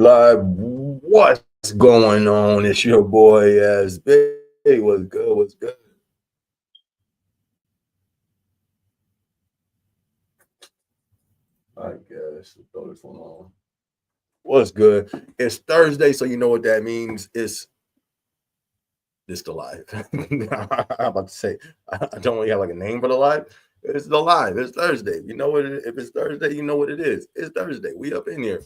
live. What's going on? It's your boy SB. What's good? What's good? I guess throw this one on. What's good? It's Thursday, so you know what that means. It's the live. I'm about to say I don't really have like a name for the live. It's the live. It's Thursday. You know what? If it's Thursday, you know what it is. It's Thursday. We up in here.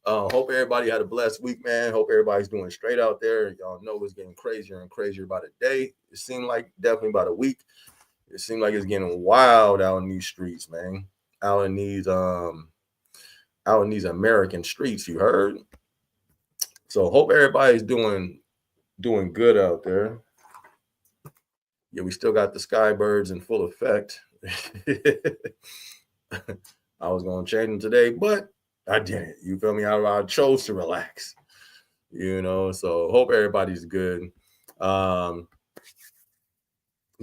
Hope everybody had a blessed week, man. Hope everybody's doing straight out there. Y'all know it's getting crazier and crazier by the day. It seemed like definitely by the week. It seemed like it's getting wild out in these streets, man. Out in these American streets, you heard. So hope everybody's doing good out there. Yeah, we still got the skybirds in full effect. I was gonna change them today, but I didn't. You feel me? I chose to relax. So hope everybody's good.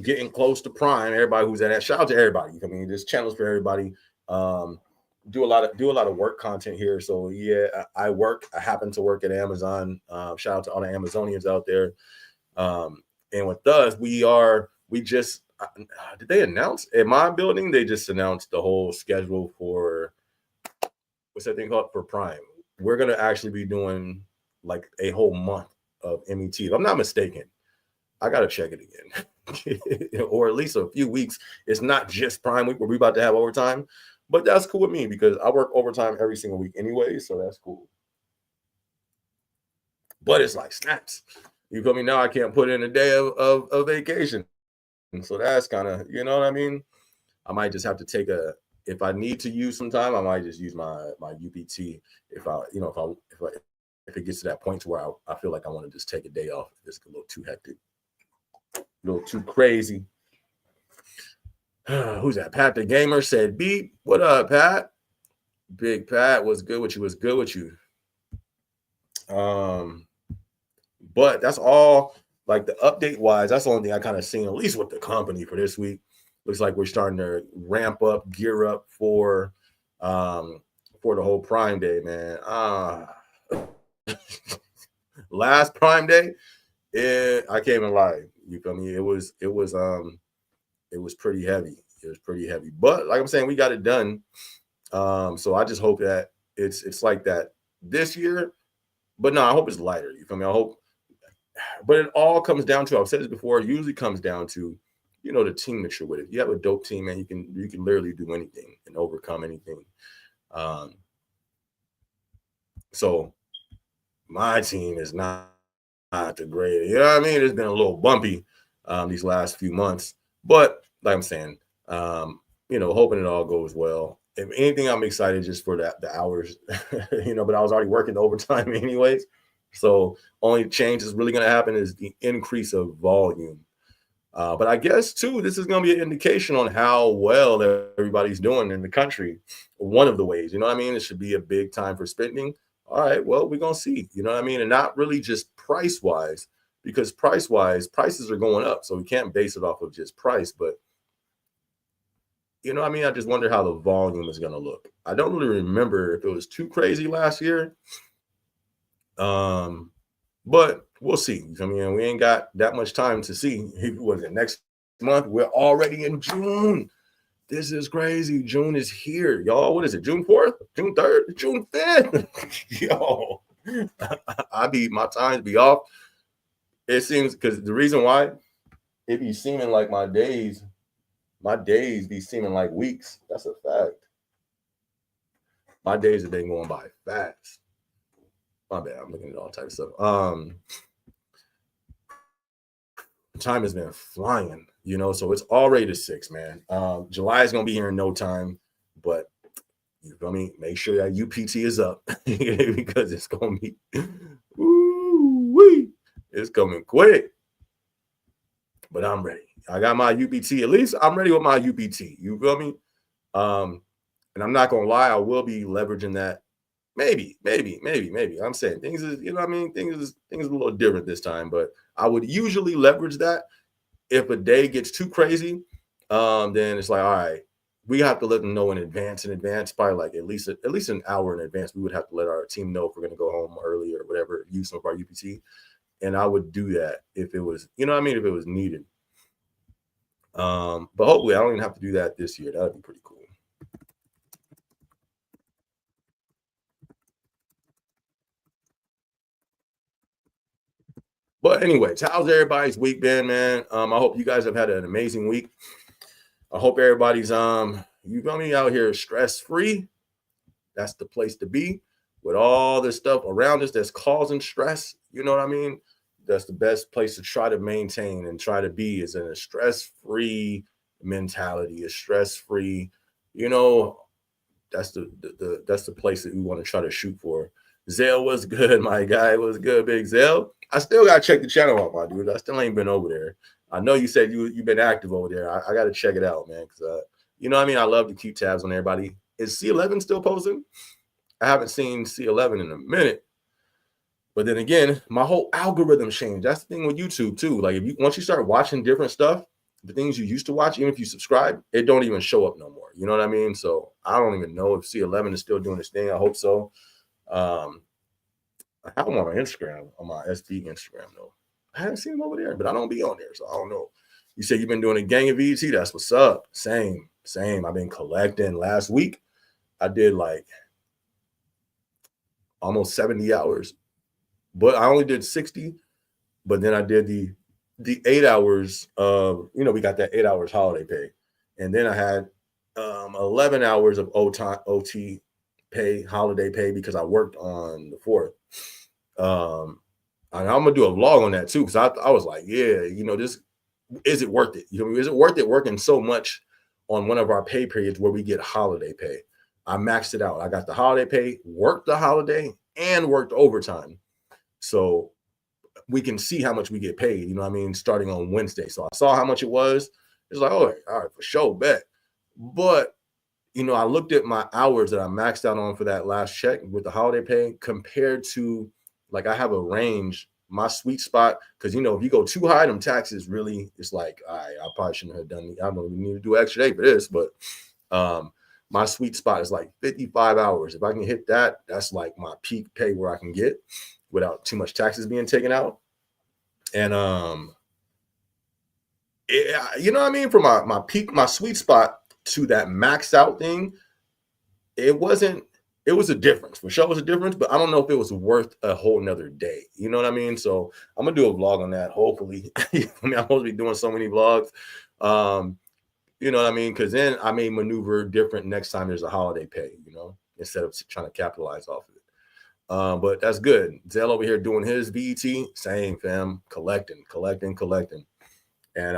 Getting close to prime. Everybody who's at that, shout out to everybody. I mean, this channel's for everybody. Do a lot of work content here. So yeah, I happen to work at Amazon. Shout out to all the Amazonians out there. And with us, we just did they announce at my building? They just announced the whole schedule for what's that thing called for Prime. We're gonna actually be doing like a whole month of MET. If I'm not mistaken, I gotta check it again, or at least a few weeks. It's not just Prime Week where we about to have overtime, but that's cool with me because I work overtime every single week anyway, so that's cool. But it's like snaps. You feel me? Now I can't put in a day of vacation. And so that's kind of, you know what I mean? I might just have to take if I need to use some time, I might just use my UPT if it gets to that point to where I feel like I want to just take a day off. It's a little too hectic, a little too crazy. Who's that? Pat the Gamer said, beep. What up, Pat? Big Pat, what's good with you? What's good with you? But that's all, like the update wise, that's the only thing I kind of seen, at least with the company for this week. Looks like we're starting to ramp up, gear up for the whole Prime Day, man. Last Prime Day, I can't even lie. You feel me? It was pretty heavy. It was pretty heavy. But like I'm saying, we got it done. So I just hope that it's like that this year. But no, I hope it's lighter. You feel me? I hope. But it all comes down to, I've said this before, it usually comes down to, the team that you're with. If you have a dope team, man, you can literally do anything and overcome anything. So my team is not the greatest. You know what I mean? It's been a little bumpy these last few months. But like I'm saying, hoping it all goes well. If anything, I'm excited just for the hours, but I was already working overtime anyways. So only change is really going to happen is the increase of volume. But I guess, too, this is going to be an indication on how well everybody's doing in the country. One of the ways, you know what I mean? It should be a big time for spending. All right, well, we're going to see, you know what I mean? And not really just price-wise, because price-wise, prices are going up. So we can't base it off of just price. But, you know what I mean? I just wonder how the volume is going to look. I don't really remember if it was too crazy last year. But we'll see. I mean, we ain't got that much time to see. Was it next month? We're already in June. This is crazy. June is here, y'all. What is it? June 4th? June 3rd? June 5th? Yo, my times be off. It seems because the reason why it be seeming like my days be seeming like weeks. That's a fact. My days have been going by fast. My bad. I'm looking at all types of stuff. Time has been flying, so it's already the 6th, man. July is gonna be here in no time, but you feel me? Make sure that UPT is up because it's gonna be woo-wee. It's coming quick. But I'm ready. I got my UPT. At least I'm ready with my UPT. You feel me? And I'm not gonna lie, I will be leveraging that. Maybe. I'm saying things is, things is a little different this time, but I would usually leverage that. If a day gets too crazy, then it's like, all right, we have to let them know in advance, probably like at least an hour in advance. We would have to let our team know if we're going to go home early or whatever, use some of our UPT. And I would do that if it was, you know what I mean, if it was needed. But hopefully I don't even have to do that this year. That'd be pretty cool. But anyways, how's everybody's week been, man? I hope you guys have had an amazing week. I hope everybody's you feel me, out here stress free. That's the place to be with all this stuff around us that's causing stress. You know what I mean? That's the best place to try to maintain and try to be, is in a stress free mentality, a stress free. You know, that's the place that we want to try to shoot for. Zell was good, my guy. Was good, Big Zell. I still gotta check the channel out, my dude. I still ain't been over there. I know you said you've been active over there. I got to check it out, man. Because you know what I mean? I love to keep tabs on everybody. Is C11 still posting? I haven't seen C11 in a minute. But then again, my whole algorithm changed. That's the thing with YouTube too. Like if you once you start watching different stuff, the things you used to watch, even if you subscribe, it don't even show up no more. You know what I mean? So I don't even know if C11 is still doing its thing. I hope so. I have them on my Instagram, on my SB Instagram though. I haven't seen them over there, but I don't be on there, so I don't know. You said you've been doing a gang of VT. That's what's up. Same. I've been collecting. Last week, I did like almost 70 hours, but I only did 60. But then I did the 8 hours of, we got that 8 hours holiday pay, and then I had 11 hours of OT pay, holiday pay, because I worked on the 4th. And I'm gonna do a vlog on that too, because I was like, yeah, this, is it worth it? Is it worth it working so much on one of our pay periods where we get holiday pay? I maxed it out. I got the holiday pay, worked the holiday, and worked overtime. So we can see how much we get paid, starting on Wednesday. So I saw how much it was. It's like, all right, for sure, bet. But I looked at my hours that I maxed out on for that last check with the holiday pay compared to, like, I have a range, my sweet spot, because, if you go too high, them taxes really, it's like, all right, I probably shouldn't have done, I don't need to do extra day for this, but my sweet spot is like 55 hours. If I can hit that, that's like my peak pay where I can get without too much taxes being taken out. And, for my peak, my sweet spot to that maxed out thing, it was a difference. For sure it was a difference, but I don't know if it was worth a whole nother day. You know what I mean? So I'm gonna do a vlog on that, hopefully. I'm supposed to be doing so many vlogs. You know what I mean? Because then I may maneuver different next time there's a holiday pay, instead of trying to capitalize off of it. But that's good. Zell over here doing his VET, same, fam, collecting. And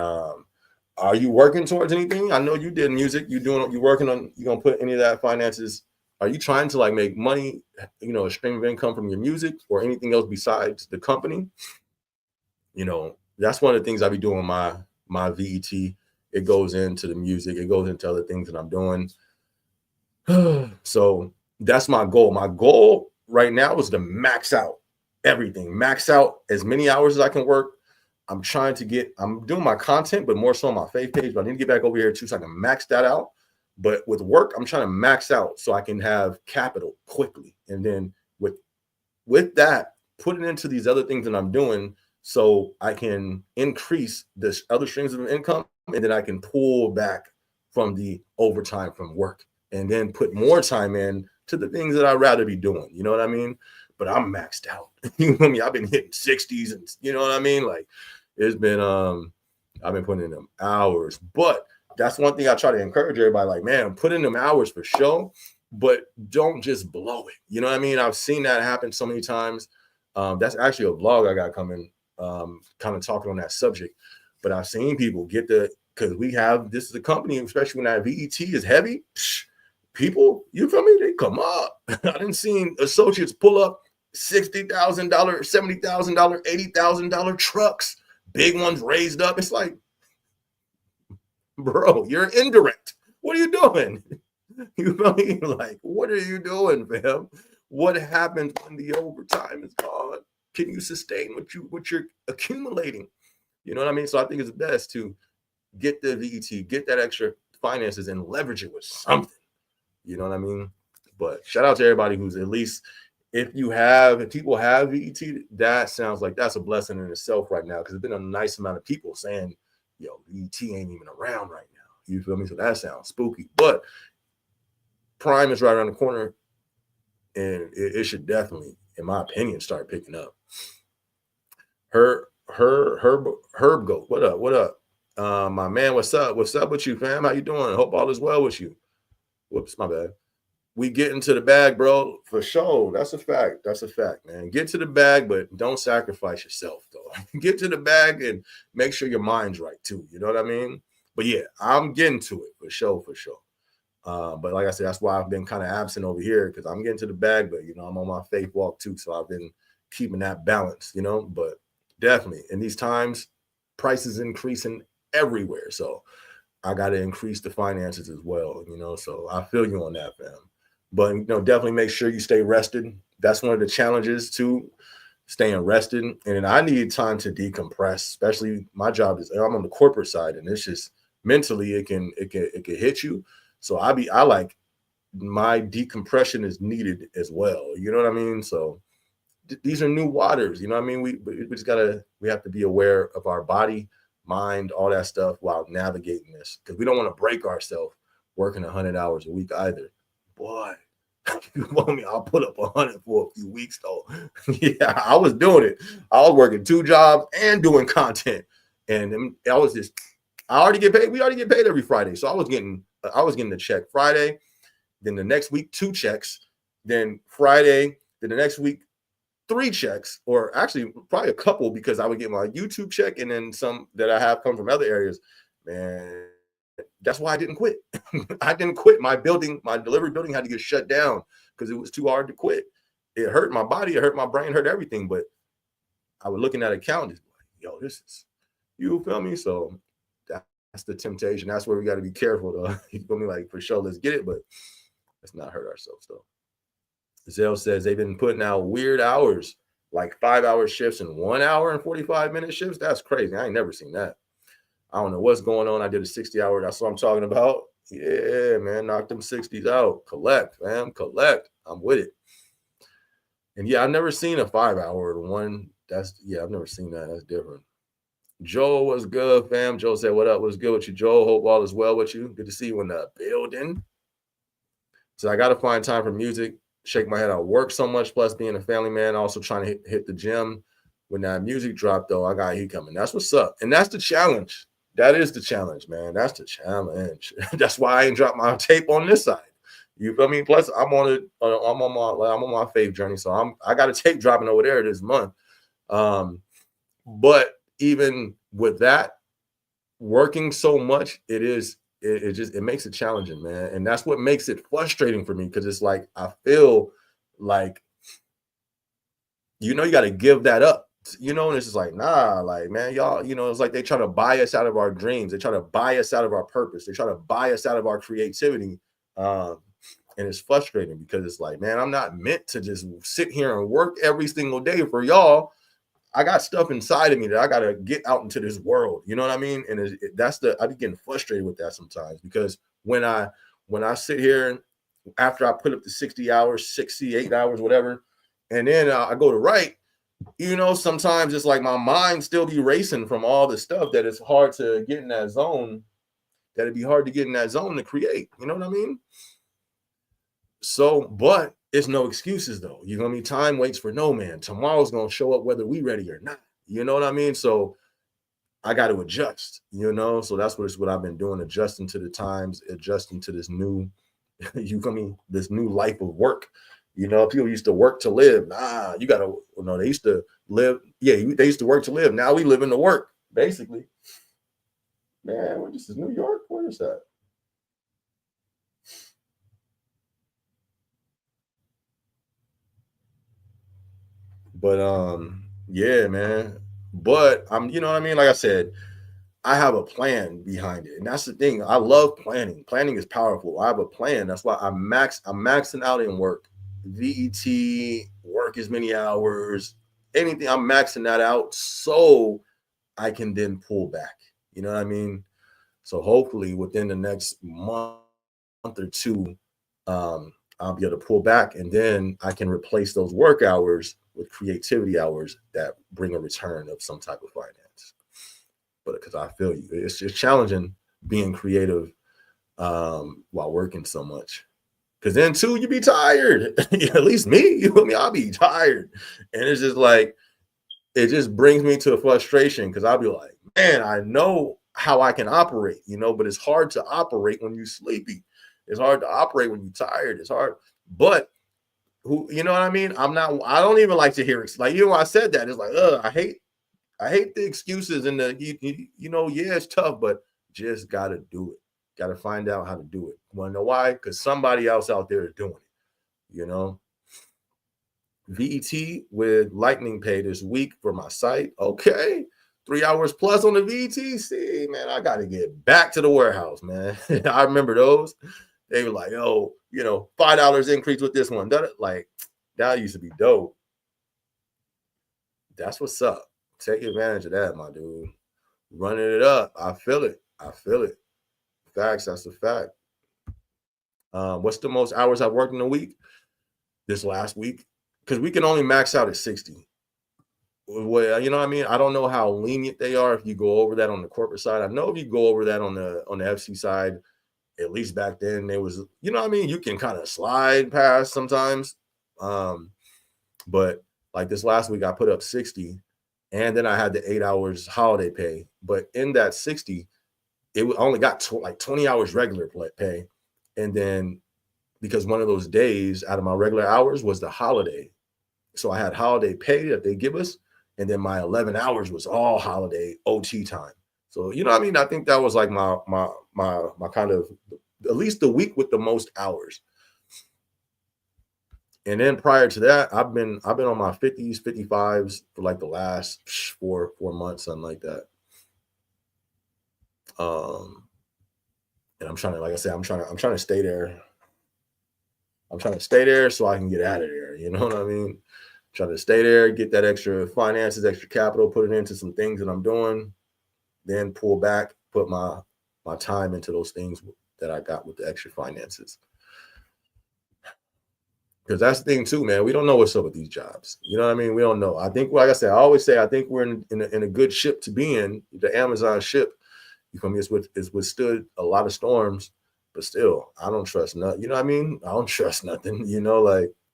are you working towards anything? I know you did music. You working on, you gonna put any of that finances? Are you trying to like make money, a stream of income from your music or anything else besides the company? That's one of the things I be doing my VET. It goes into the music. It goes into other things that I'm doing. So that's my goal. My goal right now is to max out everything. Max out as many hours as I can work. I'm doing my content, but more so on my faith page. But I need to get back over here too, so I can max that out. But with work, I'm trying to max out so I can have capital quickly. And then with that, put it into these other things that I'm doing so I can increase the other streams of income. And then I can pull back from the overtime from work and then put more time in to the things that I'd rather be doing. You know what I mean? But I'm maxed out. You know what I mean? I've been hitting 60s and you know what I mean? Like it's been, I've been putting in them hours, but that's one thing I try to encourage everybody, like, man, put in them hours for sure, but don't just blow it. You know what I mean? I've seen that happen so many times. That's actually a vlog I got coming, kind of talking on that subject, but I've seen people get because this is a company, especially when that VET is heavy, people, you feel me? They come up. I didn't see associates pull up $60,000, $70,000, $80,000 trucks, big ones raised up. It's like, bro, you're indirect. What are you doing? You feel me? Like, what are you doing, fam? What happens when the overtime is gone? Can you sustain what you're accumulating? You know what I mean? So I think it's best to get the VET, get that extra finances and leverage it with something. You know what I mean? But shout out to everybody who's at least, if people have VET, that sounds like that's a blessing in itself right now, because there's been a nice amount of people saying, yo, VET ain't even around right now. You feel me? So that sounds spooky. But Prime is right around the corner, and it should definitely, in my opinion, start picking up. Herb Goat, what up? What up? My man, what's up? What's up with you, fam? How you doing? Hope all is well with you. Whoops, my bad. We get into the bag, bro, for sure. That's a fact. That's a fact, man. Get to the bag, but don't sacrifice yourself, though. Get to the bag and make sure your mind's right, too. You know what I mean? But yeah, I'm getting to it for sure, for sure. But like I said, that's why I've been kind of absent over here, because I'm getting to the bag, but, I'm on my faith walk, too. So I've been keeping that balance, but definitely in these times, prices increasing everywhere. So I got to increase the finances as well, so I feel you on that, fam. But, definitely make sure you stay rested. That's one of the challenges too, staying rested. And then I need time to decompress, especially my job is, I'm on the corporate side, and it's just mentally, it can hit you. So I like, my decompression is needed as well. You know what I mean? So these are new waters. You know what I mean? We have to be aware of our body, mind, all that stuff while navigating this, because we don't want to break ourselves working 100 hours a week either. Boy, you want me? I'll put up 100 for a few weeks though. Yeah, I was doing it. I was working 2 jobs and doing content, and I already get paid. We already get paid every Friday, so I was getting the check Friday, then the next week 2 checks, then Friday, then the next week 3 checks, or actually probably a couple, because I would get my YouTube check and then some that I have come from other areas. Man, that's why I didn't quit. I didn't quit. My delivery building had to get shut down because it was too hard to quit. It hurt my body, it hurt my brain, hurt everything. But I was looking at account, like, yo, this is, you feel me? So that's the temptation. That's where we got to be careful, though. You feel me? Like, for sure, let's get it, but let's not hurt ourselves, though. Zell says they've been putting out weird hours, like 5-hour shifts and 1 hour and 45-minute shifts. That's crazy. I ain't never seen that. I don't know what's going on. I did a 60-hour. That's what I'm talking about. Yeah, man, knock them 60s out. Collect, fam, collect. I'm with it. And yeah, I've never seen a 5-hour one. I've never seen that. That's different. Joel, what's good, fam? Joel said, what up? What's good with you, Joel? Hope all is well with you. Good to see you in the building. So I got to find time for music. Shake my head. I work so much, plus being a family man, also trying to hit the gym. When that music dropped, though, I got heat coming. That's what's up. And that's the challenge. That is the challenge, man. That's the challenge. That's why I ain't dropped my tape on this side. You feel me? Plus, I'm on my faith journey, so I got a tape dropping over there this month. But even with that, working so much, it makes it challenging, man. And that's what makes it frustrating for me, because it's like I feel like, you got to give that up. And it's just like, nah, like, man, y'all, it's like they try to buy us out of our dreams. They try to buy us out of our purpose. They try to buy us out of our creativity. And it's frustrating, because it's like, man, I'm not meant to just sit here and work every single day for y'all. I got stuff inside of me that I got to get out into this world. You know what I mean? And I be getting frustrated with that sometimes, because when I sit here after I put up the 60 hours, 68 hours, whatever, and then I go to write, sometimes it's like my mind still be racing from all the stuff that it's hard to get in that zone, that'd be hard to get in that zone to create. You know what I mean? So, but it's no excuses, though. You know what I mean? Time waits for no man. Tomorrow's going to show up whether we ready or not. You know what I mean? So I got to adjust, So that's what I've been doing, adjusting to the times, adjusting to this new, this new life of work. People used to work to live. Nah, they used to live. Yeah, they used to work to live. Now we live in the work, basically. Man, this is New York? Where is that? But yeah, man. But you know what I mean? Like I said, I have a plan behind it. And that's the thing. I love planning. Planning is powerful. I have a plan. That's why I'm maxing out in work. VET, work as many hours, anything. I'm maxing that out so I can then pull back. You know what I mean? So hopefully within the next month or two, I'll be able to pull back, and then I can replace those work hours with creativity hours that bring a return of some type of finance. But because I feel you, it's just challenging being creative while working so much. Because then too, you be tired. At least me, you know me, I'll be tired, and it's just like it just brings me to a frustration because I'll be like, man, I know how I can operate, but it's hard to operate when you're sleepy. It's hard to operate when you're tired. It's hard, but you know what I mean? I don't even like to hear it. Like, I said that. It's like, I hate the excuses and yeah, it's tough, but just got to do it. Got to find out how to do it. Want to know why? Because somebody else out there is doing it, VET with Lightning Pay this week for my site. Okay. 3 hours plus on the VET. See, man, I got to get back to the warehouse, man. I remember those. They were like, oh, $5 increase with this one. Like, that used to be dope. That's what's up. Take advantage of that, my dude. Running it up. I feel it. Facts. That's a fact. What's the most hours I've worked in a week? This last week? Because we can only max out at 60. Well, you know what I mean? I don't know how lenient they are if you go over that on the corporate side. I know if you go over that on the FC side, at least back then, there was, you know what I mean? You can kind of slide past sometimes. But like this last week, I put up 60, and then I had the 8 hours holiday pay. But in that 60, it only got like 20 hours regular pay. And then because one of those days out of my regular hours was the holiday. So I had holiday pay that they give us. And then my 11 hours was all holiday OT time. So, you know what I mean? I think that was like my kind of, at least the week with the most hours. And then prior to that, I've been on my 50s, 55s for like the last 4 months, something like that. And I'm trying to, like I said, I'm trying to stay there. I'm trying to stay there so I can get out of there. You know what I mean? Trying to stay there, get that extra finances, extra capital, put it into some things that I'm doing, then pull back, put my time into those things that I got with the extra finances. Because that's the thing too, man. We don't know what's up with these jobs. You know what I mean? We don't know. I think, like I said, I always say, I think we're in a good ship to be in. The Amazon ship, you feel me? It's withstood a lot of storms, but still, I don't trust nothing. You know what I mean? I don't trust nothing.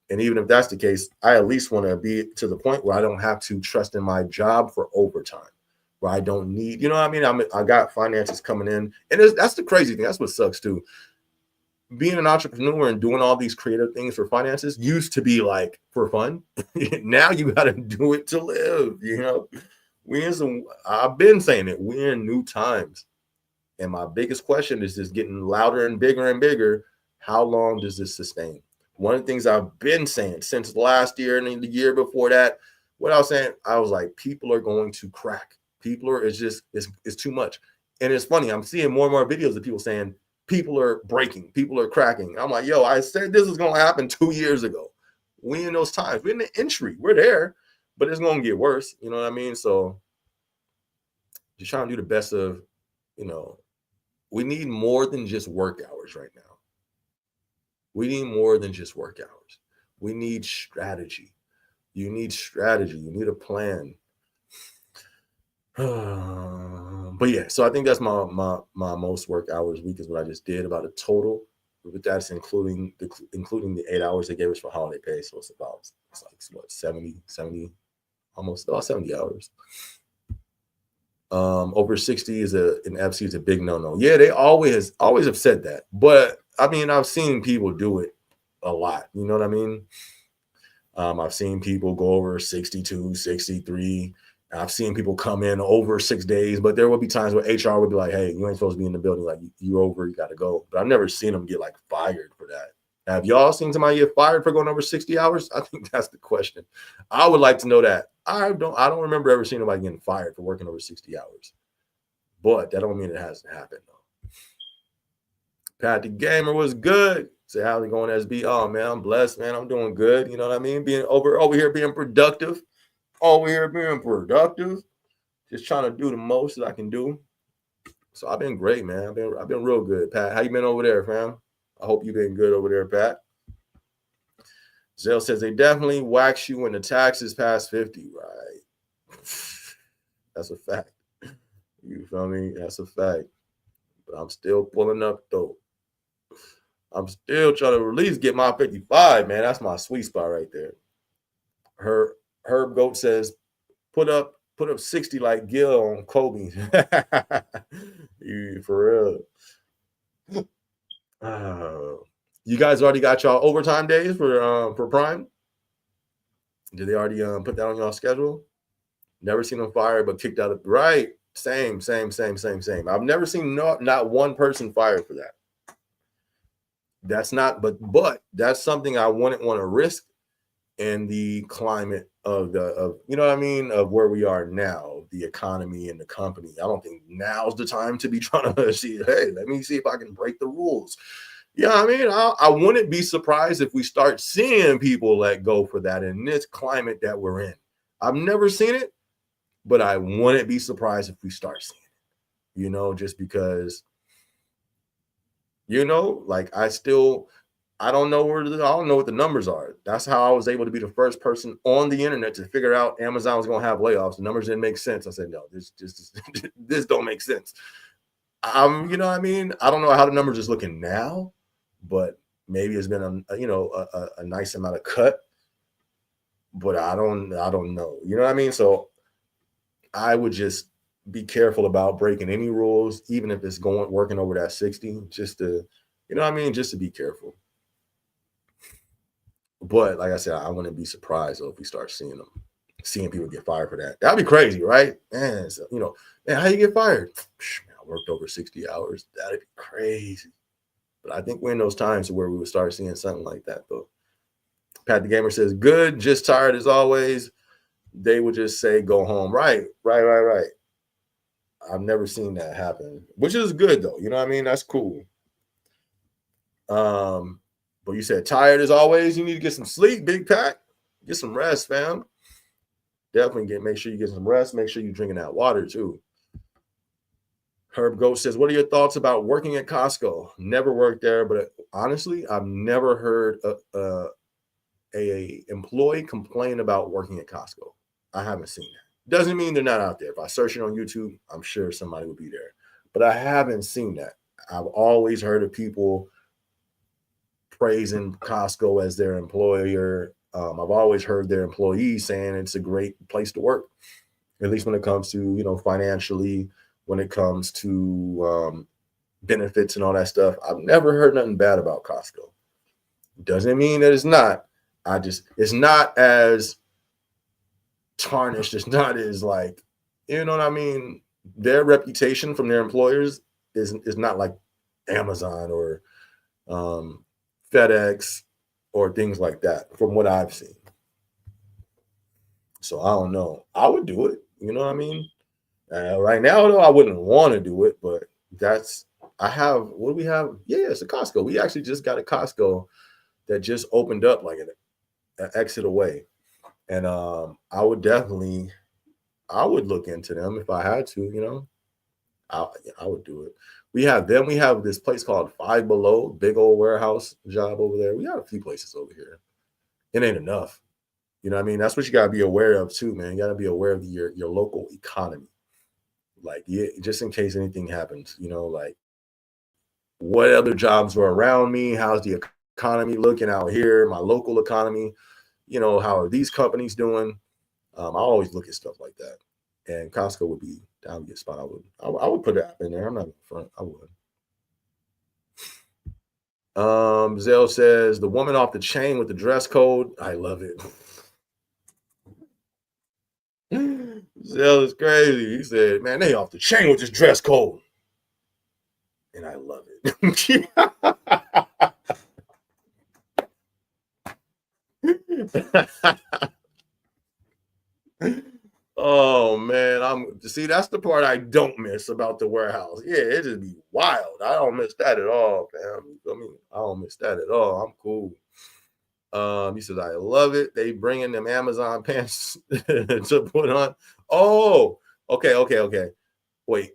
And even if that's the case, I at least want to be to the point where I don't have to trust in my job for overtime, where I don't need, you know what I mean? I got finances coming in. And that's the crazy thing. That's what sucks too. Being an entrepreneur and doing all these creative things for finances used to be like for fun. Now you got to do it to live, I've been saying it, we're in new times. And my biggest question is just getting louder and bigger. How long does this sustain? One of the things I've been saying since last year and the year before that, what I was saying, I was like, people are going to crack. It's too much. And it's funny, I'm seeing more and more videos of people saying people are breaking, people are cracking. I'm like, yo, I said this is going to happen 2 years ago. We in those times, we're in the entry, we're there, but it's going to get worse. You know what I mean? So just trying to do the best of, we need more than just work hours right now. We need more than just work hours. We need strategy. You need strategy. You need a plan. But yeah, so I think that's my most work hours week is what I just did, about a total. But that's including the 8 hours they gave us for holiday pay. So it's like 70, almost about 70 hours. Over 60 in FC is a big no-no. Yeah, they always have said that. But I mean, I've seen people do it a lot. You know what I mean? I've seen people go over 62, 63. I've seen people come in over 6 days, but there will be times where HR would be like, hey, you ain't supposed to be in the building. Like, you over, you got to go. But I've never seen them get like fired for that. Have y'all seen somebody get fired for going over 60 hours? I think that's the question. I would like to know that. I don't remember ever seeing anybody getting fired for working over 60 hours. But that don't mean it hasn't happened, though. Pat the Gamer was good. Say, how's it going, SB? Oh, man, I'm blessed, man. I'm doing good. You know what I mean? Being over here being productive. Over here being productive. Just trying to do the most that I can do. So I've been great, man. I've been real good. Pat, how you been over there, fam? I hope you've been good over there, Pat. Zell says they definitely wax you when the tax is past 50, right? That's a fact. You feel me? That's a fact. But I'm still pulling up though. I'm still trying to at least get my 55, man. That's my sweet spot right there. Herb Goat says, put up 60 like Gil on Kobe. You for real. You guys already got y'all overtime days for Prime? Did they already put that on y'all schedule? Never seen them fired, but kicked out of right. Same. I've never seen not one person fired for that. That's not, but that's something I wouldn't want to risk in the climate of you know what I mean, of where we are now, the economy and the company. I don't think now's the time to be trying to see, hey, let me see if I can break the rules. Yeah, I mean, I wouldn't be surprised if we start seeing people let go for that in this climate that we're in. I've never seen it, but I wouldn't be surprised if we start seeing it, you know, just because, you know, like I don't know what the numbers are. That's how I was able to be the first person on the internet to figure out Amazon was going to have layoffs. The numbers didn't make sense. I said, no, this don't make sense. You know what I mean? I don't know how the numbers is looking now, but maybe it's been a nice amount of cut, but I don't know. You know what I mean? So I would just be careful about breaking any rules, even if it's working over that 60, just to, you know what I mean? Just to be careful. But like I said, I wouldn't be surprised if we start seeing people get fired for that. That'd be crazy, right? Man, so, you know, man, how you get fired? Man, I worked over 60 hours. That'd be crazy. But I think we're in those times where we would start seeing something like that, though. Pat the Gamer says, good, just tired as always. They would just say, go home. Right. I've never seen that happen, which is good, though. You know what I mean? That's cool. But you said tired as always. You need to get some sleep, Big Pack. Get some rest, fam. Definitely make sure you get some rest. Make sure you're drinking that water, too. Herb Goat says, what are your thoughts about working at Costco? Never worked there, but honestly, I've never heard a employee complain about working at Costco. I haven't seen that. Doesn't mean they're not out there. If I search it on YouTube, I'm sure somebody will be there. But I haven't seen that. I've always heard of people praising Costco as their employer. I've always heard their employees saying it's a great place to work, at least when it comes to, you know, financially, when it comes to benefits and all that stuff. I've never heard nothing bad about Costco. Doesn't mean that it's not. It's not as tarnished. It's not as like, you know what I mean? Their reputation from their employers is not like Amazon or FedEx or things like that, from what I've seen. So I don't know. I would do it. You know what I mean? Right now, though, I wouldn't want to do it, but what do we have? Yeah, it's a Costco. We actually just got a Costco that just opened up like an exit away. And I would look into them if I had to, you know. I would do it. We have this place called Five Below, big old warehouse job over there. We got a few places over here. It ain't enough. You know what I mean? That's what you got to be aware of too, man. You got to be aware of your local economy. Like, yeah, just in case anything happens, you know, like what other jobs are around me? How's the economy looking out here? My local economy, you know, how are these companies doing? I always look at stuff like that. And Costco would be a spot. I would put an app in there. I'm not in front. I would. Zell says the woman off the chain with the dress code. I love it. Zell is crazy. He said, man, they off the chain with this dress code. And I love it. Oh man, that's the part I don't miss about the warehouse. Yeah, it just be wild. I don't miss that at all, fam. You feel me? I don't miss that at all. I'm cool. He says, I love it. They bring in them Amazon pants to put on. Oh, okay. Wait.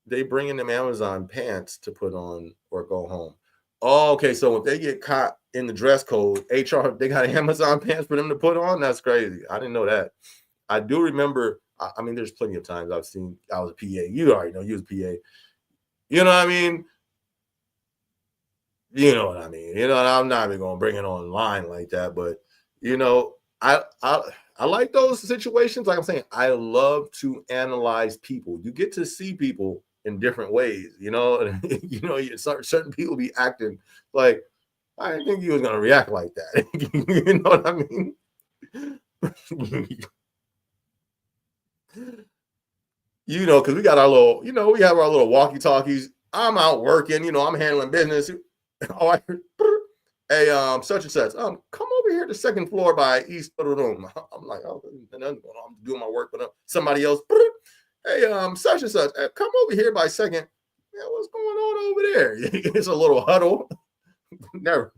they bring in them Amazon pants to put on or go home. Oh, okay. So if they get caught in the dress code, HR, they got Amazon pants for them to put on. That's crazy. I didn't know that. I do remember. I mean, there's plenty of times I've seen. I was a PA. You already know you was a PA. You know what I mean? You know what I mean? You know, I'm not even gonna bring it online like that, but you know, I like those situations. Like I'm saying, I love to analyze people. You get to see people in different ways, you know. And you know, certain people be acting like I didn't think you was gonna react like that. You know what I mean? You know, because we got our little, you know, we have our little walkie-talkies. I'm out working, you know, I'm handling business. Oh, I heard, hey, such and such, come over here to the second floor by East of the room. I'm like, oh, nothing going on. I'm doing my work, but somebody else, hey, such and such, come over here by second. Yeah, what's going on over there? It's a little huddle. Never.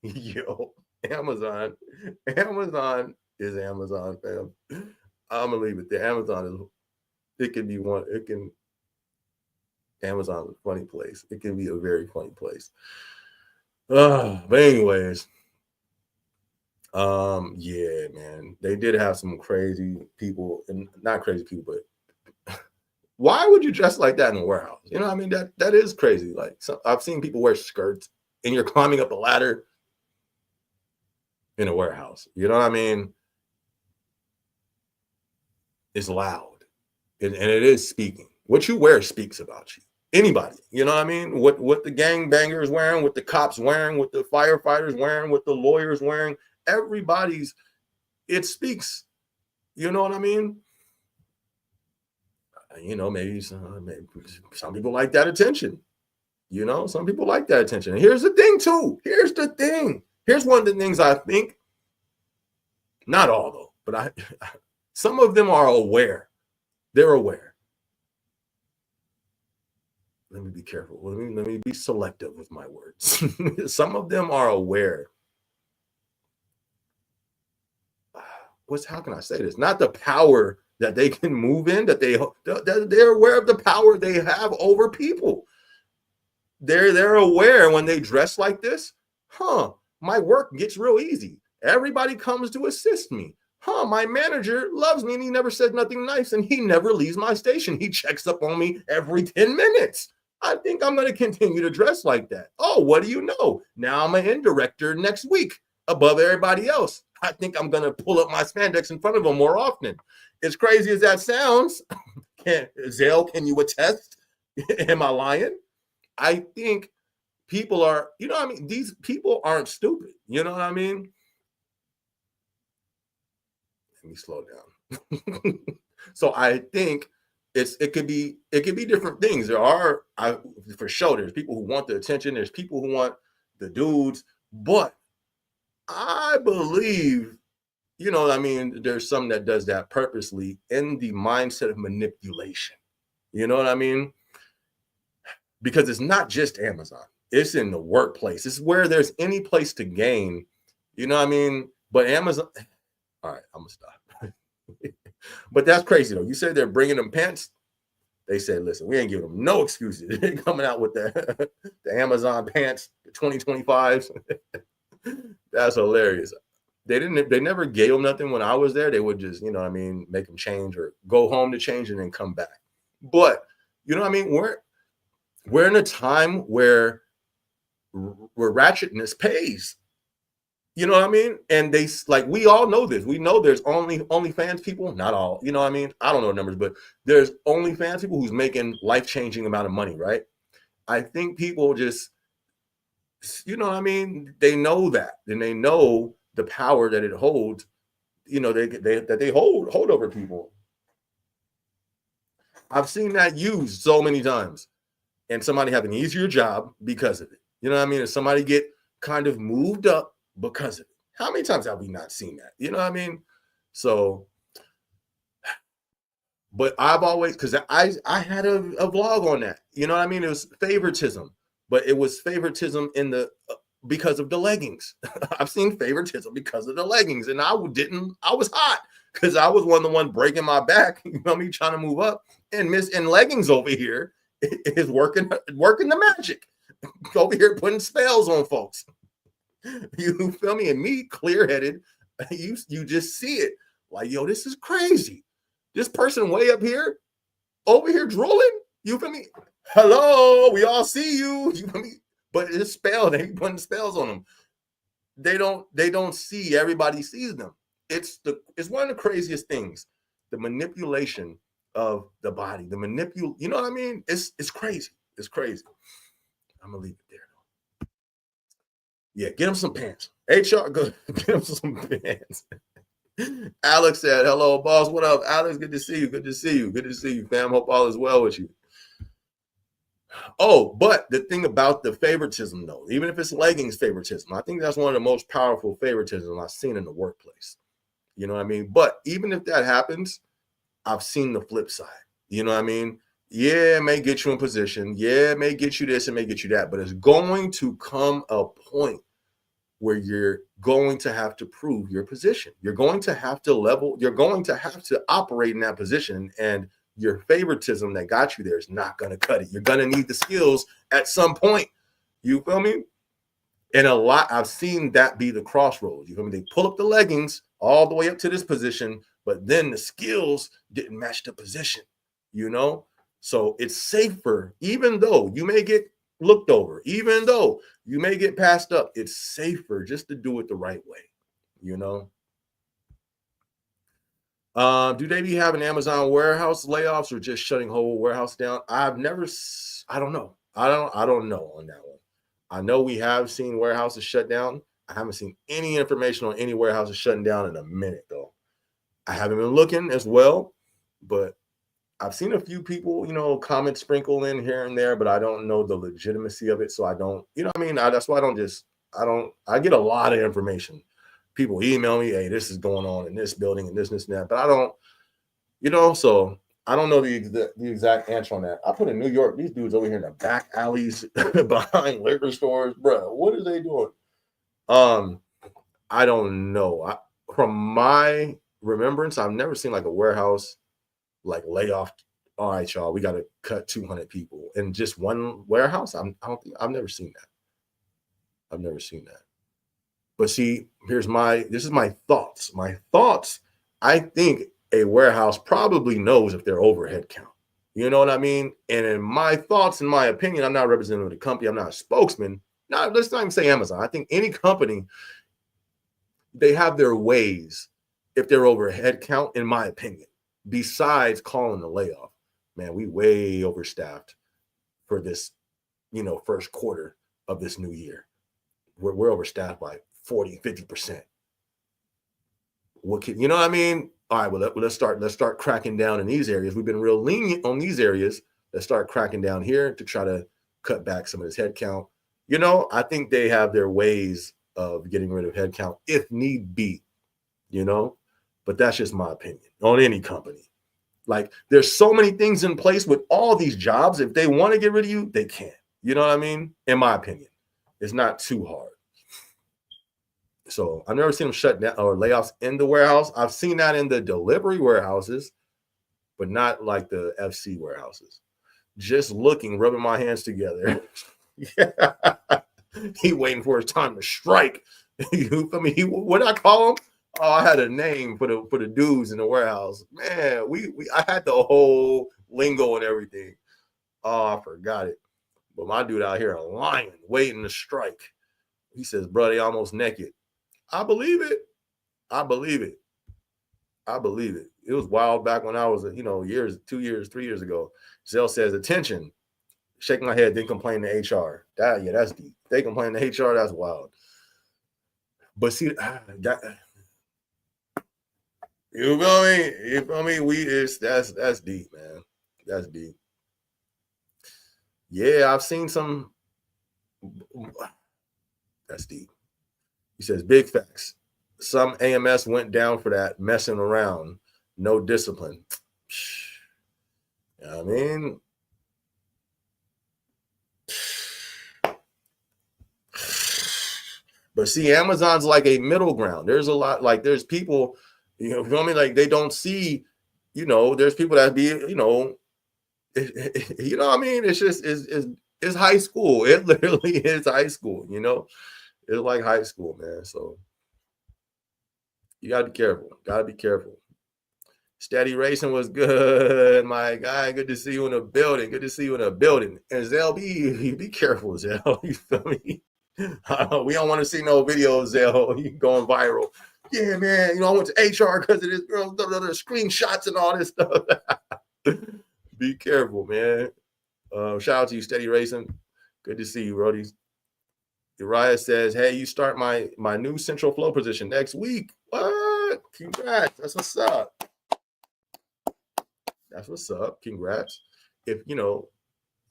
Yo, Amazon is Amazon, fam. I'm gonna leave it there. Amazon is, it can be one, it can, Amazon is a funny place. It can be a very funny place. But anyways, yeah, man, they did have some crazy people, and not crazy people, but why would you dress like that in a warehouse? You know what I mean? That is crazy. Like, I've seen people wear skirts and you're climbing up a ladder in a warehouse. You know what I mean? It's loud, and it is speaking. What you wear speaks about you. Anybody, you know what I mean? What the gangbangers wearing, what the cops wearing, what the firefighters wearing, what the lawyers wearing, everybody's, it speaks. You know what I mean? You know, maybe some people like that attention. You know, some people like that attention. And here's the thing, too. Here's the thing. Here's one of the things I think. Not all though, but some of them are aware. They're aware. Let me be careful. Let me be selective with my words. Some of them are aware. How can I say this? Not the power that they can move in, that they're aware of the power they have over people. They're aware when they dress like this. My work gets real easy. Everybody comes to assist me. My manager loves me and he never said nothing nice and he never leaves my station. He checks up on me every 10 minutes. I think I'm going to continue to dress like that. Oh, what do you know? Now I'm an end director next week above everybody else. I think I'm going to pull up my spandex in front of them more often. As crazy as that sounds, Zale, can you attest? Am I lying? I think people are, you know what I mean? These people aren't stupid. You know what I mean? Let me slow down. So I think it could be different things. There are, for sure, there's people who want the attention. There's people who want the dudes, but I believe, you know what I mean? There's some that does that purposely in the mindset of manipulation. You know what I mean? Because it's not just Amazon. It's in the workplace. It's where there's any place to gain. You know what I mean? But Amazon, all right, I'm going to stop. But that's crazy, though. You said they're bringing them pants. They said, listen, we ain't giving them no excuses. They're coming out with the Amazon pants, the 2025s. That's hilarious. They never gave them nothing when I was there. They would just, you know what I mean, make them change or go home to change and then come back. But, you know what I mean? We're in a time where ratchetness pays. You know what I mean? And they, like, we all know this. We know there's OnlyFans people, not all, you know what I mean? I don't know numbers, but there's OnlyFans people who's making life-changing amount of money, right? I think people just, you know what I mean? They know that, and they know the power that it holds, you know, that they hold over people. I've seen that used so many times, and somebody have an easier job because of it. You know what I mean? If somebody get kind of moved up because of it. How many times have we not seen that? You know what I mean? So, but I've always, because I had a vlog on that. You know what I mean? It was favoritism, but it was favoritism in the because of the leggings. I've seen favoritism because of the leggings, and I was hot because I was one of the ones breaking my back. You know me, trying to move up, And Miss in leggings over here is working the magic over here, putting spells on folks. You feel me? And me, clear-headed, you just see it like, yo, this is crazy. This person way up here, over here drooling. You feel me? Hello, we all see you. You feel me? But it's spell. They putting spells on them. They don't see. Everybody sees them. It's one of the craziest things. The manipulation of the body. You know what I mean? It's crazy. It's crazy. I'm gonna leave it there. Yeah, get him some pants. HR, go get him some pants. Alex said, hello, boss. What up, Alex? Good to see you. Good to see you. Good to see you, fam. Hope all is well with you. Oh, but the thing about the favoritism, though, even if it's leggings favoritism, I think that's one of the most powerful favoritism I've seen in the workplace. You know what I mean? But even if that happens, I've seen the flip side. You know what I mean? Yeah, it may get you in position. Yeah, it may get you this, it may get you that. But it's going to come a point where you're going to have to prove your position. You're going to have to level. You're going to have to operate in that position. And your favoritism that got you there is not going to cut it. You're going to need the skills at some point. You feel me? And I've seen that be the crossroads. You feel me? They pull up the leggings all the way up to this position, but then the skills didn't match the position, you know? So it's safer, even though you may get looked over, even though you may get passed up, it's safer just to do it the right way, you know? Do they be having Amazon warehouse layoffs or just shutting whole warehouse down? I don't know. I don't know on that one. I know we have seen warehouses shut down. I haven't seen any information on any warehouses shutting down in a minute, though. I haven't been looking as well, but I've seen a few people, you know, comments sprinkle in here and there, but I don't know the legitimacy of it. So I don't, you know what I mean? That's why I get a lot of information. People email me, hey, this is going on in this building and this and that, but I don't, you know, so I don't know the exact answer on that. I put in New York, these dudes over here in the back alleys behind liquor stores, bro. What are they doing? I don't know. From my remembrance, I've never seen like a warehouse like layoff. All right, y'all, we got to cut 200 people in just one warehouse. I've never seen that. I've never seen that. But see, this is my thoughts. My thoughts, I think a warehouse probably knows if their overhead count. You know what I mean? And in my thoughts, in my opinion, I'm not representative of the company. I'm not a spokesman. Let's not even say Amazon. I think any company, they have their ways if their overhead count, in my opinion, besides calling the layoff. Man, we way overstaffed for this, you know, first quarter of this new year. We're overstaffed by 40, 50%. You know what I mean? All right, well, let's start cracking down in these areas. We've been real lenient on these areas. Let's start cracking down here to try to cut back some of this headcount. You know, I think they have their ways of getting rid of headcount if need be, you know, but that's just my opinion on any company. Like, there's so many things in place with all these jobs. If they want to get rid of you, they can. You know what I mean? In my opinion, it's not too hard. So I've never seen them shut down or layoffs in the warehouse. I've seen that in the delivery warehouses, but not like the FC warehouses. Just looking, rubbing my hands together. Yeah. He waiting for his time to strike. You feel me? What did I call him? Oh, I had a name for the dudes in the warehouse. Man, I had the whole lingo and everything. Oh, I forgot it. But my dude out here, a lion, waiting to strike. He says, bro, they almost naked. I believe it. I believe it. I believe it. It was wild back when I was, 2 years, 3 years ago. Zell says, attention. Shake my head, then complain to HR. That's deep. They complain to HR, that's wild. But see, you feel me? You feel me? That's deep, man. That's deep. Yeah, I've seen some. That's deep. He says, big facts. Some AMS went down for that, messing around. No discipline. You know what I mean? But see, Amazon's like a middle ground. There's a lot, like there's people, you know, feel me? Like they don't see, there's people that be, you know what I mean? It's just it's high school. It literally is high school, you know. It's like high school, man. So you gotta be careful. Gotta be careful. Steady Racing was good, my guy. Good to see you in the building. Good to see you in the building. And Zell, be careful, Zell. You feel me? We don't want to see no videos, Zell. You going viral. Yeah, man. You know, I went to HR because of this girl, the screenshots and all this stuff. Be careful, man. Shout out to you, Steady Racing. Good to see you, Brody. Uriah says, hey, you start my new central flow position next week. What? Congrats. That's what's up. That's what's up. Congrats. If you know,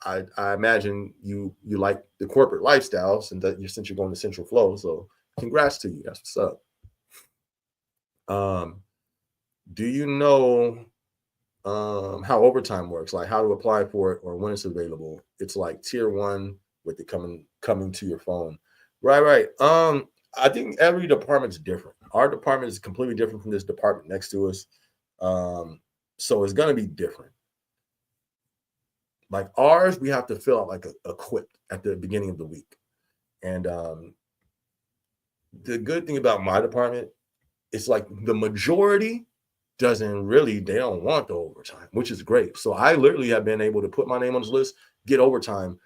I imagine you like the corporate lifestyle since you're going to Central Flow. So congrats to you. That's what's up. Do you know how overtime works? Like how to apply for it or when it's available? It's like tier 1 with it coming to your phone. Right. I think every department's different. Our department is completely different from this department next to us. So it's going to be different. Like ours, we have to fill out like a quit at the beginning of the week. And the good thing about my department, it's like the majority they don't want the overtime, which is great. So I literally have been able to put my name on this list, get overtime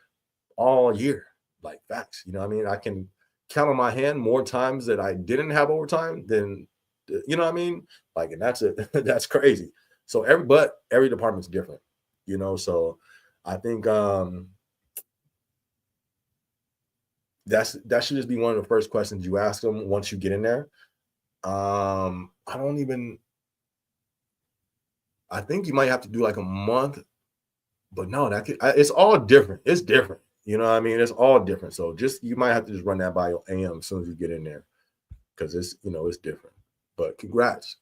all year, like facts. You know what I mean? I can count on my hand more times that I didn't have overtime than, you know what I mean? Like, and that's it. That's crazy. So every department's different, you know. So I think that should just be one of the first questions you ask them once you get in there. I think you might have to do like a month, but no, it's all different. It's different. You know what I mean? It's all different. So you might have to just run that by your AM as soon as you get in there, because it's different. But congrats.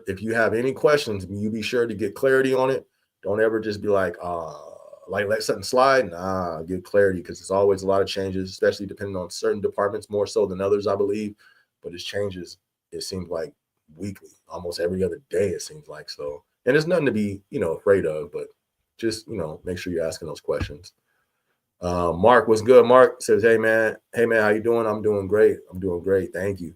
If you have any questions, you be sure to get clarity on it. Don't ever just be like let something slide. Nah, get clarity, because there's always a lot of changes, especially depending on certain departments more so than others, I believe. But it's changes, it seems like weekly, almost every other day, it seems like. So, and there's nothing to be, afraid of, but just, make sure you're asking those questions. Mark, what's good? Mark says, hey man, how you doing? I'm doing great. Thank you.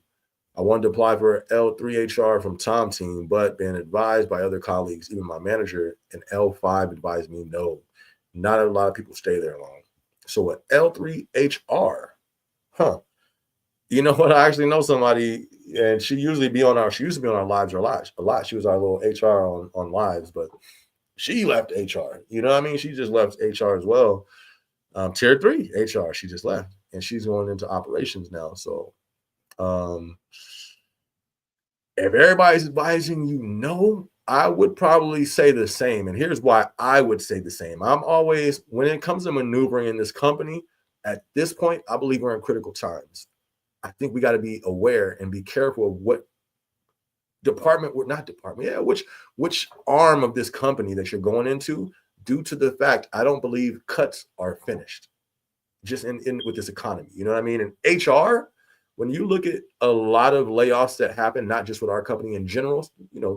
I wanted to apply for L3 HR from Tom team, but been advised by other colleagues, even my manager in L5 advised me no. Not a lot of people stay there long. So an L3 HR, you know what? I actually know somebody, and she used to be on our lives a lot. She was our little HR on lives, but she left HR. You know what I mean? She just left HR as well. Tier 3 HR, she just left, and she's going into operations now. So if everybody's advising you no, I would probably say the same. And here's why I would say the same. I'm always, when it comes to maneuvering in this company, at this point, I believe we're in critical times. I think we got to be aware and be careful of what which arm of this company that you're going into, due to the fact I don't believe cuts are finished just in with this economy. You know what I mean? And HR, when you look at a lot of layoffs that happen, not just with our company in general,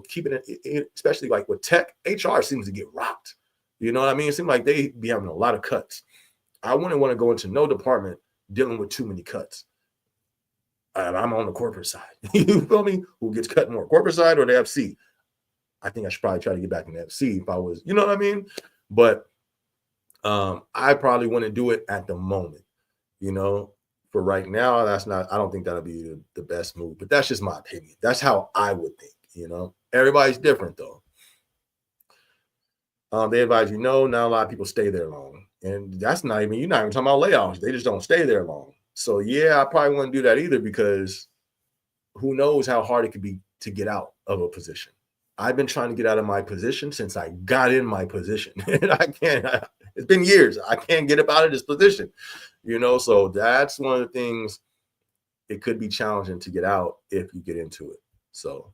keeping it, especially like with tech, HR seems to get rocked. You know what I mean? It seems like they be having a lot of cuts. I wouldn't want to go into no department dealing with too many cuts. And I'm on the corporate side. You feel me? Who gets cut more, corporate side or the FC? I think I should probably try to get back in the FC if I was, you know what I mean? But I probably wouldn't do it at the moment, For right now, I don't think that'll be the best move, but that's just my opinion. That's how I would think, Everybody's different though. They advise not a lot of people stay there long. And that's you're not even talking about layoffs. They just don't stay there long. So yeah, I probably wouldn't do that either, because who knows how hard it could be to get out of a position. I've been trying to get out of my position since I got in my position. And I can't, it's been years. I can't get up out of this position, so that's one of the things. It could be challenging to get out if you get into it. So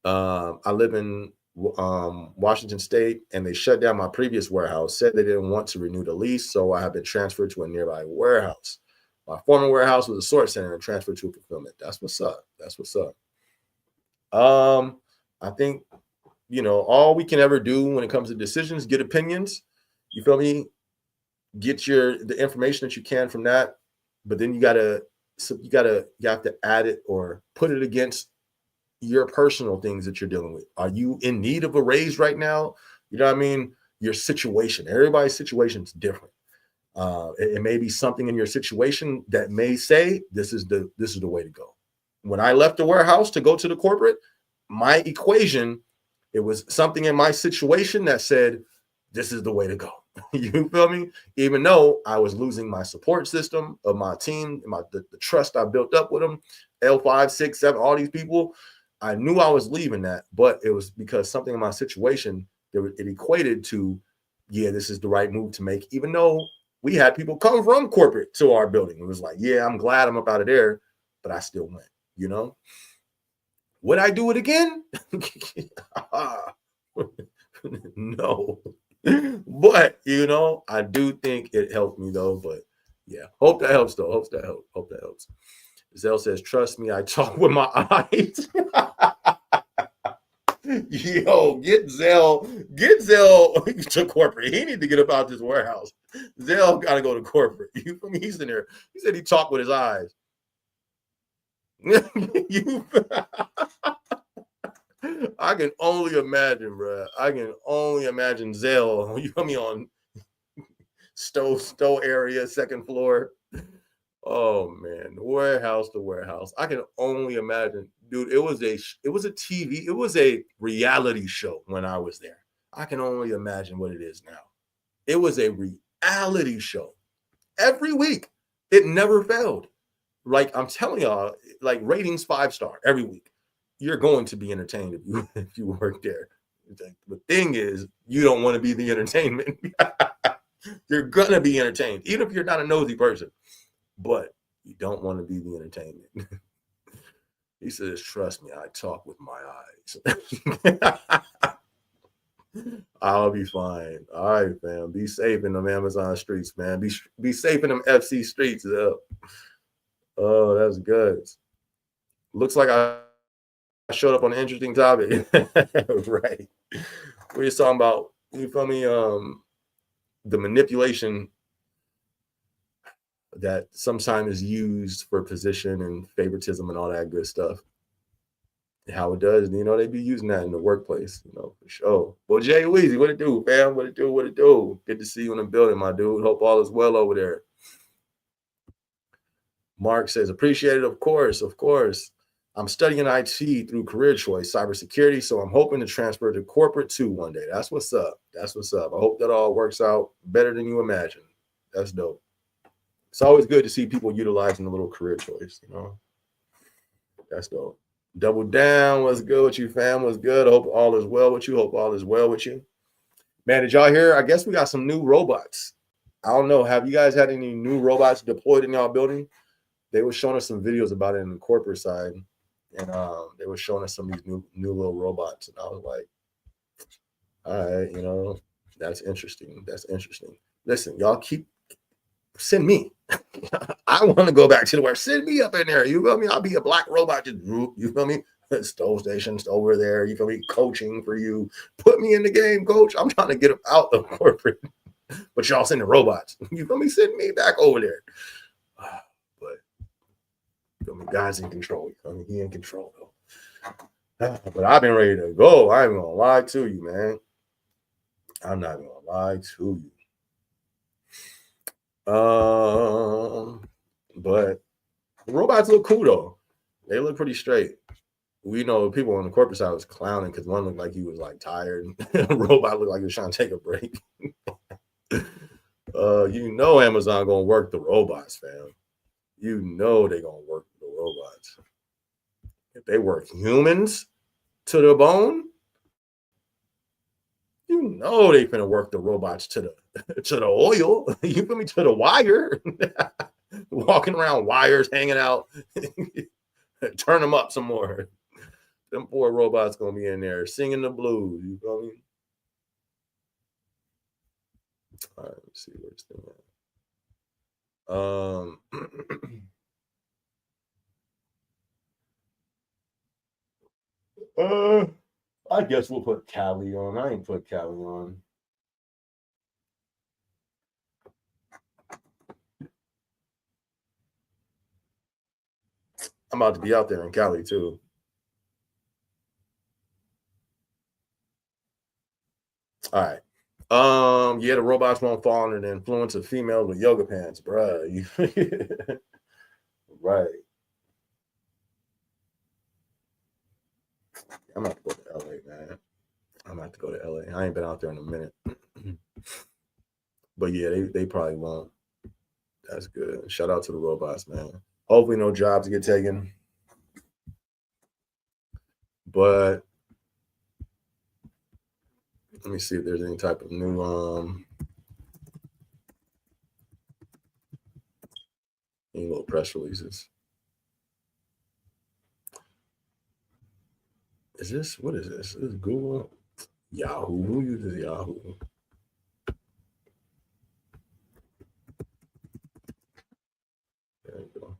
I live in Washington State, and they shut down my previous warehouse, said they didn't want to renew the lease. So I have been transferred to a nearby warehouse. My former warehouse was a sort center and transferred to a fulfillment. That's what's up. I think, all we can ever do when it comes to decisions, get opinions. You feel me? Get the information that you can from that, but then you have to add it or put it against your personal things that you're dealing with. Are you in need of a raise right now? You know what I mean? Your situation. Everybody's situation is different. It may be something in your situation that may say this is the way to go. When I left the warehouse to go to the corporate, my equation, it was something in my situation that said this is the way to go. You feel me? Even though I was losing my support system of my team, the trust I built up with them, L5, 6, 7, all these people, I knew I was leaving that, but it was because something in my situation it equated to, yeah, this is the right move to make, even though we had people come from corporate to our building. It was like, yeah, I'm glad I'm up out of there, but I still went, Would I do it again? No. But, I do think it helped me though. But yeah, hope that helps though. Hope that helps. Zell says, trust me, I talk with my eyes. Yo, get Zell to corporate. He need to get about this warehouse. Zell got to go to corporate. You feel me? He's in there. He said he talked with his eyes. I can only imagine, bro. I can only imagine Zell. You feel me, on Stowe area, second floor. Oh man, warehouse to warehouse. I can only imagine, dude. It was a TV. It was a reality show when I was there. I can only imagine what it is now. It was a reality show every week. It never failed. Like I'm telling y'all, like ratings 5-star every week. You're going to be entertained if you work there. The thing is, you don't want to be the entertainment. You're gonna be entertained, even if you're not a nosy person. But you don't want to be the entertainment. He says, trust me, I talk with my eyes. I'll be fine. All right, fam. Be safe in them Amazon streets, man. Be safe in them FC streets. Oh, that's good. Looks like I showed up on an interesting topic. Right. We're just talking about, you feel me? The manipulation that sometimes is used for position and favoritism and all that good stuff. How it does, they be using that in the workplace, for sure. Well, Jay Weezy, what it do, fam? What it do? Good to see you in the building, my dude. Hope all is well over there. Mark says, appreciate it, of course. I'm studying IT through career choice, cybersecurity, so I'm hoping to transfer to corporate too one day. That's what's up. I hope that all works out better than you imagine. That's dope. It's always good to see people utilizing a little career choice, That's dope. Double down. What's good with you, fam? What's good? I hope all is well with you. Man, did y'all hear? I guess we got some new robots. I don't know. Have you guys had any new robots deployed in y'all building? They were showing us some videos about it in the corporate side, and they were showing us some of these new little robots, and I was like, all right, that's interesting. Listen, y'all send me. I want to go back to the work. Send me up in there. You feel me? I'll be a black robot. Just, you feel me? Stove stations over there. You feel me? Coaching for you. Put me in the game, coach. I'm trying to get them out of corporate. But y'all send the robots. You feel me? Send me back over there. But you feel me? God's in control. You feel me? He in control though. But I've been ready to go. I ain't gonna lie to you, man. I'm not gonna lie to you. But the robots look cool though. They look pretty straight. We know people on the corporate side was clowning because one looked like he was like tired. Robot looked like he was trying to take a break. Amazon gonna work the robots, fam. They gonna work the robots. If they work humans to the bone, they finna work the robots to the oil. You feel me? To the wire. Walking around wires, hanging out. Turn them up some more. Them poor robots gonna be in there singing the blues. You feel me? All right, let's see where's the I guess we'll put Cali on. I ain't put Cali on. I'm about to be out there in Cali too. All right. Yeah, the robots won't fall under the influence of females with yoga pants, bruh. Right. I'm about to go to LA, man. I'm gonna have to go to LA. I ain't been out there in a minute. But yeah, they probably won't. That's good. Shout out to the robots, man. Hopefully no jobs get taken. But let me see if there's any type of new any little press releases. Is this what is this? Is Google? Yahoo. Who uses Yahoo? There you go.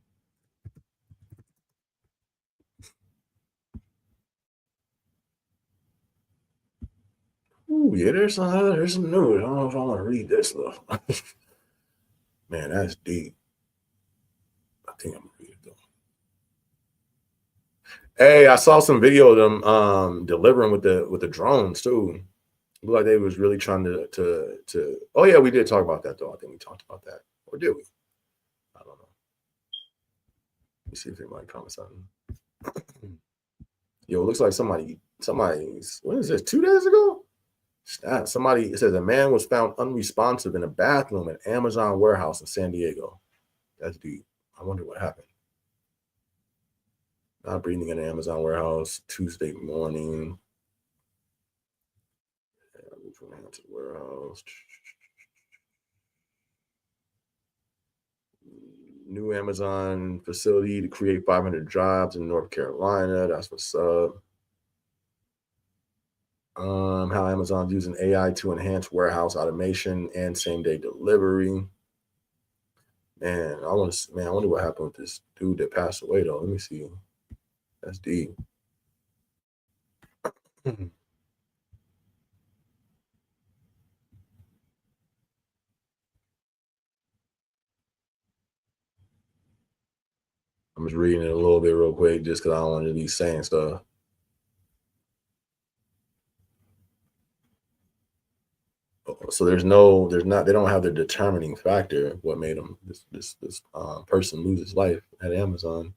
Ooh, yeah, there's some news. I don't know if I want to read this though. Man, that's deep. I think I'm gonna read it though. Hey, I saw some video of them delivering with the drones too. Looked like they was really trying to. Oh yeah, we did talk about that though. I think we talked about that, or did we? I don't know. Let me see if anybody comments something. Yo, it looks like somebody's. What is this? 2 days ago? Somebody, it says a man was found unresponsive in a bathroom at Amazon warehouse in San Diego. That's deep. I wonder what happened. Not breathing in an Amazon warehouse Tuesday morning. From to the warehouse. New Amazon facility to create 500 jobs in North Carolina. That's what's up. How Amazon's using AI to enhance warehouse automation and same-day delivery. Man, I wonder what happened with this dude that passed away though. Let me see. That's deep. I'm just reading it a little bit real quick just because I don't want to be saying stuff. So they don't have the determining factor of what made him this person lose his life at Amazon.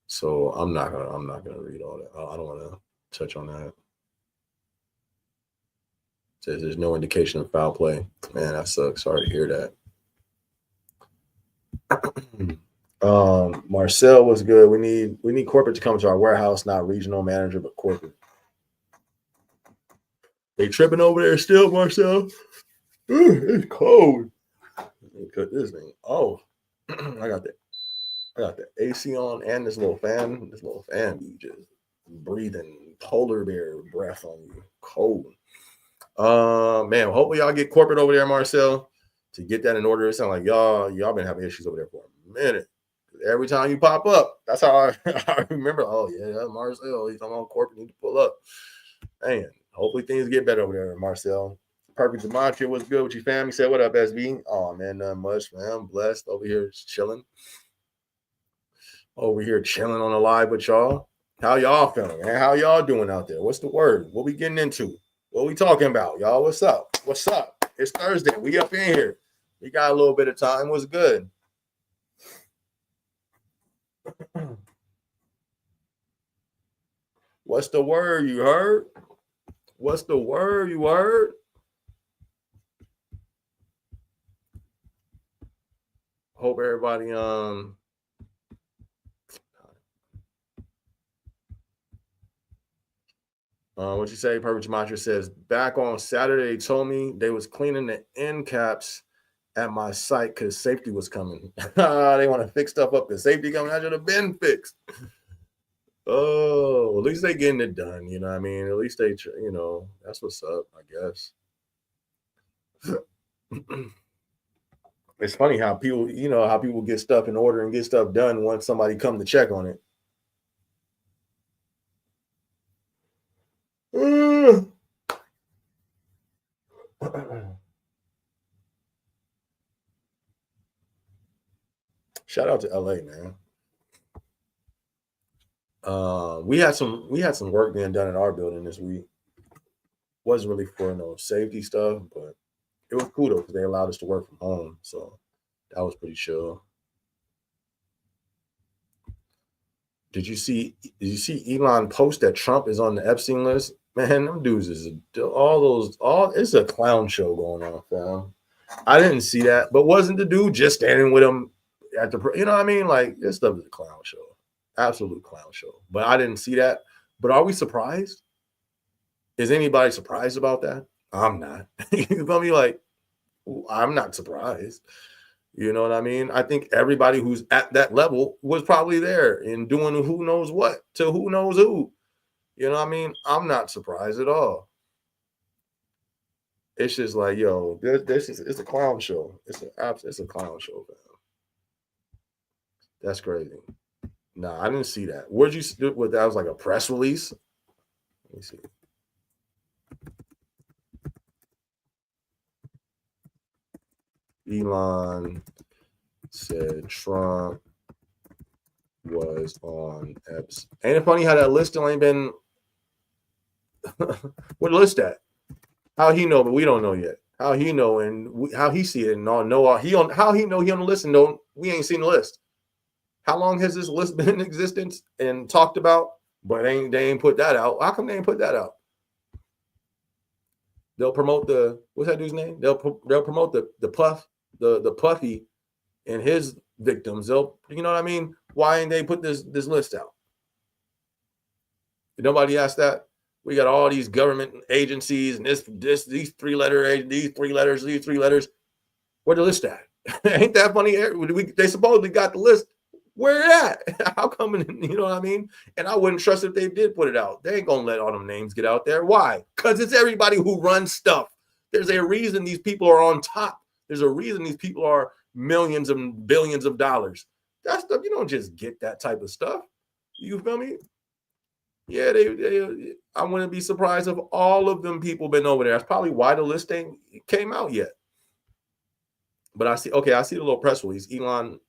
So I'm not gonna read all that. I don't want to touch on that. It says there's no indication of foul play. Man, that sucks. Sorry to hear that. Marcel was good. We need corporate to come to our warehouse, not regional manager, but corporate. They tripping over there still, Marcel. It's cold. Let me cut this thing. Oh, I got the AC on and this little fan. This little fan be just breathing polar bear breath on you. Cold. Man, hopefully y'all get corporate over there, Marcel, to get that in order. It sounds like y'all been having issues over there for a minute. Every time you pop up, that's how I remember. Oh yeah, Marcel. He's on corporate. Need to pull up. Man, hopefully things get better over there, Marcel. Perfect Demontre was good with your family. Said, what up, SB? Oh man, not much, man. I'm blessed over here chilling. Over here chilling on the live with y'all. How y'all feeling, man? How y'all doing out there? What's the word? What we getting into? What we talking about, y'all? What's up? What's up? It's Thursday. We up in here. We got a little bit of time. What's good? What's the word you heard? What's the word you heard? Hope everybody what you say? Perfect Gematria says back on Saturday, they told me they was cleaning the end caps at my site because safety was coming. They want to fix stuff up because safety coming. I should have been fixed. Oh, at least they getting it done. You know what I mean? At least they, that's what's up, I guess. It's funny how people get stuff in order and get stuff done once somebody come to check on it. Shout out to LA, man. We had some work being done in our building this week. Wasn't really for no safety stuff, but it was cool though because they allowed us to work from home, so that was pretty chill. Did you see Elon post that Trump is on the Epstein list? Man, them dudes is it's a clown show going on, fam. I didn't see that, but wasn't the dude just standing with him at the, you know what I mean? Like, this stuff is a clown show. Absolute clown show. But I didn't see that. But are we surprised? Is anybody surprised about that? I'm not. You feel me? Like, I'm not surprised. You know what I mean? I think everybody who's at that level was probably there and doing who knows what to who knows who. You know what I mean? I'm not surprised at all. It's just like, yo, it's a clown show. It's a clown show, man. That's crazy. Nah, I didn't see that. Where'd you see what that was like a press release? Let me see. Elon said Trump was on Epps. Ain't it funny how that list still ain't been what list that? How he know, but we don't know yet. How he know and how he see it and all know how he know he on the list and don't we ain't seen the list. How long has this list been in existence and talked about? But they ain't put that out. How come they ain't put that out? They'll promote the what's that dude's name? They'll promote the Puffy and his victims. They'll, you know what I mean? Why ain't they put this list out? Nobody asked that. We got all these government agencies and these three letters. Where the list at? Ain't that funny? They supposedly got the list. Where at? How come? You know what I mean? And I wouldn't trust if they did put it out. They ain't gonna let all them names get out there. Why? Because it's everybody who runs stuff. There's a reason these people are on top. There's a reason these people are millions and billions of dollars. That stuff, you don't just get that type of stuff. You feel me? Yeah, I wouldn't be surprised if all of them people been over there. That's probably why the list ain't came out yet. But I see the little press release. Elon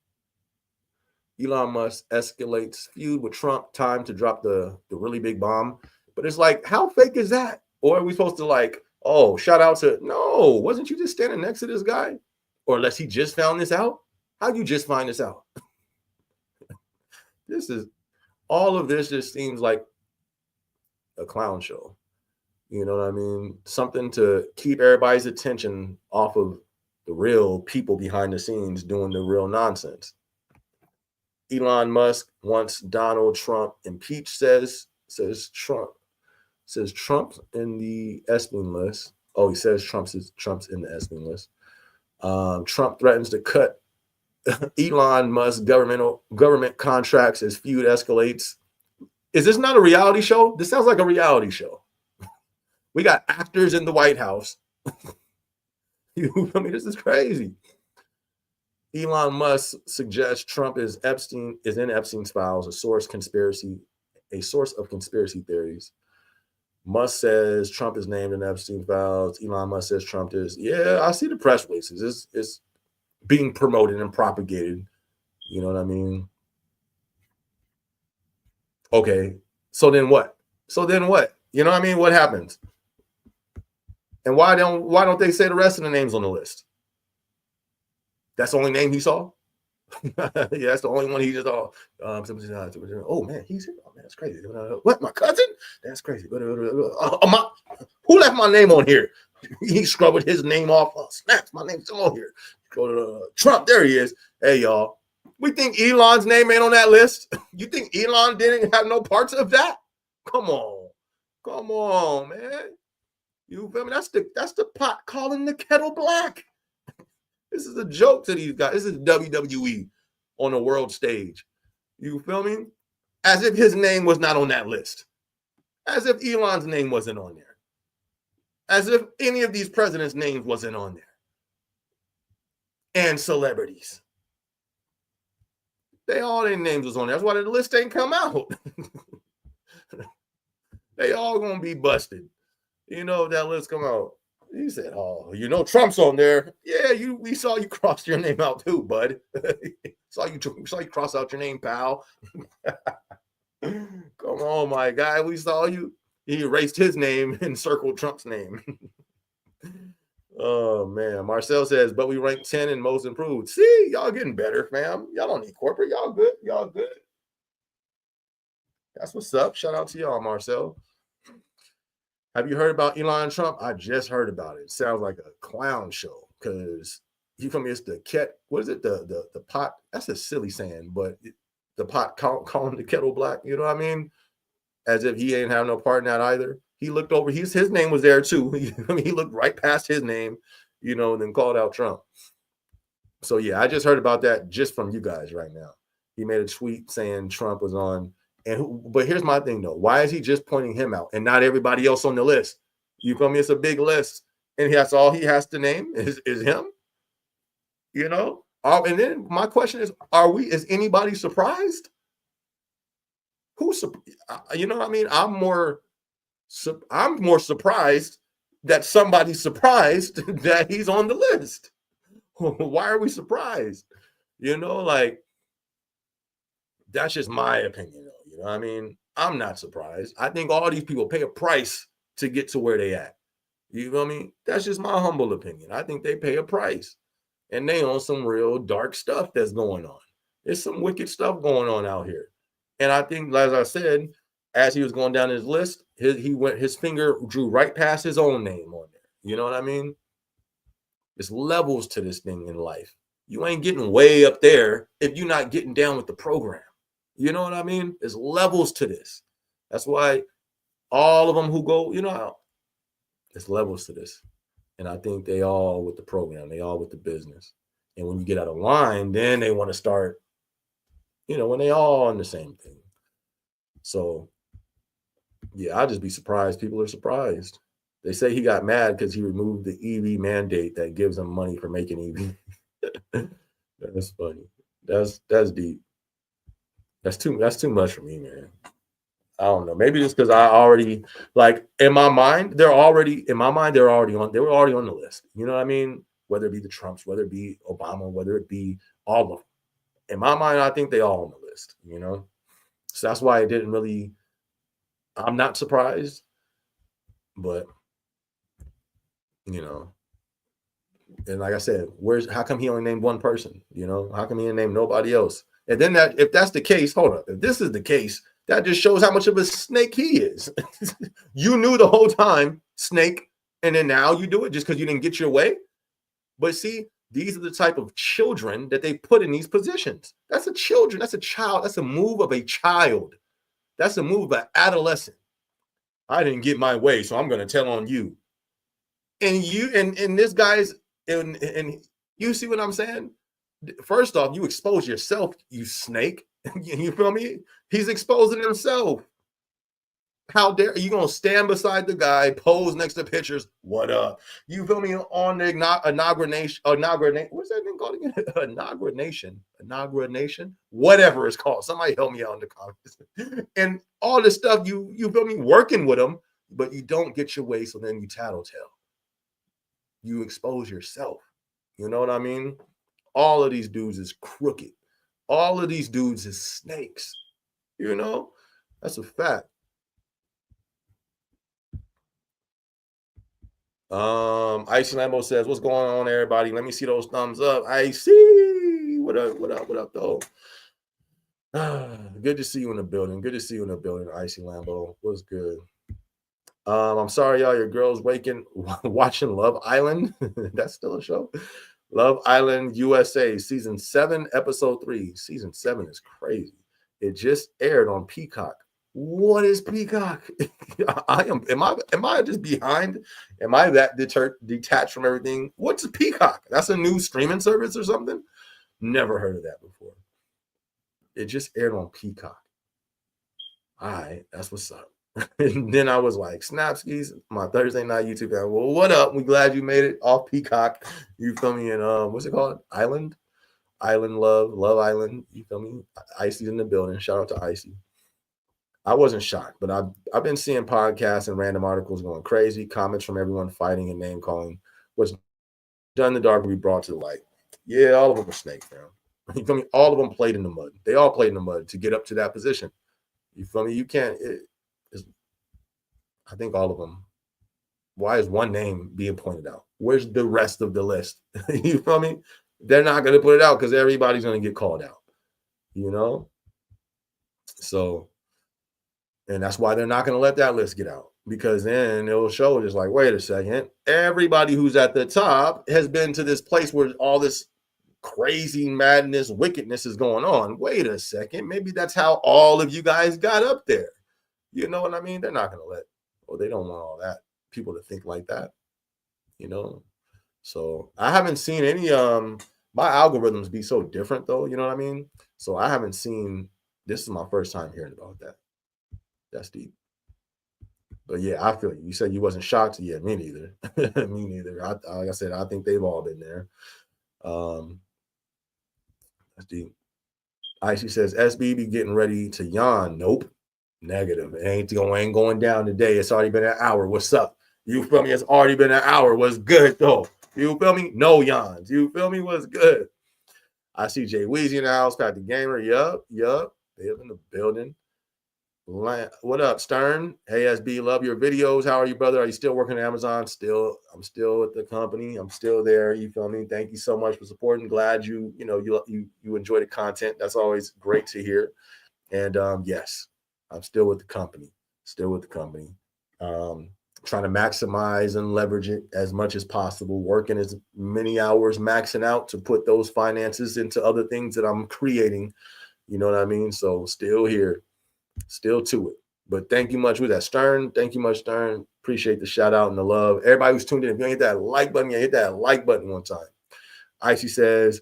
Musk escalates feud with Trump, time to drop the really big bomb. But it's like, how fake is that? Or are we supposed to like, oh, shout out to, no, wasn't you just standing next to this guy? Or unless he just found this out? How'd you just find this out? All of this just seems like a clown show. You know what I mean? Something to keep everybody's attention off of the real people behind the scenes doing the real nonsense. Elon Musk wants Donald Trump impeached, says Trump's in the Epstein list. Oh, he says Trump's in the Epstein list. Trump threatens to cut Elon Musk government contracts as feud escalates. Is this not a reality show? This sounds like a reality show. We got actors in the White House. This is crazy. Elon Musk suggests Trump is in Epstein's files, a source of conspiracy theories. Musk says Trump is named in Epstein files. Elon Musk says Trump is. Yeah, I see the press releases. It's being promoted and propagated. You know what I mean? Okay, so then what? You know what I mean? What happens? And why don't they say the rest of the names on the list? That's the only name he saw? Yeah, that's the only one he just saw. Oh man, he's here. Oh man, that's crazy. What, my cousin? That's crazy. Who left my name on here? He scrubbed his name off. Oh, snaps, my name's still on here. Go to Trump. There he is. Hey y'all, we think Elon's name ain't on that list? You think Elon didn't have no parts of that? Come on, man. You feel me? That's the pot calling the kettle black. This is a joke to these guys. This is WWE on a world stage. You feel me? As if his name was not on that list. As if Elon's name wasn't on there. As if any of these presidents' names wasn't on there. And celebrities. All their names was on there. That's why the list ain't come out. They all gonna be busted. that list come out. He said, "Oh, Trump's on there. Yeah, we saw you cross your name out too, bud. saw you cross out your name, pal. Come on, my guy. We saw you." He erased his name and circled Trump's name. Oh man, Marcel says, "But we rank 10 in most improved." See, y'all getting better, fam. Y'all don't need corporate. Y'all good. Y'all good. That's what's up. Shout out to y'all, Marcel. Have you heard about Elon Trump? I just heard about it. Sounds like a clown show because you from it's the cat. What is it? The pot. That's a silly saying, but the pot calling the kettle black. You know what I mean? As if he ain't have no part in that either. He looked over. His name was there too. I mean, he looked right past his name, and then called out Trump. So yeah, I just heard about that just from you guys right now. He made a tweet saying Trump was on. But here's my thing though. Why is he just pointing him out and not everybody else on the list? You feel me? It's a big list, and that's all he has to name is him. And then my question is: Is anybody surprised? Who's what I mean? I'm more surprised that somebody's surprised that he's on the list. Why are we surprised? Like that's just my opinion. You know what I mean? I'm not surprised. I think all these people pay a price to get to where they at. You feel me? That's just my humble opinion. I think they pay a price. And they on some real dark stuff that's going on. There's some wicked stuff going on out here. And I think, as I said, as he was going down his list, his finger drew right past his own name on there. You know what I mean? There's levels to this thing in life. You ain't getting way up there if you're not getting down with the program. You know what I mean? There's levels to this. That's why all of them who go, there's levels to this. And I think they all with the program. They all with the business. And when you get out of line, then they want to start, when they all on the same thing. So, yeah, I'd just be surprised. People are surprised. They say he got mad because he removed the EV mandate that gives them money for making EV. That's funny. That's deep. That's too much for me, man. I don't know. Maybe just because I already in my mind, they were already on the list. You know what I mean? Whether it be the Trumps, whether it be Obama, whether it be all of them. In my mind, I think they all on the list, So that's why I'm not surprised. But and like I said, how come he only named one person? How come he didn't name nobody else? And then if that's the case, hold up. If this is the case, that just shows how much of a snake he is. You knew the whole time, snake, and then now you do it just because you didn't get your way. But see, these are the type of children that they put in these positions. That's a child. That's a move of a child. That's a move of an adolescent. I didn't get my way, so I'm going to tell on you. And this guy's, and you see what I'm saying? First off, you expose yourself, you snake. You feel me? He's exposing himself. How dare you gonna stand beside the guy, pose next to pictures? What up? You feel me? On the inauguration, what's that thing called again? Inauguration, whatever it's called. Somebody help me out in the comments. And all this stuff, you feel me? Working with him, but you don't get your way, so then you tattletale. You expose yourself. You know what I mean? All of these dudes is crooked. All of these dudes is snakes. That's a fact. Icy Lambo says, "What's going on, everybody? Let me see those thumbs up." Icy, what up, though? Good to see you in the building. Icy Lambo. What's good? I'm sorry, y'all. Your girl's watching Love Island. That's still a show. Love Island USA, season 7, episode 3. Season 7 is crazy. It just aired on Peacock. What is Peacock? Am I just behind? Am I that detached from everything? What's Peacock? That's a new streaming service or something? Never heard of that before. It just aired on Peacock. All right, that's what's up. And then I was like, Snapskis, my Thursday night YouTube fan. Well, what up? We glad you made it off Peacock. You feel me? And what's it called? Island Love Island. You feel me? Icy's in the building. Shout out to Icy. I wasn't shocked, but I've been seeing podcasts and random articles going crazy, comments from everyone fighting and name calling. What's done in the dark will be brought to the light. Yeah, all of them were snakes, fam. You feel me? All of them played in the mud. They all played in the mud to get up to that position. You feel me? You can't. I think all of them. Why is one name being pointed out? Where's the rest of the list? You feel me? They're not going to put it out because everybody's going to get called out. You know? So, and that's why they're not going to let that list get out, because then it'll show just like, wait a second, everybody who's at the top has been to this place where all this crazy madness, wickedness is going on. Wait a second, maybe that's how all of you guys got up there. You know what I mean? They're not going to let, well, they don't want all that people to think like that, you know? So I haven't seen any, my algorithms be so different though, you know what I mean? So I haven't seen, this is my first time hearing about that. That's deep. But yeah, I feel you. You said you wasn't shocked. Yeah, me neither. Me neither. Like I said, I think they've all been there. That's deep. Icy says SB be getting ready to yawn. Nope. Negative. It ain't going down today. It's already been an hour. What's up? You feel me? It's already been an hour. What's good though? You feel me? No yawns. You feel me? What's good? I see Jay Weezy in the house. Pat the Gamer. Yup. They up in the building. What up, Stern? Hey, SB, love your videos. How are you, brother? Are you still working at Amazon? I'm still at the company. I'm still there. You feel me? Thank you so much for supporting. Glad you enjoy the content. That's always great to hear. And yes, I'm still with the company. Trying to maximize and leverage it as much as possible. Working as many hours, maxing out to put those finances into other things that I'm creating. You know what I mean? So still here. Still to it. But thank you much with that, Stern. Thank you much, Stern. Appreciate the shout out and the love. Everybody who's tuned in, if you hit that like button, hit that like button one time. Icy says,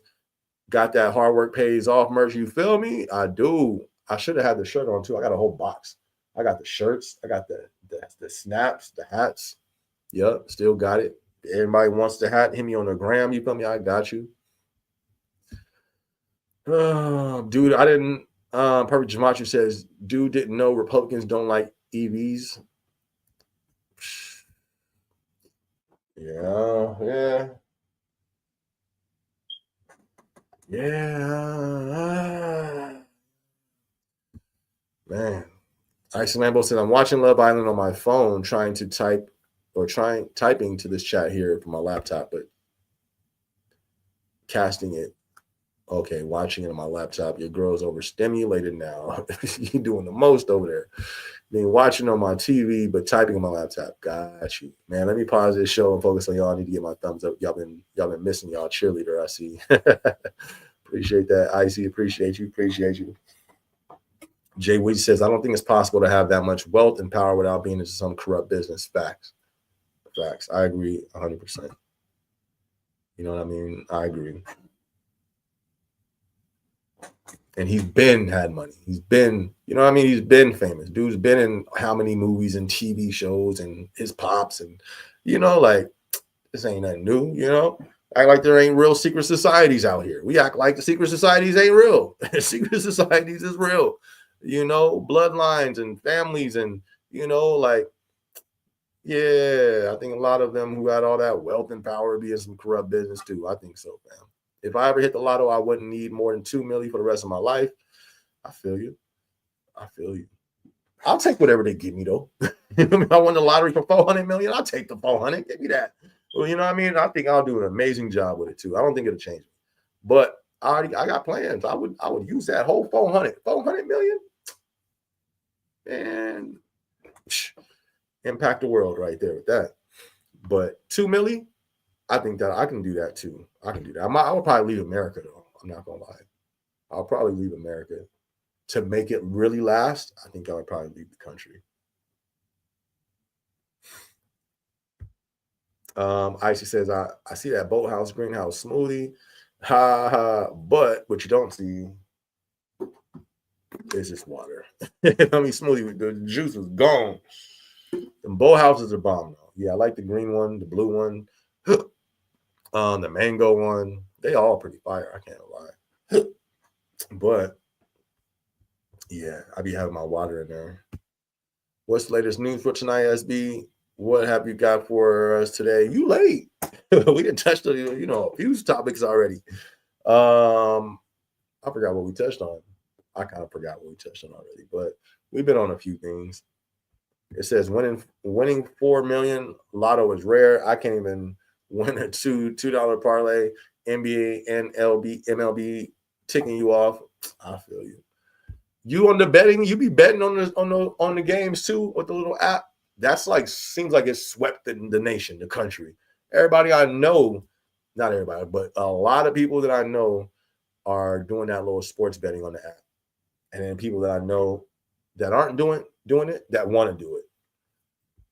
got that hard work pays off merch. You feel me? I do. I should have had the shirt on too. I got a whole box. I got the shirts. I got the snaps, the hats. Yep, still got it. Everybody wants the hat. Hit me on the gram. You feel me? I got you. Dude, I didn't. Perfect Gematria says, dude didn't know Republicans don't like EVs. Yeah. Man. Ice Lambo said, I'm watching Love Island on my phone, trying to typing to this chat here from my laptop, but casting it. Okay, watching it on my laptop. Your girl's overstimulated now. You're doing the most over there. Being watching on my TV, but typing on my laptop. Got you, man. Let me pause this show and focus on y'all. I need to get my thumbs up. Y'all been missing y'all cheerleader. I see. Appreciate that, Icy. Appreciate you. Jay Weed says, I don't think it's possible to have that much wealth and power without being into some corrupt business. Facts. I agree 100%. You know what I mean? I agree. And he's been had money. He's been, you know what I mean? He's been famous. Dude's been in how many movies and TV shows and his pops. And, you know, like, this ain't nothing new, you know? Act like there ain't real secret societies out here. We act like the secret societies ain't real. Secret societies is real. You know, bloodlines and families and, you know, like, yeah, I think a lot of them who had all that wealth and power be in some corrupt business too. I think so, fam. If I ever hit the lotto, I wouldn't need more than $2 million for the rest of my life. I feel you. I'll take whatever they give me though. I won the lottery for $400 million. I'll take the 400. Give me that. Well, you know what I mean? I think I'll do an amazing job with it too. I don't think it'll change me. But I got plans. I would use that whole 400 million and impact the world right there with that. But 2 million, I think that I can do that too. I can do that. I would probably leave America though. I'm not gonna lie. I'll probably leave America to make it really last. I think I would probably leave the country. Icy says, I see that boathouse greenhouse smoothie. Ha ha. But what you don't see is this water. I mean, smoothie, the juice was gone. The boathouses are bomb though. Yeah, I like the green one, the blue one, the mango one. They all pretty fire. I can't lie. But Yeah, I be having my water in there. What's the latest news for tonight, SB? What have you got for us today? You late. We didn't touch the, a few topics already. I forgot what we touched on. I kind of forgot what we touched on already, but we've been on a few things. It says winning 4 million lotto is rare. I can't even win a $2 parlay. NBA, NLB, MLB ticking you off. I feel you. You on the betting, you be betting on the games too with the little app. That's like seems like it's swept the nation, the country. Everybody I know, not everybody, but a lot of people that I know are doing that little sports betting on the app. And then people that I know that aren't doing it that want to do it.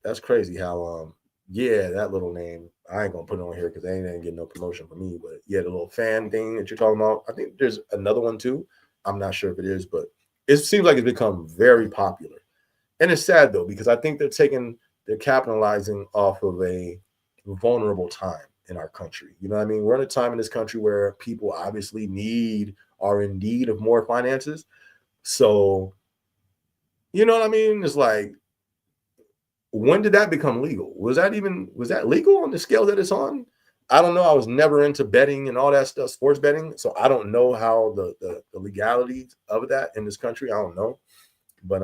That's crazy how yeah, that little name. I ain't gonna put it on here because they ain't getting no promotion for me. But yeah, the little fan thing that you're talking about. I think there's another one too. I'm not sure if it is, but it seems like it's become very popular. And it's sad though, because I think they're capitalizing off of a vulnerable time in our country. You know what I mean? We're in a time in this country where people obviously are in need of more finances. So, you know what I mean? It's like, when did that become legal? Was that legal on the scale that it's on? I don't know. I was never into betting and all that stuff, sports betting. So I don't know how the legalities of that in this country. I don't know. But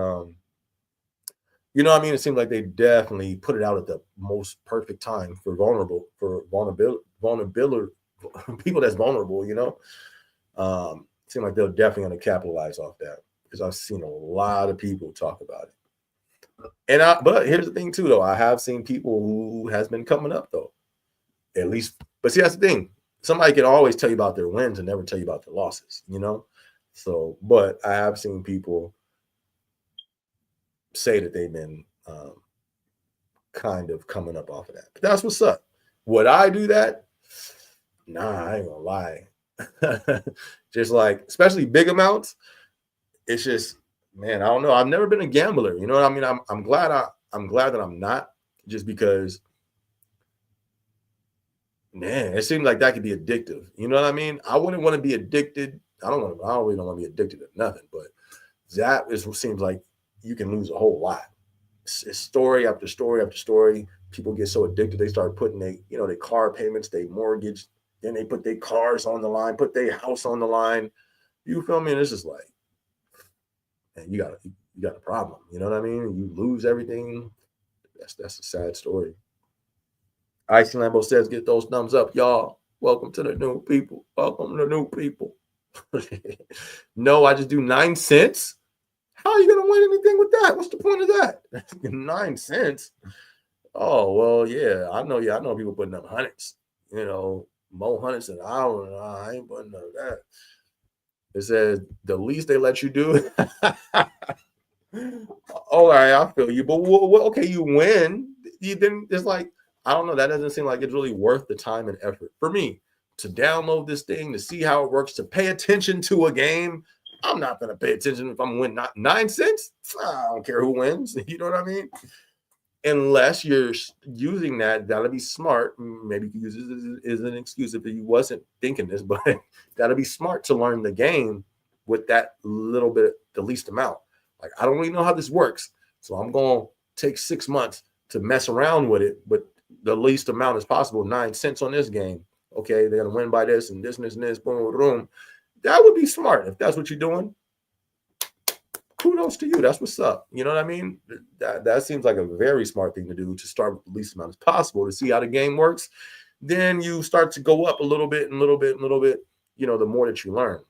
you know what I mean? It seems like they definitely put it out at the most perfect time for vulnerable people that's vulnerable, seem like they're definitely going to capitalize off that because I've seen a lot of people talk about it. But here's the thing too, though. I have seen people who has been coming up though, at least. But see, that's the thing. Somebody can always tell you about their wins and never tell you about their losses, So, but I have seen people say that they've been kind of coming up off of that. But that's what's up. Would I do that? Nah, I ain't gonna lie. Just like, especially big amounts, it's just, man, I don't know. I've never been a gambler. You know what I mean? I'm glad that I'm not, just because, man, it seems like that could be addictive. You know what I mean? I wouldn't want to be addicted. I really don't want to be addicted to nothing, but that is what seems like you can lose a whole lot. It's story after story after story. People get so addicted, they start putting their car payments, their mortgage, then they put their cars on the line, put their house on the line. You feel me? And it's just like, and you got a problem. You know what I mean? You lose everything. That's a sad story. Icy Lambo says, get those thumbs up, y'all. Welcome to the new people. Welcome to the new people. No, I just do 9 cents. How are you gonna win anything with that? What's the point of that? 9 cents. Oh well, yeah. I know people putting up hundreds. More hundreds an hour. I ain't putting none of that. It says the least they let you do. All right, I feel you. But okay, you win. Then it's like, I don't know. That doesn't seem like it's really worth the time and effort for me to download this thing, to see how it works, to pay attention to a game. I'm not going to pay attention if I'm winning 9 cents. I don't care who wins. You know what I mean? Unless you're using that'll be smart. Maybe you can use it as an excuse if you wasn't thinking this, but that'll be smart to learn the game with that little bit, the least amount. Like, I don't really know how this works, so I'm going to take 6 months to mess around with it, but the least amount as possible, 9 cents on this game. Okay, they're going to win by this and this and this and this, boom, boom. That would be smart if that's what you're doing. Kudos to you. That's what's up. You know what I mean? That seems like a very smart thing to do, to start with the least amount as possible to see how the game works. Then you start to go up a little bit and a little bit and a little bit, the more that you learn.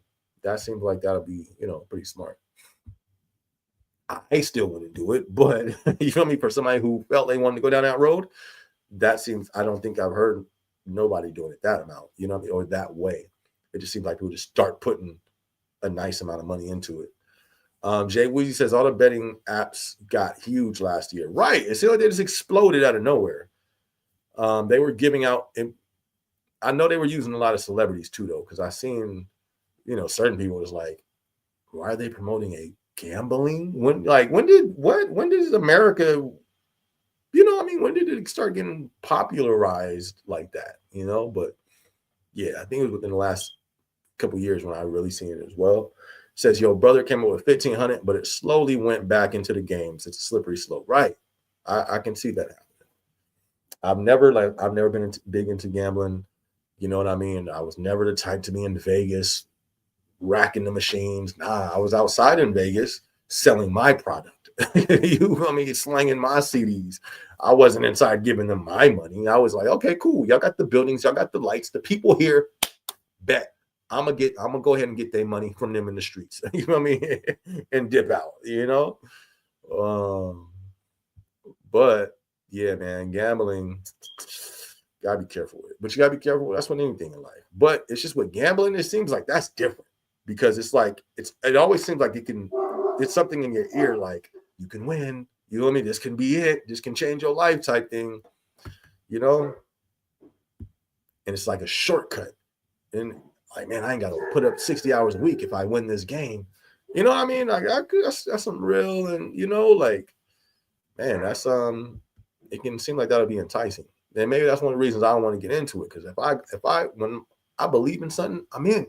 That seems like that'll be, pretty smart. I still wouldn't do it, but you feel me? For somebody who felt they wanted to go down that road, I don't think I've heard nobody doing it that amount, or that way. It just seems like people just start putting a nice amount of money into it. Jay Weezy says all the betting apps got huge last year. Right. It seemed like they just exploded out of nowhere. They were giving out, and I know they were using a lot of celebrities too, though, because I seen, certain people was like, why are they promoting a gambling? When did America, when did it start getting popularized like that? But yeah, I think it was within the last couple of years when I really seen it as well. Says your brother came up with 1,500, but it slowly went back into the games. It's a slippery slope, right? I can see that happening. I've never been big into gambling. You know what I mean? I was never the type to be in Vegas racking the machines. Nah, I was outside in Vegas selling my product. You feel me? Slanging my CDs. I wasn't inside giving them my money. I was like, okay, cool. Y'all got the buildings, y'all got the lights, the people here. Bet. I'm gonna go ahead and get their money from them in the streets. You know what I mean? And dip out, you know? But yeah, man, gambling, gotta be careful with it. But you gotta be careful. That's with anything in life. But it's just with gambling, it seems like that's different because it's like it always seems like it's something in your ear, like you can win, you know what I mean? This can be it, this can change your life type thing, you know. And it's like a shortcut. And like, man, I ain't gotta put up 60 hours a week if I win this game. You know what I mean? Like that's some real, and you know, like, man, that's it can seem like that'll be enticing. And maybe that's one of the reasons I don't want to get into it. Because when I believe in something, I'm in.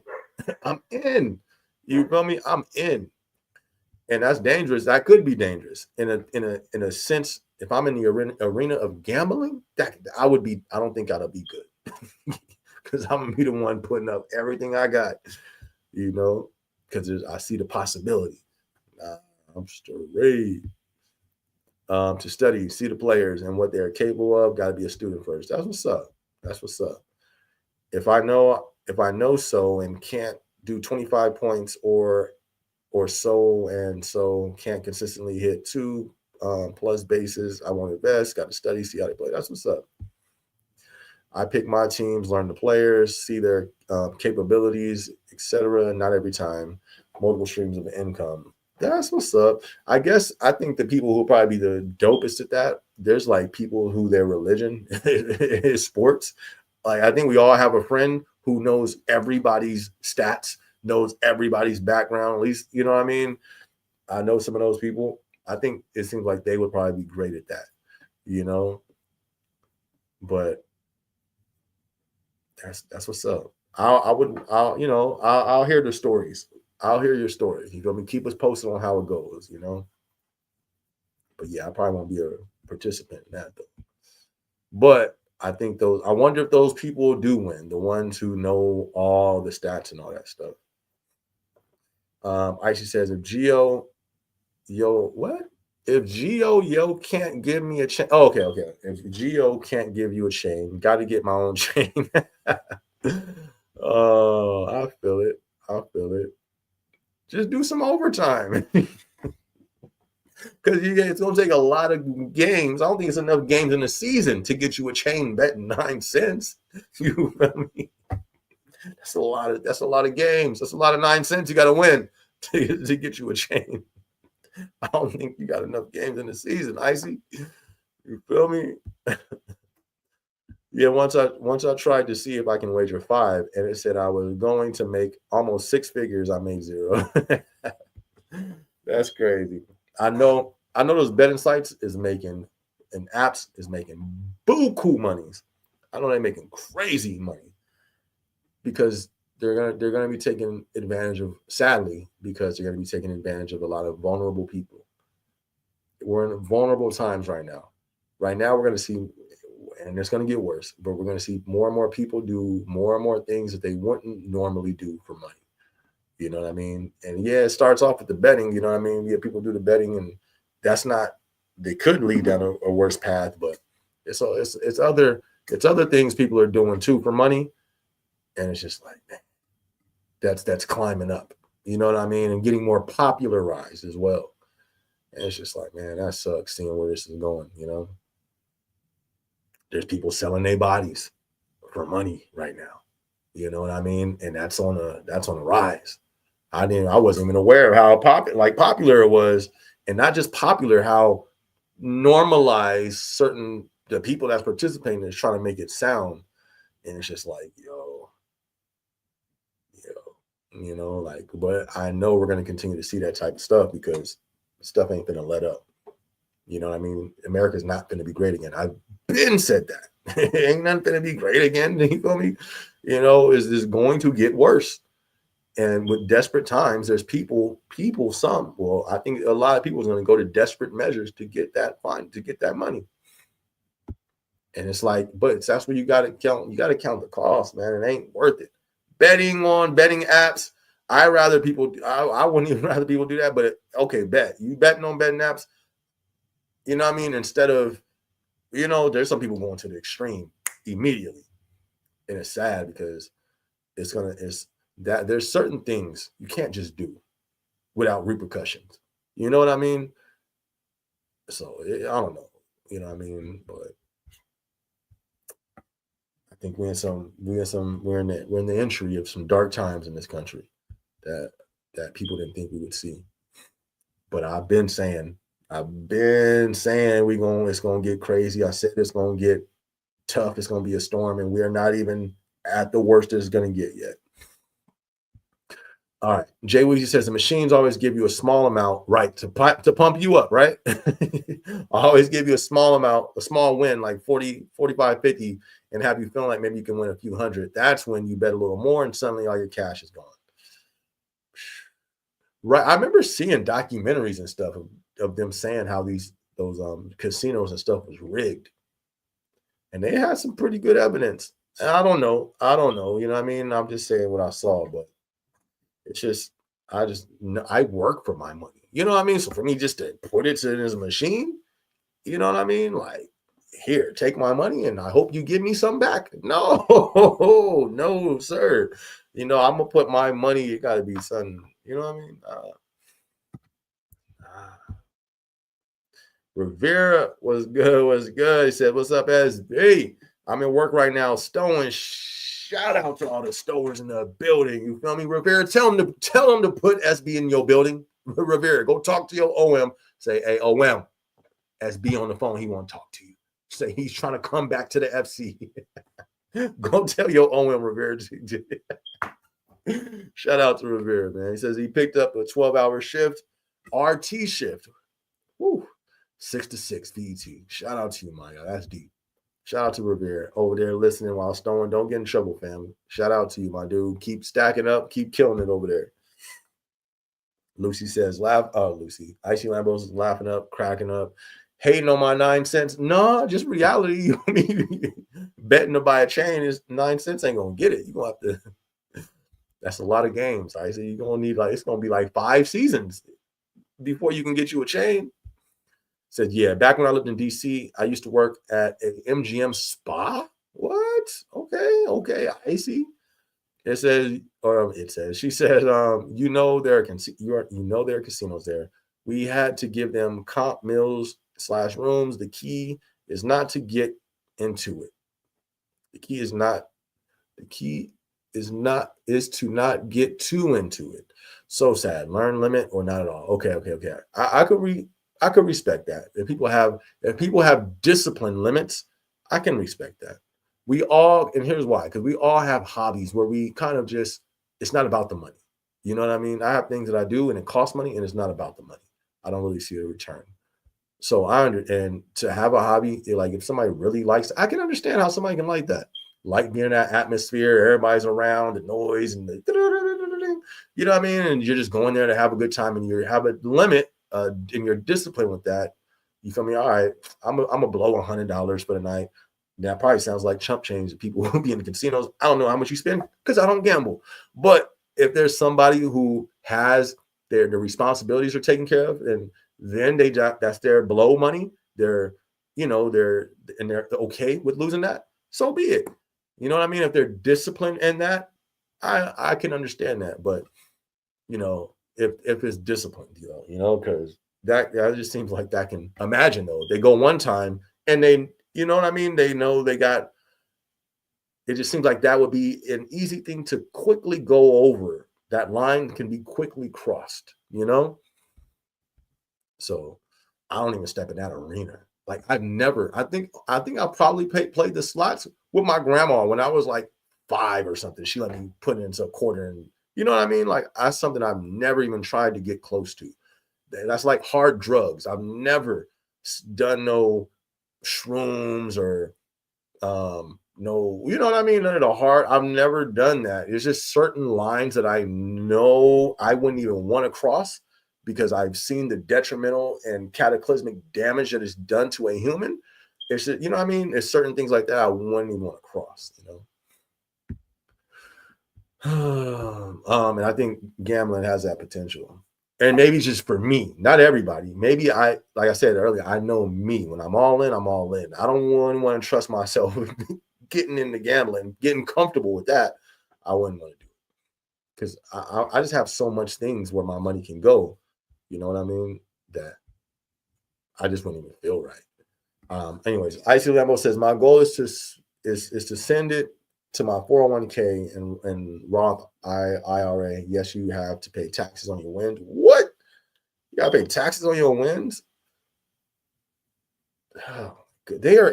I'm in. You feel me? I'm in. And that's dangerous. That could be dangerous in a sense. If I'm in the arena of gambling, I don't think that'll be good. Because I'm gonna be the one putting up everything I got, you know, because I see the possibility. I'm straight. To study, see the players and what they're capable of. Got to be a student first. That's what's up. That's what's up. If I know so and can't do 25 points or so and so can't consistently hit 2 plus bases, I won't invest. Got to study, see how they play. That's what's up. I pick my teams, learn the players, see their capabilities, etc. Not every time. Multiple streams of income. That's what's up. I think the people who probably be the dopest at that, there's like people who their religion is sports. Like I think we all have a friend who knows everybody's stats, knows everybody's background. At least, you know what I mean? I know some of those people. I think it seems like they would probably be great at that, you know? But that's what's up. I'll hear the stories. I'll hear your story. You feel me? Keep us posted on how it goes, you know? But yeah, I probably won't be a participant in that though. But I wonder if those people do win, the ones who know all the stats and all that stuff. Icy says, if Gio can't give me a chain. Oh, okay. If Gio can't give you a chain, got to get my own chain. Oh, I feel it. Just do some overtime. Because it's going to take a lot of games. I don't think it's enough games in a season to get you a chain betting 9 cents. You feel me? That's a lot of games. That's a lot of 9 cents you got to win to get you a chain. I don't think you got enough games in the season, Icy. You feel me? Yeah, once I tried to see if I can wager 5, and it said I was going to make almost 6 figures. I made 0. That's crazy. I know those betting sites is making and apps is making buku monies. I know they're making crazy money because they're gonna be taking advantage of, sadly, because they're gonna be taking advantage of a lot of vulnerable people. We're in vulnerable times right now. Right now, we're gonna see, and it's gonna get worse, but we're gonna see more and more people do more and more things that they wouldn't normally do for money. You know what I mean? And yeah, it starts off with the betting. You know what I mean? Yeah, people do the betting, and they could lead down a worse path, but it's other things people are doing too for money, and it's just like, man, that's climbing up. You know what I mean? And getting more popularized as well. And it's just like, man, that sucks seeing where this is going. You know, there's people selling their bodies for money right now. You know what I mean? And that's on a rise. I wasn't even aware of how popular it was, and not just popular, how normalized the people that's participating is trying to make it sound. And it's just like, you know, like, but I know we're going to continue to see that type of stuff because stuff ain't going to let up. You know what I mean? America's not going to be great again. I've been said that. Ain't nothing going to be great again. You feel me? You know, is this going to get worse? And with desperate times, there's I think a lot of people are going to go to desperate measures to get that money. And it's like, but that's where you got to count. You got to count the cost, man. It ain't worth it. Betting on betting apps. I wouldn't even rather people do that. But okay, you betting on betting apps. You know what I mean? Instead of, there's some people going to the extreme immediately, and it's sad because there's certain things you can't just do without repercussions. You know what I mean? So I don't know. You know what I mean? But I think we're in the entry of some dark times in this country that people didn't think we would see. But I've been saying it's gonna get crazy. I said it's gonna get tough. It's gonna be a storm, and we're not even at the worst it's gonna get yet. All right. Jay Weezy says the machines always give you a small amount, right, to pump you up, right? I always give you a small amount, a small win, like 40, 45, 50, and have you feeling like maybe you can win a few hundred. That's when you bet a little more and suddenly all your cash is gone. Right. I remember seeing documentaries and stuff of them saying how those casinos and stuff was rigged. And they had some pretty good evidence. And I don't know. You know what I mean? I'm just saying what I saw, but it's just, I work for my money. You know what I mean? So for me just to put it in his machine, you know what I mean? Like, here, take my money and I hope you give me some back. No, no, sir. I'm going to put my money, it got to be something, you know what I mean? Rivera was good. He said, what's up, SB? I'm at work right now, stowing. Shout out to all the stowers in the building. You feel me, Rivera? Tell them to put SB in your building. Rivera, go talk to your OM. Say, hey, OM, SB on the phone. He want to talk to you. Say he's trying to come back to the FC. Go tell your OM, Rivera. Shout out to Rivera, man. He says he picked up a 12-hour shift, RT shift. Woo. 6 to 6 VET. Shout out to you, my guy. That's deep. Shout out to Rivera over there listening while stowing. Don't get in trouble, family. Shout out to you, my dude. Keep stacking up. Keep killing it over there. Lucy says, laugh. Oh, Lucy. Icy Lambos is laughing up, cracking up. Hating on my 9 cents. No, just reality. I mean, betting to buy a chain is 9 cents ain't going to get it. You're going to have to. That's a lot of games. I say you're going to need it's going to be like 5 seasons before you can get you a chain. Said, yeah, back when I lived in D.C., I used to work at an MGM spa. What? Okay, I see. She says, there are casinos there. We had to give them comp meals / rooms. The key is not to get into it. The key is to not get too into it. So sad. Learn, limit, or not at all. Okay. I could respect that. If people have discipline limits, I can respect that. And here's why, because we all have hobbies where we kind of just, it's not about the money. You know what I mean? I have things that I do and it costs money and it's not about the money. I don't really see a return. So and to have a hobby, like if somebody really likes, I can understand how somebody can like that. Like being in that atmosphere, everybody's around, the noise and you know what I mean? And you're just going there to have a good time and you have a limit. In your discipline with that, you feel me? All right, I'm gonna blow $100 for the night. That probably sounds like chump change to people who be in the casinos. I don't know how much you spend because I don't gamble. But if there's somebody who has their responsibilities are taken care of, and then that's their blow money. They're okay with losing that. So be it. You know what I mean? If they're disciplined in that, I can understand that. But if it's disciplined, because that just seems like that can imagine though. They go one time and they, you know what I mean? They know they got, it just seems like that would be an easy thing to quickly go over. That line can be quickly crossed, So I don't even step in that arena. Like I think I probably played the slots with my grandma when I was like 5 or something. She let me put it into a quarter and you know what I mean? Like that's something I've never even tried to get close to. That's like hard drugs. I've never done no shrooms or no, you know what I mean? None of the hard. I've never done that. It's just certain lines that I know I wouldn't even want to cross because I've seen the detrimental and cataclysmic damage that is done to a human. It's just, you know what I mean? There's certain things like that I wouldn't even want to cross, you know. And I think gambling has that potential. And maybe just for me, not everybody. Maybe like I said earlier, I know me. When I'm all in, I'm all in. I don't want to trust myself with getting into gambling, getting comfortable with that. I wouldn't want to do it because I just have so much things where my money can go. You know what I mean? That I just wouldn't even feel right. Anyways, Icy Lambo says my goal is to send it to my 401k and Roth IRA. Yes, you have to pay taxes on your wins. What? You gotta pay taxes on your wins? Oh, they're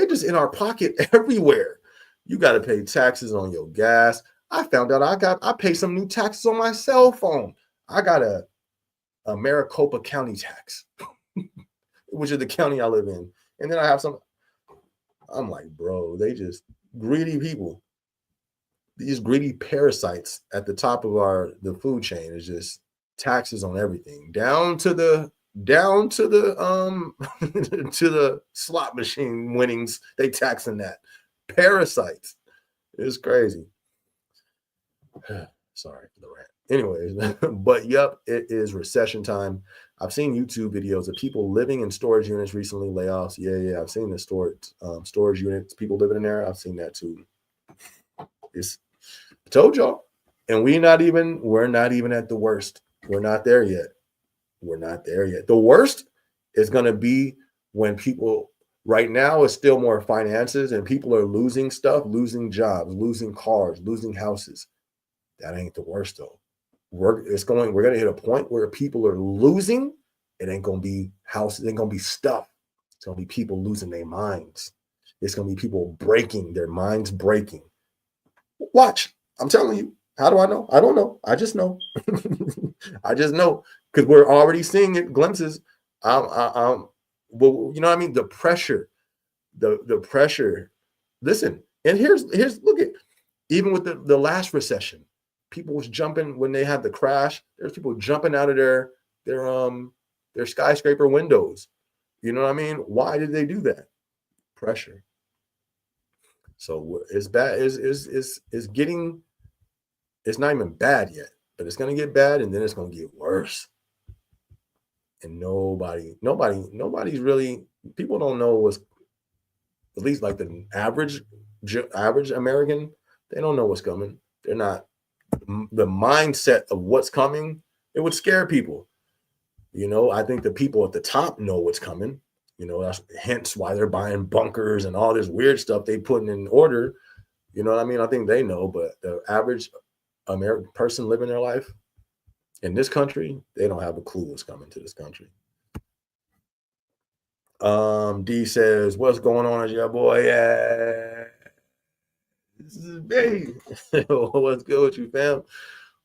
just in our pocket everywhere. You gotta pay taxes on your gas. I found out I pay some new taxes on my cell phone. I got a Maricopa County tax, which is the county I live in. And then I have some. I'm like, bro, they just greedy people. These greedy parasites at the top of the food chain is just taxes on everything, down to the to the slot machine winnings. They taxing that. Parasites. It's crazy. Sorry for the rant. Anyways, but yep, it is recession time. I've seen YouTube videos of people living in storage units recently, layoffs. Yeah, I've seen the storage units, people living in there. I've seen that too. I told y'all. And we're not even at the worst. We're not there yet. We're not there yet. The worst is going to be when people right now is still more finances and people are losing stuff, losing jobs, losing cars, losing houses. That ain't the worst though. We're going to hit a point where people are losing. It ain't going to be houses. It ain't going to be stuff. It's going to be people losing their minds. It's going to be people breaking their minds, breaking. Watch. I'm telling you. How do I know? I don't know. I just know. I just know because we're already seeing it, glimpses. Well, you know what I mean? The pressure, the pressure. Listen, and here's look at even with the last recession, people was jumping when they had the crash. There's people jumping out of their skyscraper windows. You know what I mean? Why did they do that? Pressure. So it's bad. Is getting. It's not even bad yet, but it's going to get bad and then it's going to get worse. And nobody's really, people don't know what's, at least like the average American, they don't know what's coming. They're not, the mindset of what's coming, it would scare people. You know, I think the people at the top know what's coming. You know, that's hence why they're buying bunkers and all this weird stuff they putting in order. You know what I mean? I think they know, but the average American person living their life in this country, they don't have a clue what's coming to this country. D says, "What's going on, is your boy? Yeah, this is me. What's good with you, fam?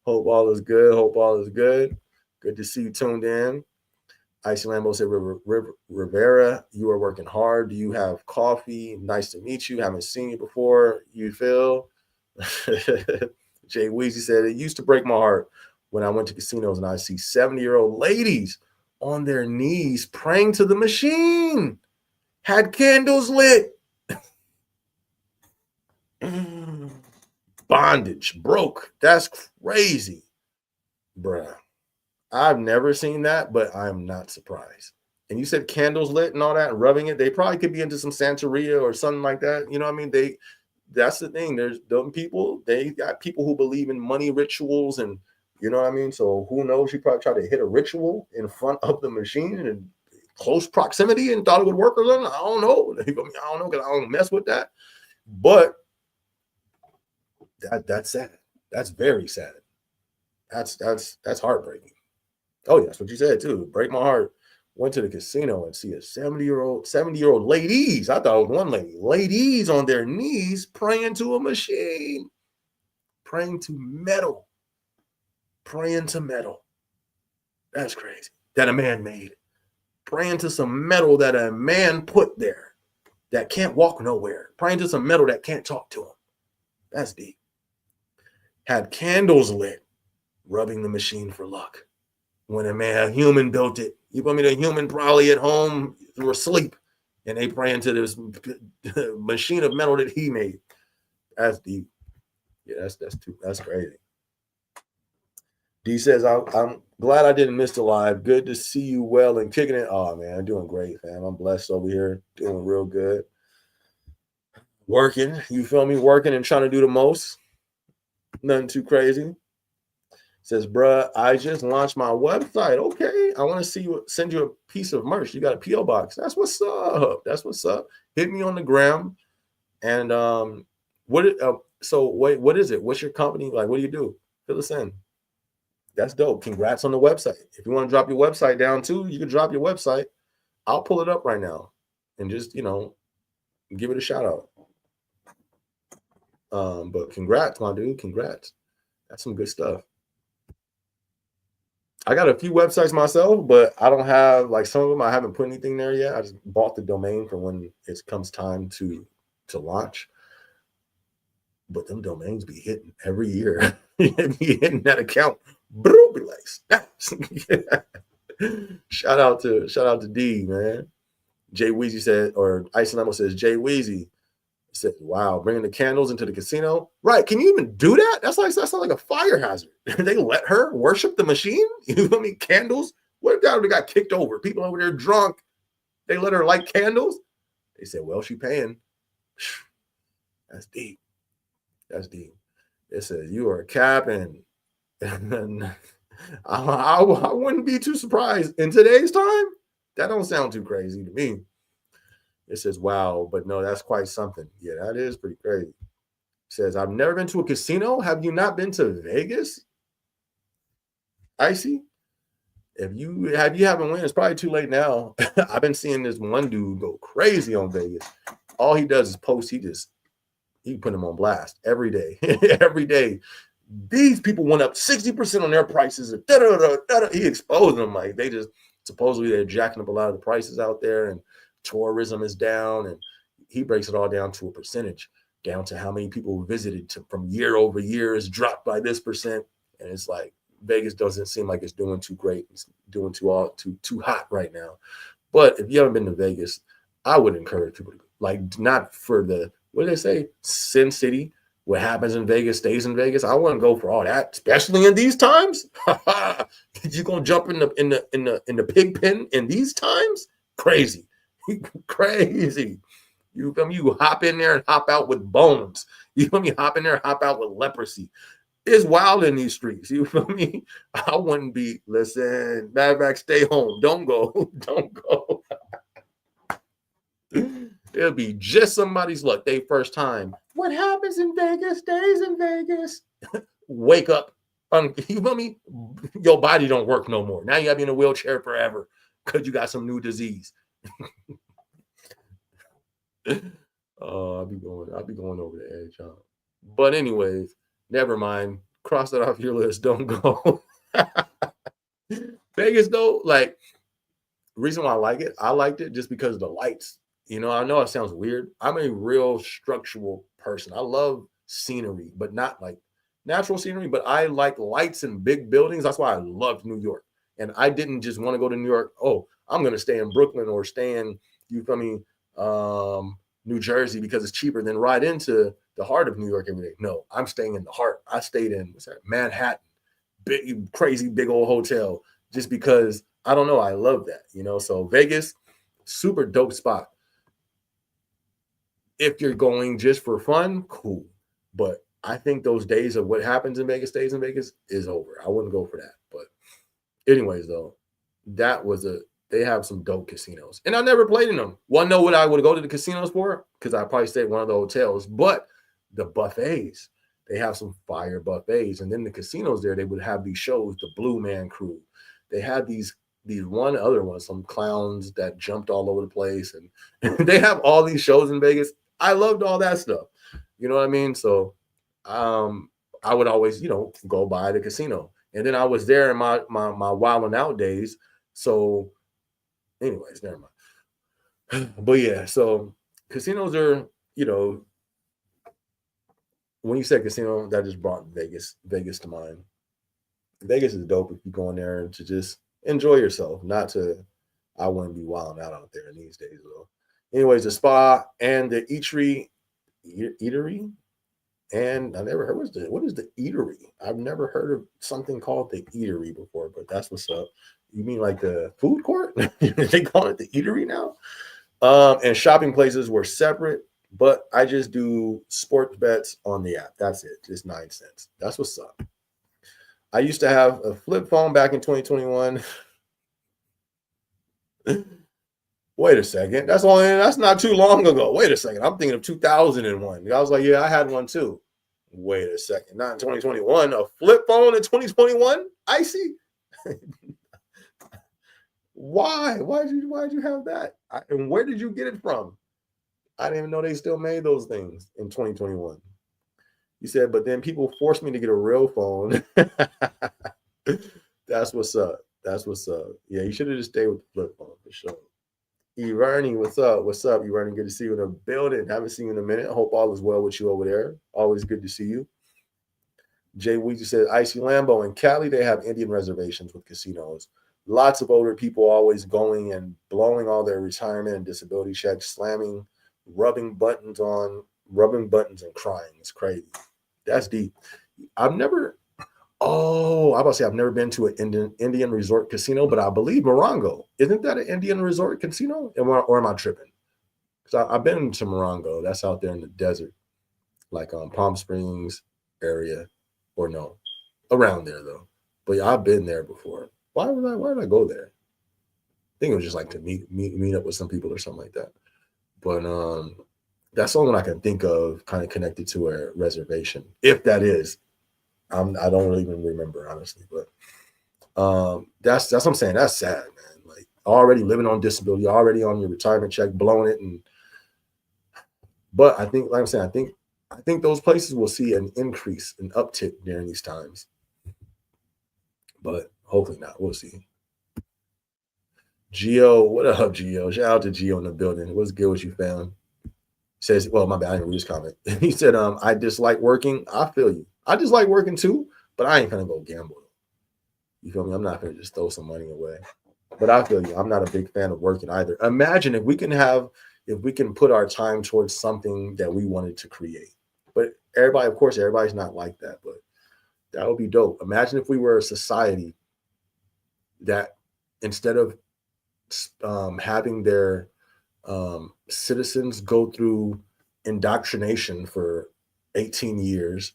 Hope all is good. Hope all is good. Good to see you tuned in." Icy Lambo said, "Rivera, you are working hard. Do you have coffee? Nice to meet you. Haven't seen you before. You feel?" Jay Weezy said, "It used to break my heart when I went to casinos and I see 70-year-old ladies on their knees praying to the machine, had candles lit." Bondage, broke. That's crazy, bruh. I've never seen that, but I'm not surprised. And you said candles lit and all that, and rubbing it. They probably could be into some Santeria or something like that. You know what I mean? That's the thing. There's dumb people. They got people who believe in money rituals, and you know what I mean. So who knows? She probably tried to hit a ritual in front of the machine in close proximity and thought it would work or something. I don't know. I don't know because I don't mess with that. But that's sad. That's very sad. That's heartbreaking. Oh, yeah, that's what you said too. Break my heart. Went to the casino and see a 70-year-old ladies. I thought it was one lady. Ladies on their knees praying to a machine. Praying to metal. Praying to metal. That's crazy. That a man made. Praying to some metal that a man put there. that can't walk nowhere, praying to some metal that can't talk to him. That's deep. Had candles lit, rubbing the machine for luck. When a human built it, you put me the human probably at home or asleep, and they praying to this machine of metal that he made. That's deep. Yeah, that's crazy. D says, I'm glad I didn't miss the live. Good to see you well and kicking it. Oh, man, I'm doing great, fam. I'm blessed over here, doing real good. Working, you feel me? Working and trying to do the most. Nothing too crazy. Says, bruh, I just launched my website. Okay, I want to see you, send you a piece of merch. You got a P.O. box. That's what's up. That's what's up. Hit me on the gram. And what is it? What's your company? Like, what do you do? Fill us in. That's dope. Congrats on the website. If you want to drop your website down too, you can drop your website. I'll pull it up right now and just, give it a shout out. But congrats, my dude. Congrats. That's some good stuff. I got a few websites myself, but I don't have, like, some of them, I haven't put anything there yet. I just bought the domain for when it comes time to launch. But them domains be hitting every year. Be hitting that account. Be like, snaps. Shout out to D, man. Jay Weezy said, or Ice says, Jay Weezy said, wow, bringing the candles into the casino. Right. Can you even do that? That sounds like a fire hazard. They let her worship the machine? You know what I mean? Candles? What if that got kicked over? People over there drunk. They let her light candles? They said, well, she paying. That's deep. That's deep. It says, you are capping. And I wouldn't be too surprised. In today's time, that don't sound too crazy to me. It says, wow, but no, that's quite something. Yeah, that is pretty crazy. It says, I've never been to a casino. Have you not been to Vegas? Icy? If you haven't went, it's probably too late now. I've been seeing this one dude go crazy on Vegas. All he does is post. He put them on blast every day. Every day. These people went up 60% on their prices. He exposed them like they just supposedly they're jacking up a lot of the prices out there, and tourism is down, and he breaks it all down to a percentage, down to how many people visited from year over year is dropped by this percent. And it's like Vegas doesn't seem like it's doing too great. It's doing too hot right now. But if you haven't been to Vegas, I would encourage people to go. Like, not for the, what do they say? Sin City. What happens in Vegas stays in Vegas. I wouldn't go for all that, especially in these times. You gonna jump in the pig pen in these times? Crazy, crazy. You feel me? You hop in there and hop out with bones. You feel me? Hop in there and hop out with leprosy. It's wild in these streets. You feel me? I wouldn't be. Listen, matter of fact, stay home. Don't go. Don't go. It'll be just somebody's luck. They first time. What happens in Vegas stays in Vegas. Wake up. You feel me? Your body don't work no more. Now you gotta be in a wheelchair forever because you got some new disease. I'll be going over the edge, huh? But anyways, never mind. Cross that off your list. Don't go. Vegas though, like, reason why I liked it just because of the lights. I know it sounds weird. I'm a real structural person. I love scenery, but not like natural scenery, but I like lights and big buildings. That's why I loved New York. And I didn't just want to go to New York. Oh, I'm going to stay in Brooklyn or stay in, you feel me, New Jersey because it's cheaper than ride into the heart of New York every day. No, I'm staying in the heart. I stayed in Manhattan, big, crazy, big old hotel just because I don't know. I love that, So Vegas, super dope spot. If you're going just for fun, cool. But I think those days of what happens in Vegas stays in Vegas is over. I wouldn't go for that. But anyways, though, they have some dope casinos. And I never played in them. Want to know what I would go to the casinos for? Because I probably stayed at one of the hotels. But the buffets, they have some fire buffets. And then the casinos there, they would have these shows, the Blue Man Crew. They had these one other one, some clowns that jumped all over the place. And they have all these shows in Vegas. I loved all that stuff. You know what I mean? So I would always, go by the casino. And then I was there in my wilding out days. So anyways, never mind. But yeah, so casinos are, when you said casino, that just brought Vegas to mind. Vegas is dope if you go in there to just enjoy yourself, not to. I wouldn't be wilding out there in these days though. Anyways, the spa and the eatery, and I never heard what is the eatery? I've never heard of something called the eatery before, but that's what's up. You mean like the food court? They call it the eatery now. And shopping places were separate, but I just do sports bets on the app. That's it, just 9 cents. That's what's up. I used to have a flip phone back in 2021. Wait a second. That's not too long ago. Wait a second. I'm thinking of 2001. I was like, yeah, I had one too. Wait a second. Not in 2021. A flip phone in 2021? Icy? Why? Why'd you have that? And where did you get it from? I didn't even know they still made those things in 2021. You said, but then people forced me to get a real phone. That's what's up. That's what's up. Yeah, you should have just stayed with the flip phone for sure. Ernie, what's up? What's up, Ernie? Good to see you in the building. Haven't seen you in a minute. I hope all is well with you over there. Always good to see you. Jay Weezy said, Icy Lambo in Cali, they have Indian reservations with casinos. Lots of older people always going and blowing all their retirement and disability checks, slamming, rubbing buttons and crying. It's crazy. That's deep. I'm about to say I've never been to an Indian resort casino, but I believe Morongo. Isn't that an Indian resort casino? Or am I tripping? Because I've been to Morongo. That's out there in the desert, like Palm Springs area, or no, around there though. But yeah, I've been there before. Why did I go there? I think it was just like to meet up with some people or something like that. But that's the only one I can think of kind of connected to a reservation, if that is. I don't even remember honestly, but that's what I'm saying. That's sad, man. Like already living on disability, already on your retirement check, blowing it, but I think, like I'm saying, I think those places will see an increase, an uptick during these times, but hopefully not. We'll see. Gio, what up, Gio? Shout out to Gio in the building. What's good with you, fam? Says, well, my bad, I didn't read his comment. He said, I dislike working. I feel you. I dislike working too, but I ain't gonna go gamble. You feel me? I'm not gonna just throw some money away. But I feel you. I'm not a big fan of working either. Imagine if we can put our time towards something that we wanted to create. But everybody's not like that, but that would be dope. Imagine if we were a society that instead of having their citizens go through indoctrination for 18 years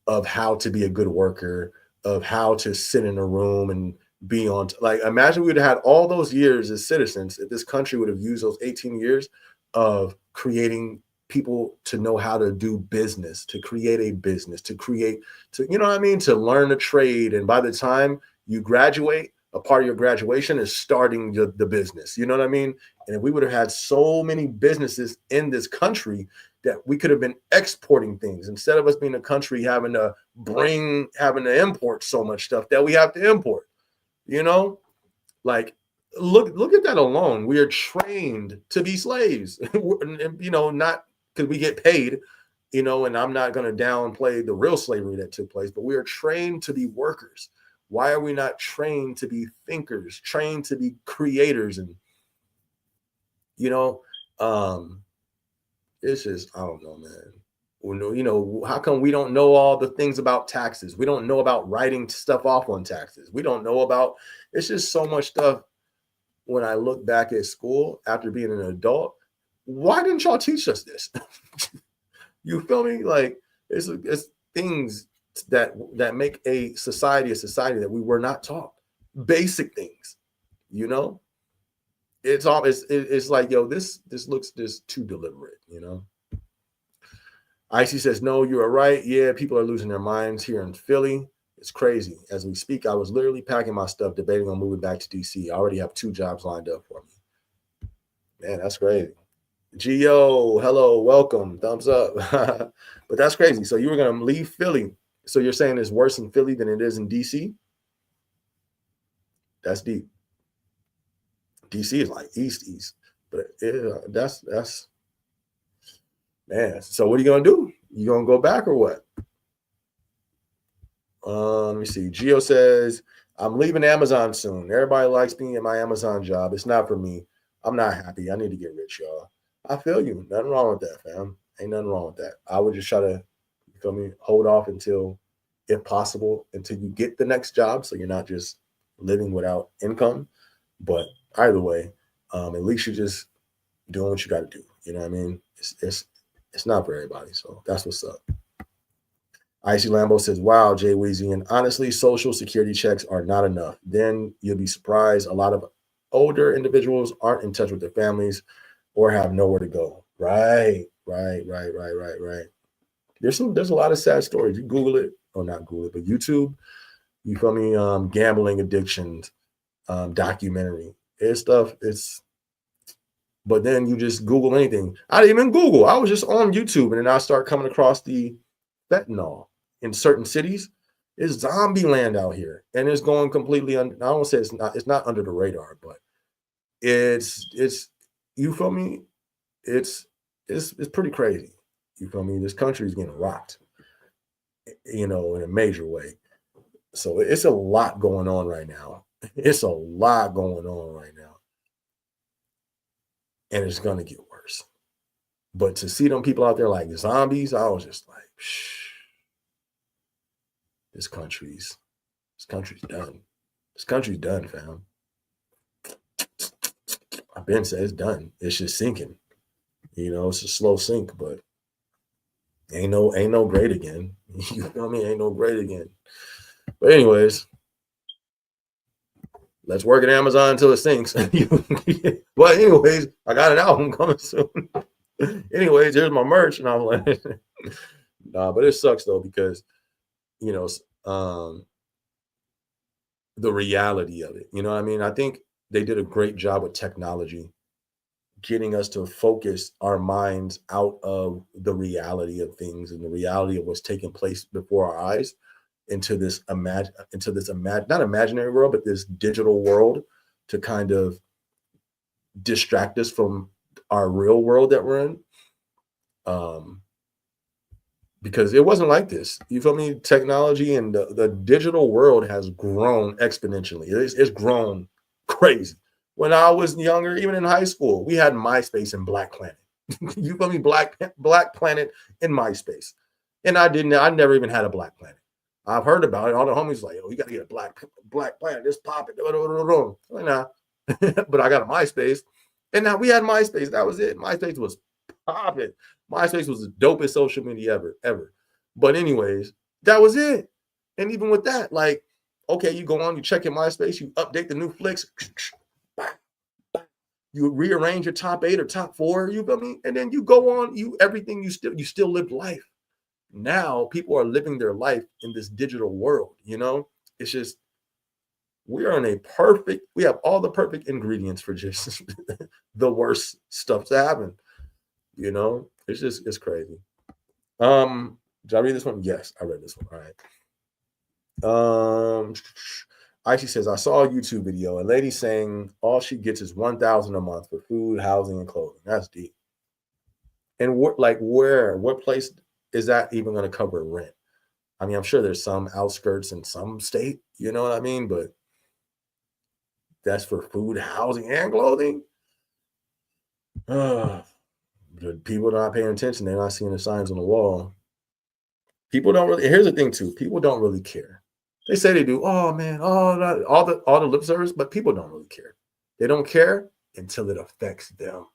of how to be a good worker, of how to sit in a room and be on, like, imagine we would have had all those years as citizens, if this country would have used those 18 years of creating people to know how to do business, to create a business, to you know what I mean, to learn a trade. And by the time you graduate, a part of your graduation is starting the business. You know what I mean? And if we would have had so many businesses in this country that we could have been exporting things instead of us being a country having to import so much stuff that we have to import, you know, like look at that alone. We are trained to be slaves, you know, not because we get paid, you know, and I'm not going to downplay the real slavery that took place, but we are trained to be workers. Why are we not trained to be thinkers, trained to be creators? And, you know, it's just, I don't know, man. You know, how come we don't know all the things about taxes? We don't know about writing stuff off on taxes. We don't know about, it's just so much stuff. When I look back at school after being an adult, why didn't y'all teach us this? You feel me? Like it's things that make a society that we were not taught. Basic things, you know. It's like, yo, this looks just too deliberate, you know. Icy says, no, you are right. Yeah, people are losing their minds here in Philly. It's crazy. As we speak, I was literally packing my stuff, debating on moving back to DC. I already have 2 jobs lined up for me. Man, that's crazy. Gio, hello, welcome, thumbs up. But that's crazy. So you were going to leave Philly. So you're saying it's worse in Philly than it is in DC? That's deep. DC is like east, but that's Man, so what are you gonna do? You gonna go back or what? Let me see. Gio says, I'm leaving Amazon soon. Everybody likes me in my Amazon job. It's not for me. I'm not happy. I need to get rich, y'all. I feel you. Nothing wrong with that, fam. Ain't nothing wrong with that. I would just try to, you feel me, hold off until, if possible, until you get the next job. So you're not just living without income. But either way, at least you're just doing what you got to do. You know what I mean? It's not for everybody. So that's what's up. Icy Lambo says, wow, Jay Weezy. And honestly, social security checks are not enough. Then you'll be surprised. A lot of older individuals aren't in touch with their families or have nowhere to go. Right. There's a lot of sad stories. You Google it, or not Google it, but YouTube, you feel me? Gambling addictions, documentary. But then you just Google anything. I didn't even Google. I was just on YouTube, and then I start coming across the fentanyl in certain cities. It's zombie land out here, and it's going completely. I don't say it's not under the radar, but it's you feel me? It's pretty crazy. You feel me? This country is getting rocked, in a major way. So it's a lot going on right now. It's a lot going on right now, and it's gonna get worse. But to see them people out there like zombies, I was just like, shh. This country's done. This country's done, fam. I've been saying it's done. It's just sinking. It's a slow sink, but ain't no great again. You know what I mean? Ain't no great again. But anyways, let's work at Amazon until it sinks. But anyways, I got an album coming soon. Anyways, here's my merch, and I'm like, nah, but it sucks though because the reality of it. You know what I mean? I think they did a great job with technology, getting us to focus our minds out of the reality of things and the reality of what's taking place before our eyes into this not imaginary world, but this digital world to kind of distract us from our real world that we're in. Because it wasn't like this. You feel me? Technology and the digital world has grown exponentially. It's grown crazy. When I was younger, even in high school, we had MySpace and Black Planet. You feel me? Black Planet and MySpace. And I never even had a Black Planet. I've heard about it. All the homies like, oh, you got to get a Black Planet. Just pop it. Like, nah. But I got a MySpace. And now we had MySpace. That was it. MySpace was popping. MySpace was the dopest social media ever. But anyways, that was it. And even with that, like, okay, you go on, you check your MySpace, you update the new flicks, you rearrange your top 8 or top 4, you feel me? And then you go on, you still live life. Now people are living their life in this digital world, It's just, we have all the perfect ingredients for just the worst stuff to happen. It's crazy. Did I read this one? Yes, I read this one. All right. Icy says, I saw a YouTube video, a lady saying all she gets is $1,000 a month for food, housing, and clothing. That's deep. And what place is that even going to cover rent? I mean, I'm sure there's some outskirts in some state, you know what I mean? But that's for food, housing, and clothing. People not paying attention. They're not seeing the signs on the wall. People don't really. Here's the thing too. People don't really care. They say they do. Oh man, all the lip service, but people don't really care. They don't care until it affects them.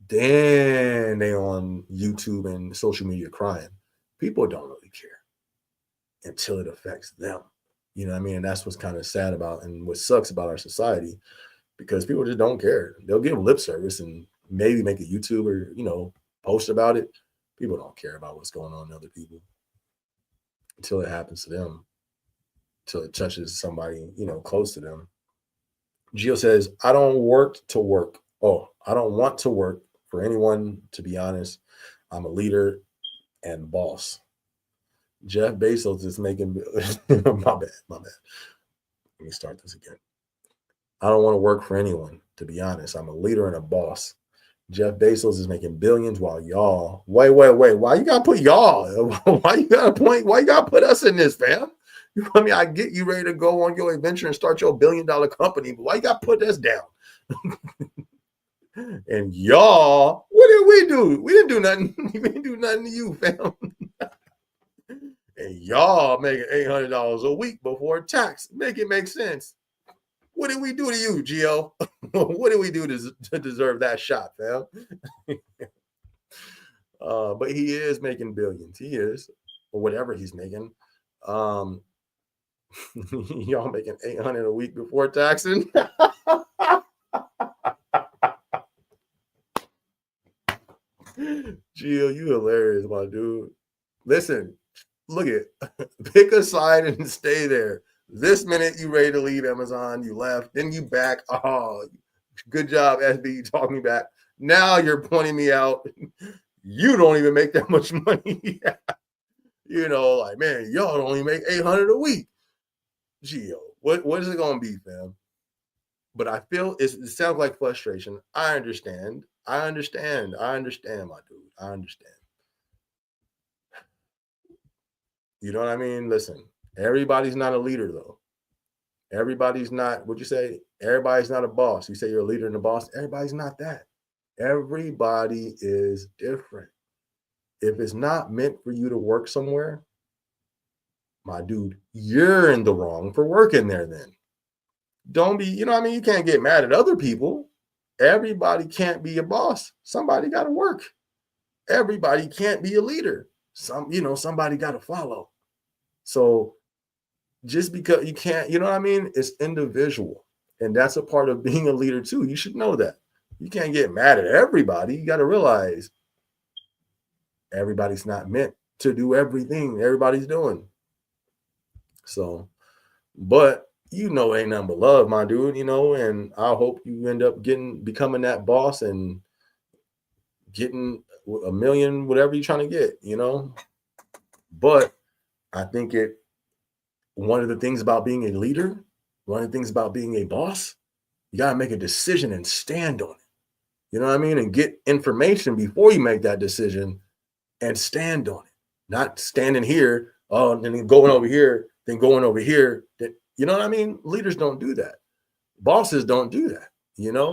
Then they on YouTube and social media crying. People don't really care until it affects them. You know what I mean? And that's what's kind of sad about and what sucks about our society, because people just don't care. They'll give lip service and maybe make a YouTube or, post about it. People don't care about what's going on in other people until it happens to them, until it touches somebody, close to them. Gio says, I don't want to work for anyone, to be honest. I'm a leader and boss. Jeff Bezos is making my bad. Let me start this again. I don't want to work for anyone, to be honest. I'm a leader and a boss. Jeff Bezos is making billions while y'all. Wait. Why you gotta put y'all? Why you gotta put us in this, fam? I mean, I get you ready to go on your adventure and start your $1 billion company, but why you gotta put us down? And y'all, what did we do? We didn't do nothing. We didn't do nothing to you, fam. And y'all making $800 a week before tax. Make it make sense. What did we do to you, Gio? What did we do to deserve that shot, fam? But he is making billions. He is, or whatever he's making. Y'all making $800 a week before taxing. Gio, you hilarious, my dude. Listen, look at pick a side and stay there. This minute you ready to leave Amazon, you left, then you back. Oh, good job, SB. You talked me back. Now you're pointing me out. You don't even make that much money. You know, like, man, y'all only make $800 a week. Gio, what is it gonna be, fam? But I feel it sounds like frustration. I understand, my dude. I understand. You know what I mean? Listen, everybody's not a leader, though. Everybody's not, what'd you say? Everybody's not a boss. You say you're a leader and a boss. Everybody's not that. Everybody is different. If it's not meant for you to work somewhere, my dude, you're in the wrong for working there then. Don't be, you know what I mean? You can't get mad at other people. Everybody can't be a boss. Somebody got to work. Everybody can't be a leader. Somebody got to follow. So just because you can't, you know what I mean? It's individual. And that's a part of being a leader too. You should know that. You can't get mad at everybody. You got to realize everybody's not meant to do everything everybody's doing. So, but ain't nothing but love, my dude, and I hope you end up becoming that boss and getting $1 million, whatever you're trying to get, But I think one of the things about being a leader, one of the things about being a boss, you got to make a decision and stand on it. You know what I mean? And get information before you make that decision and stand on it. Not standing here, and then going over here, then going over here. You know what I mean? Leaders don't do that. Bosses don't do that,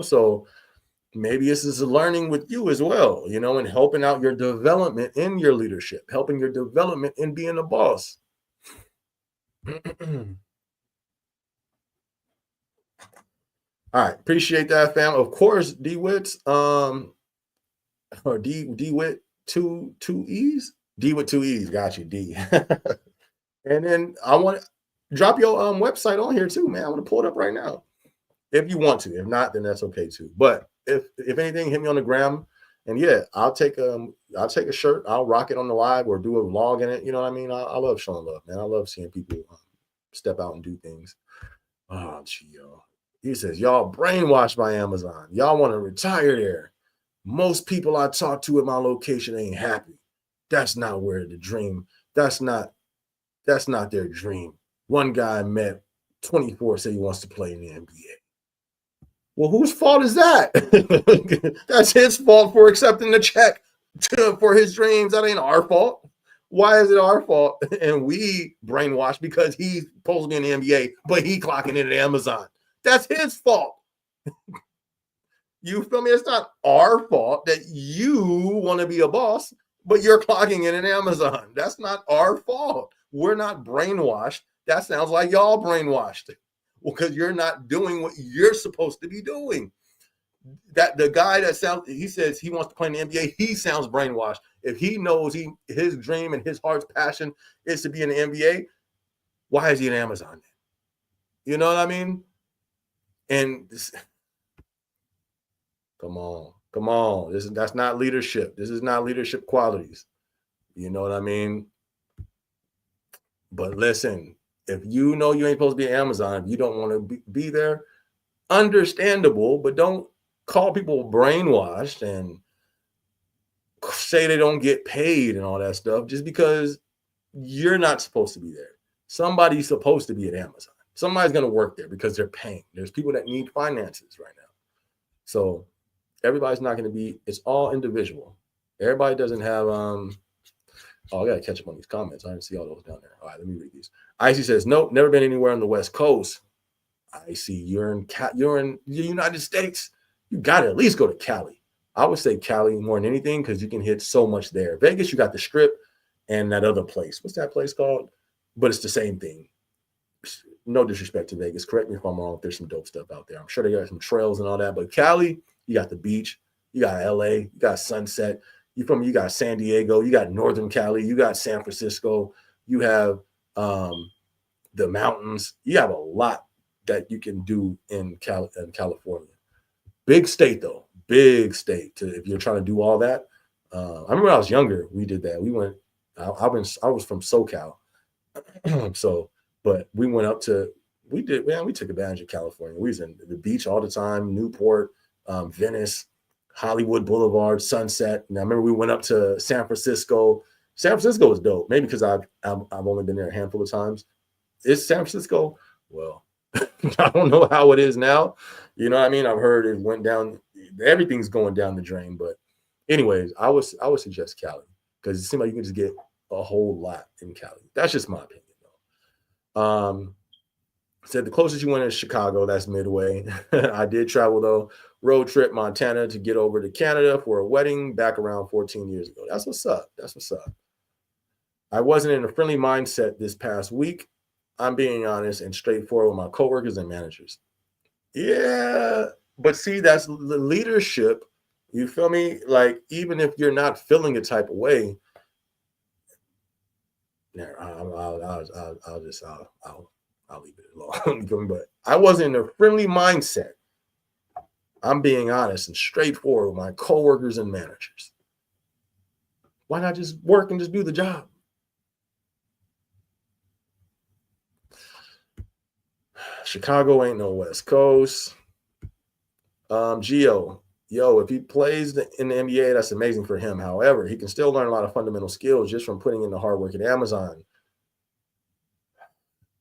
So maybe this is a learning with you as well, and helping out your development in your leadership, helping your development in being a boss. All right, appreciate that, fam. Of course, D-Wits, or D-Wit two E's? D with 2 E's, got you, D. And then I want to drop your website on here too, man. I want to pull it up right now. If you want to. If not, then that's okay too. But if anything, hit me on the gram. And yeah, I'll take a shirt, I'll rock it on the live or do a vlog in it. You know what I mean? I love showing love, man. I love seeing people step out and do things. Oh, Gio. He says, y'all brainwashed by Amazon. Y'all want to retire there. Most people I talk to at my location ain't happy. That's not where the dream. That's not their dream. One guy I met 24 said he wants to play in the NBA. Well, whose fault is that? That's his fault for accepting the check for his dreams. That ain't our fault. Why is it our fault? And we brainwashed because he's supposed to be in the NBA, but he clocking in at Amazon. That's his fault. You feel me? It's not our fault that you want to be a boss, but you're clocking in at Amazon. That's not our fault. We're not brainwashed. That sounds like y'all brainwashed. Well, because you're not doing what you're supposed to be doing. That the guy he says he wants to play in the NBA, he sounds brainwashed. If he knows his dream and his heart's passion is to be in the NBA, why is he in Amazon? You know what I mean? And come on. That's not leadership. This is not leadership qualities. You know what I mean? But listen, if you know you ain't supposed to be at Amazon, if you don't want to be there, understandable, but don't call people brainwashed and say they don't get paid and all that stuff just because you're not supposed to be there. Somebody's supposed to be at Amazon. Somebody's going to work there because they're paying. There's people that need finances right now. So Everybody's not going to be, it's all individual. Everybody doesn't have, oh, I got to catch up on these comments. I didn't see all those down there. All right, let me read these. Icy says, nope, never been anywhere on the West Coast. Icy, you're in the United States. You got to at least go to Cali. I would say Cali more than anything because you can hit so much there. Vegas, you got the Strip and that other place. What's that place called? But it's the same thing. No disrespect to Vegas. Correct me if I'm wrong. If there's some dope stuff out there. I'm sure they got some trails and all that. But Cali, you got the beach. You got LA. You got Sunset. You got San Diego. You got Northern Cali. You got San Francisco. You have the mountains. You have a lot that you can do in California. Big state though. Big state. If you're trying to do all that. I remember when I was younger, we did that. We went. I was from SoCal, so. But we went up to, we took advantage of California. We was in the beach all the time, Newport, Venice, Hollywood Boulevard, Sunset. And I remember we went up to San Francisco. San Francisco was dope. Maybe because I've only been there a handful of times. Is San Francisco? Well, I don't know how it is now. You know what I mean? I've heard it went down. Everything's going down the drain. But anyways, I would suggest Cali because it seems like you can just get a whole lot in Cali. That's just my opinion. Said the closest you went is Chicago. That's midway. I did travel though, road trip Montana to get over to Canada for a wedding back around 14 years ago. That's what's up. That's what's up. I wasn't in a friendly mindset this past week. I'm being honest and straightforward with my coworkers and managers. Yeah, but see, that's the leadership. You feel me? Like even if you're not feeling a type of way. I'll leave it alone. But I wasn't in a friendly mindset. I'm being honest and straightforward with my coworkers and managers. Why not just work and just do the job? Chicago ain't no West Coast. Gio, if he plays in the NBA, that's amazing for him. However, he can still learn a lot of fundamental skills just from putting in the hard work at Amazon.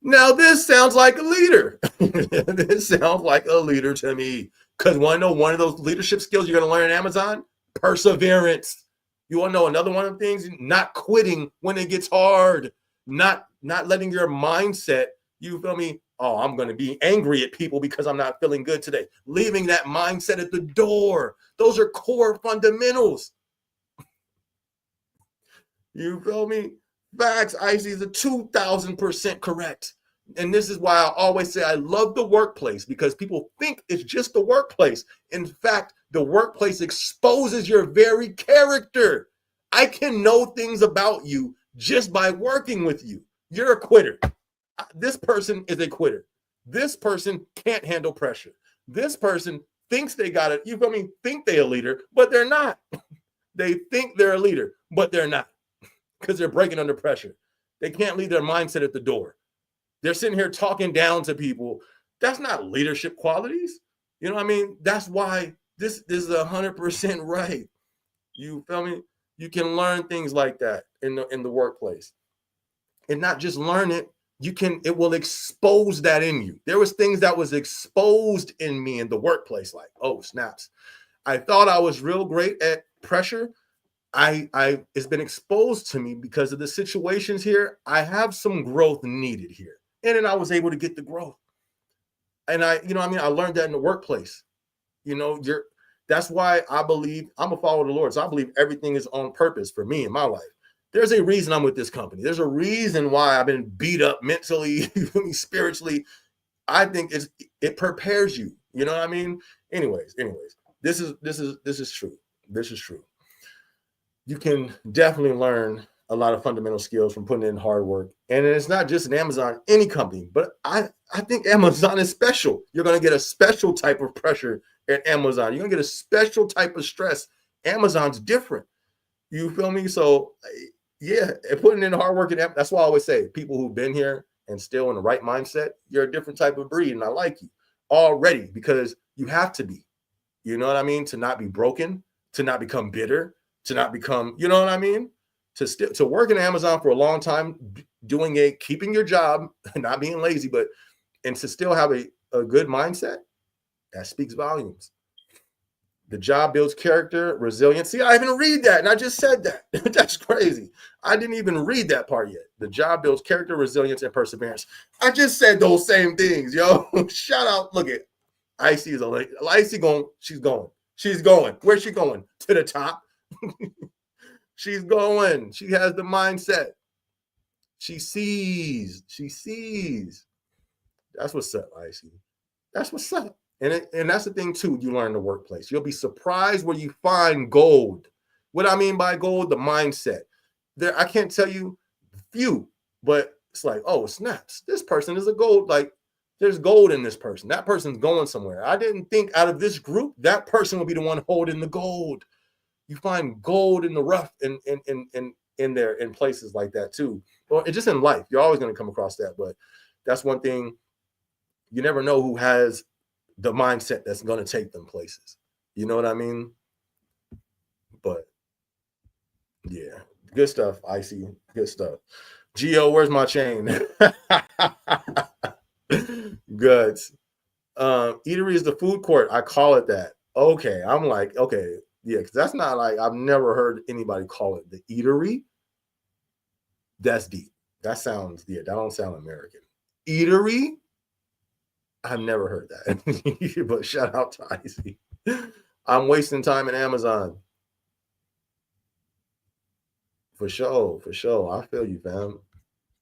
Now, this sounds like a leader. This sounds like a leader to me. Because want to know one of those leadership skills you're going to learn at Amazon? Perseverance. You want to know another one of the things? Not quitting when it gets hard. Not letting your mindset, you feel me? Oh, I'm going to be angry at people because I'm not feeling good today. Leaving that mindset at the door. Those are core fundamentals. You feel me? Facts, Icy is 2,000% correct. And this is why I always say I love the workplace because people think it's just the workplace. In fact, the workplace exposes your very character. I can know things about you just by working with you. You're a quitter. This person is a quitter. This person can't handle pressure. This person thinks they got it. You feel me? Think they're a leader, but they're not. They think they're a leader, but they're not because they're breaking under pressure. They can't leave their mindset at the door. They're sitting here talking down to people. That's not leadership qualities. You know what I mean? That's why this is 100% right. You feel me? You can learn things like that in the workplace. And not just learn it, it will expose that in you. There was things that was exposed in me in the workplace, like, oh, snaps. I thought I was real great at pressure. It's been exposed to me because of the situations here. I have some growth needed here. And then I was able to get the growth. And I learned that in the workplace. That's why I believe I'm a follower of the Lord. So I believe everything is on purpose for me in my life. There's a reason I'm with this company. There's a reason why I've been beat up mentally, spiritually. I think it prepares you. You know what I mean? Anyways, this is true. This is true. You can definitely learn a lot of fundamental skills from putting in hard work. And it's not just in Amazon, any company, but I think Amazon is special. You're going to get a special type of pressure at Amazon. You're going to get a special type of stress. Amazon's different. You feel me? So yeah, and putting in hard work, that's why I always say people who've been here and still in the right mindset, you're a different type of breed. And I like you already because you have to be, you know what I mean? To not be broken, to not become bitter, to not become, you know what I mean? To work in Amazon for a long time, keeping your job, not being lazy, and to still have a good mindset, that speaks volumes. The job builds character, resilience. See, I didn't even read that, and I just said that. That's crazy. I didn't even read that part yet. The job builds character, resilience, and perseverance. I just said those same things, yo. Shout out. Look at Icy is a Icy going. She's going. She's going. Where's she going? To the top. She's going. She has the mindset. She sees. She sees. That's what's up, Icy. That's what's up. And that's the thing, too, you learn in the workplace. You'll be surprised where you find gold. What I mean by gold, the mindset. There, I can't tell you few, but it's like, oh, snaps. This person is a gold. Like, there's gold in this person. That person's going somewhere. I didn't think out of this group, that person will be the one holding the gold. You find gold in the rough in there in places like that, too. Well, it's just in life. You're always going to come across that. But that's one thing. You never know who has the mindset that's going to take them places. You know what I mean? But yeah, good stuff, Icy. Good stuff. Gio, where's my chain? Good. Eatery is the food court. I call it that. Okay. I'm like, okay. Yeah, because that's not like, I've never heard anybody call it the eatery. That's deep. That sounds, yeah, that don't sound American. Eatery? I've never heard that. But shout out to Icy. I'm wasting time in Amazon. For sure, for sure. I feel you, fam.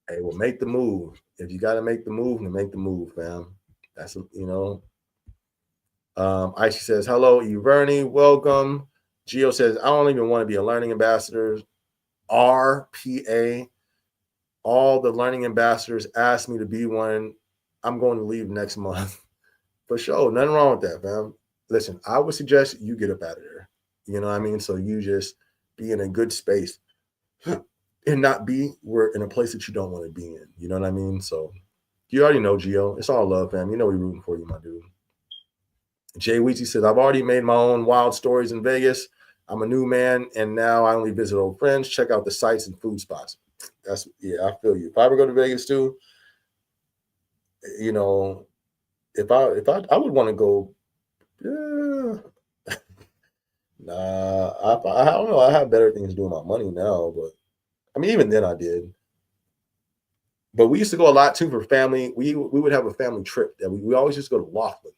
Hey, well, make the move. If you got to make the move, then make the move, fam. That's, you know. Icy says, hello, Evernie, welcome. Gio says, I don't even want to be a learning ambassador. RPA. All the learning ambassadors asked me to be one. I'm going to leave next month. For sure. Nothing wrong with that, fam. Listen, I would suggest you get up out of there. You know what I mean? So you just be in a good space and not be in a place that you don't want to be in. You know what I mean? So you already know, Gio. It's all love, fam. You know we're rooting for you, my dude. Jay Weezy says, I've already made my own wild stories in Vegas. I'm a new man, and now I only visit old friends. Check out the sites and food spots. That's, yeah, I feel you. If I ever go to Vegas too, you know, if I would want to go, nah, I don't know. I have better things to do with my money now, but I mean, even then I did. But we used to go a lot too for family. We would have a family trip that we always just go to Laughlin.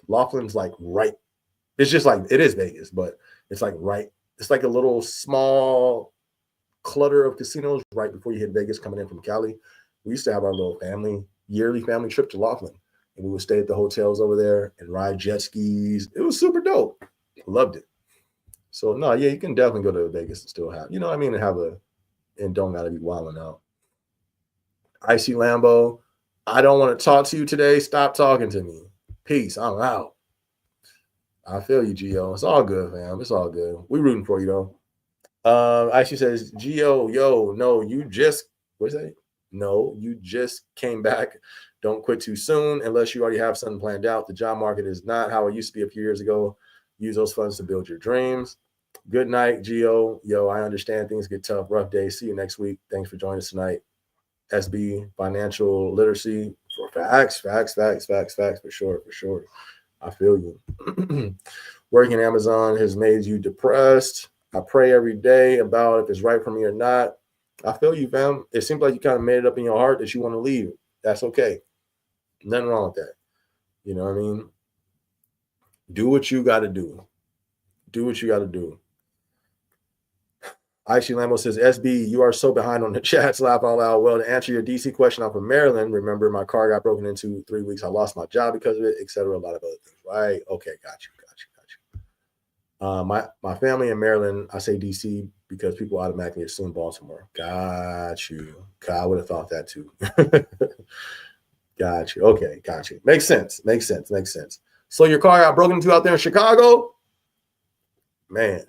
Laughlin's like right. It's just like, it is Vegas, but it's like right. It's like a little small clutter of casinos right before you hit Vegas coming in from Cali. We used to have our little yearly family trip to Laughlin. And we would stay at the hotels over there and ride jet skis. It was super dope. Loved it. So no, yeah, you can definitely go to Vegas and still have, you know what I mean, and don't gotta be wilding out. Icy Lambo, I don't want to talk to you today. Stop talking to me. Peace. I'm out. I feel you, Gio. It's all good, fam. It's all good. We rooting for you though. Icy says, Gio, yo, no, you just what's that? No, you just came back. Don't quit too soon unless you already have something planned out. The job market is not how it used to be a few years ago. Use those funds to build your dreams. Good night, Gio. Yo, I understand things get tough. Rough day. See you next week. Thanks for joining us tonight. SB Financial Literacy for facts, for sure. I feel you. Working Amazon has made you depressed. I pray every day about if it's right for me or not. I feel you, fam. It seems like you kind of made it up in your heart that you want to leave. That's okay. Nothing wrong with that. You know what I mean? Do what you got to do. Do what you got to do. Icy Lambo says, SB, you are so behind on the chats. Laugh out loud. Well, to answer your DC question, I'm from Maryland. Remember, my car got broken into 3 weeks. I lost my job because of it, etc. A lot of other things. Right? Okay, got you. My family in Maryland, I say DC because people automatically assume Baltimore. Got you. I would have thought that too. Got you. Okay, got you. Makes sense. So your car got broken into out there in Chicago? Man,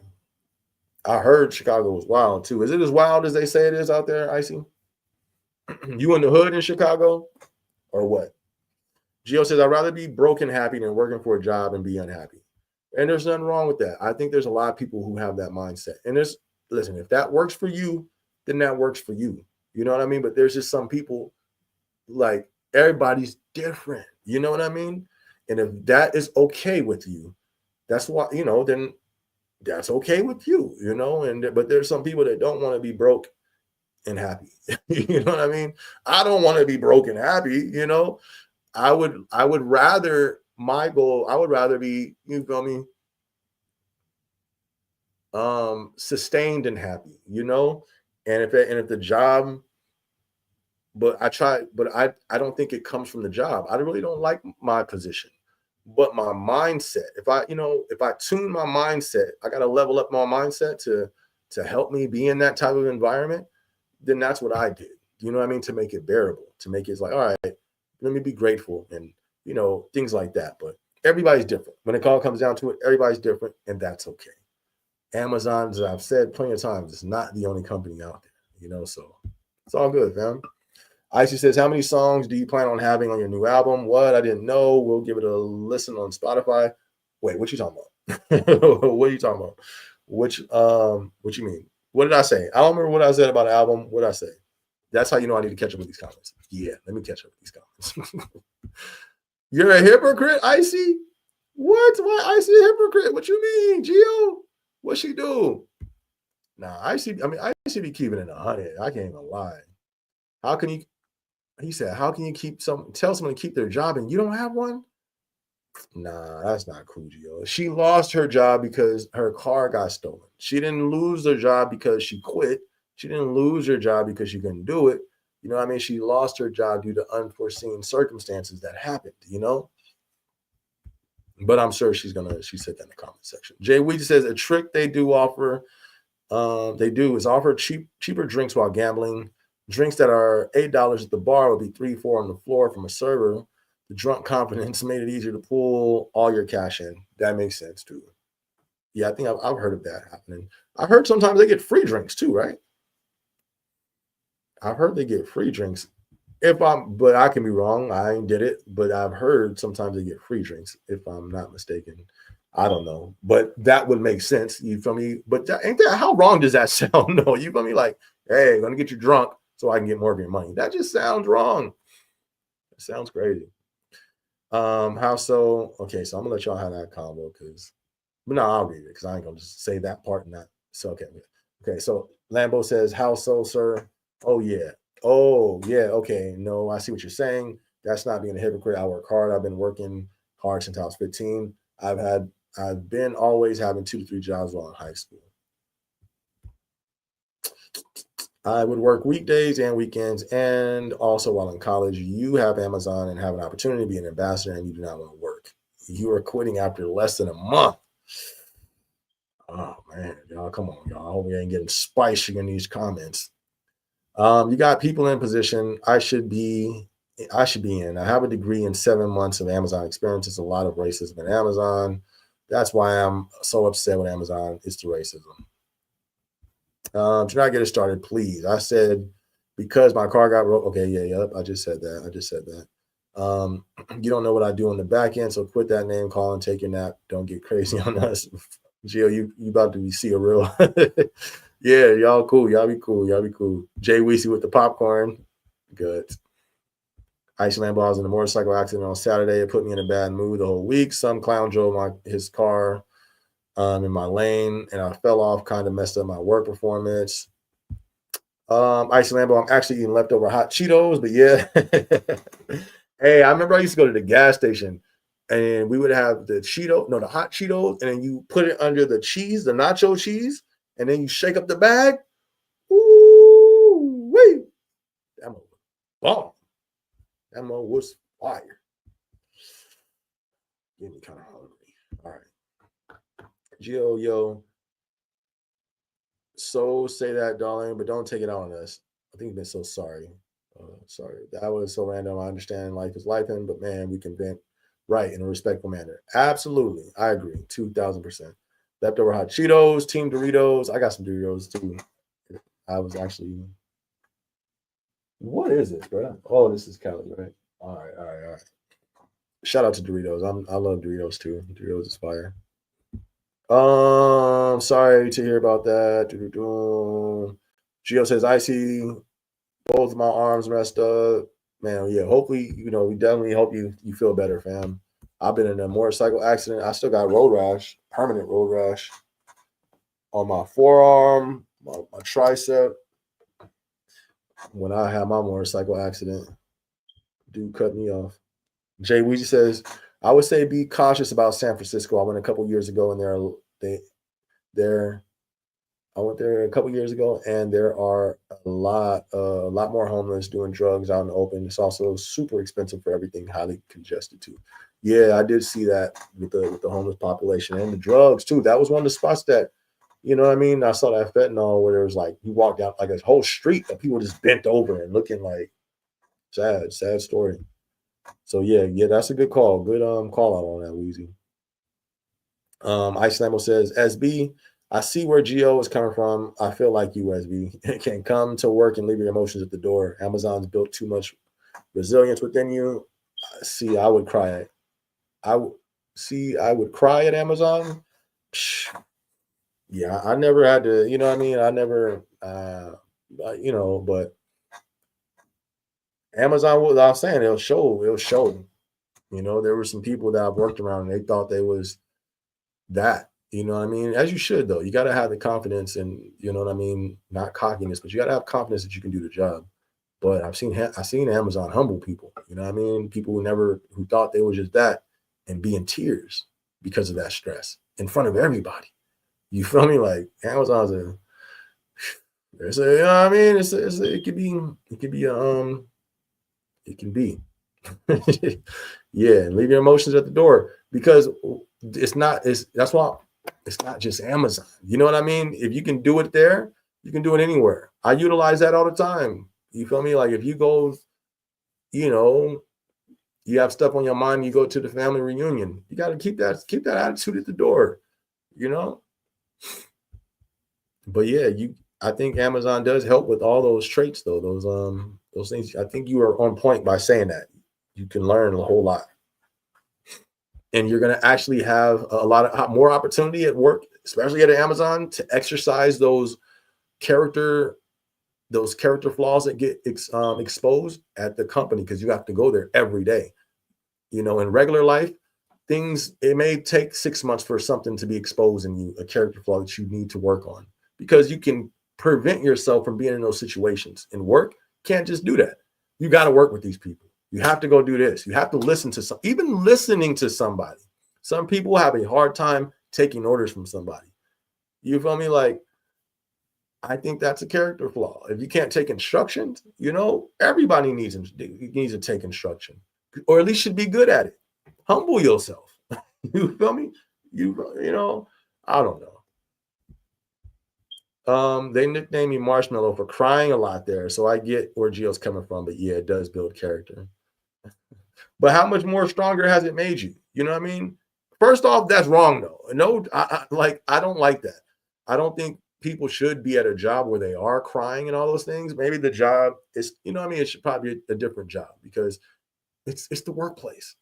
I heard Chicago was wild too. Is it as wild as they say it is out there, Icy? You in the hood in Chicago or what? Gio says, I'd rather be broke and happy than working for a job and be unhappy. And there's nothing wrong with that. I think there's a lot of people who have that mindset. And listen, if that works for you, then that works for you. You know what I mean? But there's just some people, like, everybody's different. You know what I mean? And if that is okay with you, that's why, then that's okay with you, but there's some people that don't want to be broke and happy. You know what I mean? I don't want to be broke and happy, I would rather my goal, I would rather be, you feel me, sustained and happy, and if the job, but I don't think it comes from the job. I really don't like my position. But my mindset, if I tune my mindset, I got to level up my mindset to help me be in that type of environment, then that's what I did. You know what I mean? To make it bearable, to make it like, all right, let me be grateful and things like that. But everybody's different. When it all comes down to it, everybody's different, and that's okay. Amazon, as I've said plenty of times, is not the only company out there, so it's all good, fam. Icy says, how many songs do you plan on having on your new album? What? I didn't know. We'll give it a listen on Spotify. Wait, what you talking about? What are you talking about? What you mean? What did I say? I don't remember what I said about an album. What did I say? That's how you know I need to catch up with these comments. Yeah, let me catch up with these comments. You're a hypocrite, Icy? What? Why Icy a hypocrite? What you mean, Gio? What she do? Nah, Icy be keeping it 100. I can't even lie. How can you? He said, how can you tell someone to keep their job and you don't have one? Nah, that's not cool, Gio. She lost her job because her car got stolen. She didn't lose her job because she quit. She didn't lose her job because she couldn't do it. You know what I mean? She lost her job due to unforeseen circumstances that happened, But I'm sure she said that in the comment section. Jay Weed says a trick they do is offer cheaper drinks while gambling. Drinks that are $8 at the bar will be $3, $4 on the floor from a server. The drunk confidence made it easier to pull all your cash in. That makes sense too. Yeah, I think I've heard of that happening. I've heard sometimes they get free drinks too, right? I've heard they get free drinks. But I can be wrong. I ain't did it, but I've heard sometimes they get free drinks, if I'm not mistaken. I don't know, but that would make sense. You feel me? But how wrong does that sound? No, you feel me? Like, hey, I'm gonna get you drunk so I can get more of your money. That just sounds wrong. It sounds crazy. How so? Okay, so I'm gonna let y'all have that combo but no, I'll read it because I ain't gonna just say that part and that. So okay. So Lambo says, how so, sir? Oh yeah. Okay. No, I see what you're saying. That's not being a hypocrite. I work hard. I've been working hard since I was 15. I've been always having 2 to 3 jobs while in high school. I would work weekdays and weekends, and also while in college. You have Amazon and have an opportunity to be an ambassador, and you do not want to work. You are quitting after less than a month. Oh man, y'all, come on, y'all. I hope we ain't getting spicy in these comments. You got people in position I should be in. I have a degree in 7 months of Amazon experience. It's a lot of racism in Amazon. That's why I'm so upset with Amazon. It's the racism. Do not get it started, please. I said because my car got broke. Okay, yep. I just said that. You don't know what I do on the back end, so quit that name call and take your nap. Don't get crazy on us. Gio, you about to see a real. Yeah, y'all cool. Y'all be cool. Jay Weesey with the popcorn. Good. Ice Lambo, I was in a motorcycle accident on Saturday. It put me in a bad mood the whole week. Some clown drove his car in my lane, and I fell off, kind of messed up my work performance. Ice Lambo, I'm actually eating leftover hot Cheetos, but yeah. Hey, I remember I used to go to the gas station, and we would have the hot Cheetos, and then you put it under the cheese, the nacho cheese, and then you shake up the bag. Ooh, wait. That one was bomb. That one was fire. Getting kind of hungry. All right. Yo. So say that, darling, but don't take it out on us. I think you've been so sorry. Sorry. That was so random. I understand life is life, but man, we can vent right in a respectful manner. Absolutely. I agree. 2,000%. Leftover hot Cheetos, Team Doritos. I got some Doritos too. I was actually. What is this, bro? Oh, this is Cali, right? All right. Shout out to Doritos. I love Doritos too. Doritos is fire. Sorry to hear about that. Gio says, I see both my arms messed up. Man, yeah, hopefully, we definitely hope you feel better, fam. I've been in a motorcycle accident. I still got road rash, permanent road rash on my forearm, my tricep. When I had my motorcycle accident, dude cut me off. Jay Weezy says, I would say be cautious about San Francisco. I went a couple years ago, and there I went there a couple years ago, and there are a lot more homeless doing drugs out in the open. It's also super expensive for everything, highly congested too. Yeah, I did see that with the homeless population and the drugs too. That was one of the spots that, you know what I mean? I saw that fentanyl where there was like you walked down like a whole street of people just bent over and looking like sad story. So yeah, that's a good call. Good call out on that, Weezy. Ice Lambo says, SB, I see where Geo is coming from. I feel like you, SB. Can come to work and leave your emotions at the door. Amazon's built too much resilience within you. See, I would cry. I would cry at Amazon. Psh, yeah, I never had to, you know what I mean? I never, but Amazon, what I was saying, it'll show. You know, there were some people that I've worked around and they thought they was that, you know what I mean? As you should, though. You got to have the confidence and, you know what I mean? Not cockiness, but you got to have confidence that you can do the job. But I've seen Amazon humble people, you know what I mean? People who thought they were just that and be in tears because of that stress in front of everybody. You feel me? Like Amazon's you know what I mean? It can be. Yeah, and leave your emotions at the door because that's why it's not just Amazon. You know what I mean? If you can do it there, you can do it anywhere. I utilize that all the time. You feel me? Like if you go, you know, you have stuff on your mind, you go to the family reunion, you got to keep that attitude at the door, you know? But yeah, I think Amazon does help with all those traits though. Those things. I think you are on point by saying that. You can learn a whole lot. And you're going to actually have a lot of more opportunity at work, especially at Amazon, to exercise those character flaws that get exposed at the company because you have to go there every day. You know, in regular life, it may take 6 months for something to be exposed in you, a character flaw that you need to work on, because you can prevent yourself from being in those situations. In work, can't just do that. You got to work with these people. You have to go do this. You have to listen to even listening to somebody. Some people have a hard time taking orders from somebody. You feel me? Like, I think that's a character flaw. If you can't take instructions, you know, everybody needs to take instruction, or at least should be good at it. Humble yourself. You feel me? You know, I don't know. They nicknamed me Marshmallow for crying a lot there, so I get where Geo's coming from. But yeah, it does build character. But how much more stronger has it made you? You know what I mean? First off, that's wrong though. No, I don't like that. I don't think people should be at a job where they are crying and all those things. Maybe the job is, you know what I mean? It should probably be a different job because it's the workplace.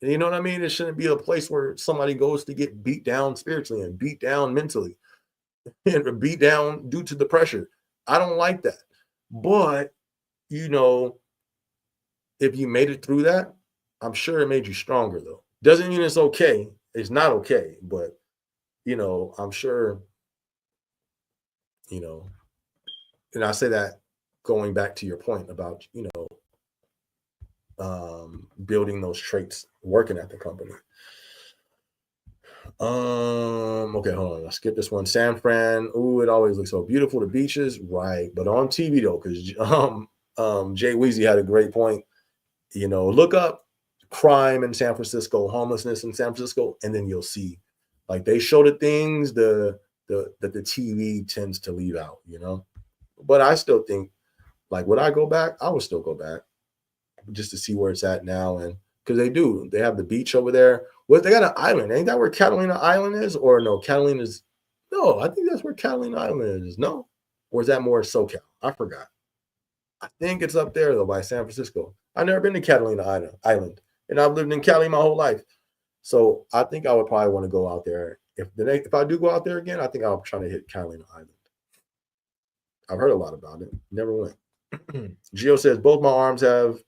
You know what I mean? It shouldn't be a place where somebody goes to get beat down spiritually and beat down mentally and beat down due to the pressure. I don't like that. But, you know, if you made it through that, I'm sure it made you stronger, though. Doesn't mean it's okay. It's not okay. But, you know, I'm sure, you know, and I say that going back to your point about, you know, building those traits working at the company. Okay, hold on. I'll skip this one. San Fran. Ooh, it always looks so beautiful. The beaches, right? But on TV though, because Jay Weezy had a great point. You know, look up crime in San Francisco, homelessness in San Francisco, and then you'll see, like they show the things that the TV tends to leave out. You know, but I still think, like, would I go back? I would still go back just to see where it's at now, and because they have the beach over there. Well, they got an island. Ain't that where Catalina Island is? Or no, no, I think that's where Catalina Island is. No? Or is that more SoCal? I forgot. I think it's up there, though, by San Francisco. I've never been to Catalina Island, and I've lived in Cali my whole life. So I think I would probably want to go out there. If I do go out there again, I think I'll try to hit Catalina Island. I've heard a lot about it. Never went. Gio says, both my arms have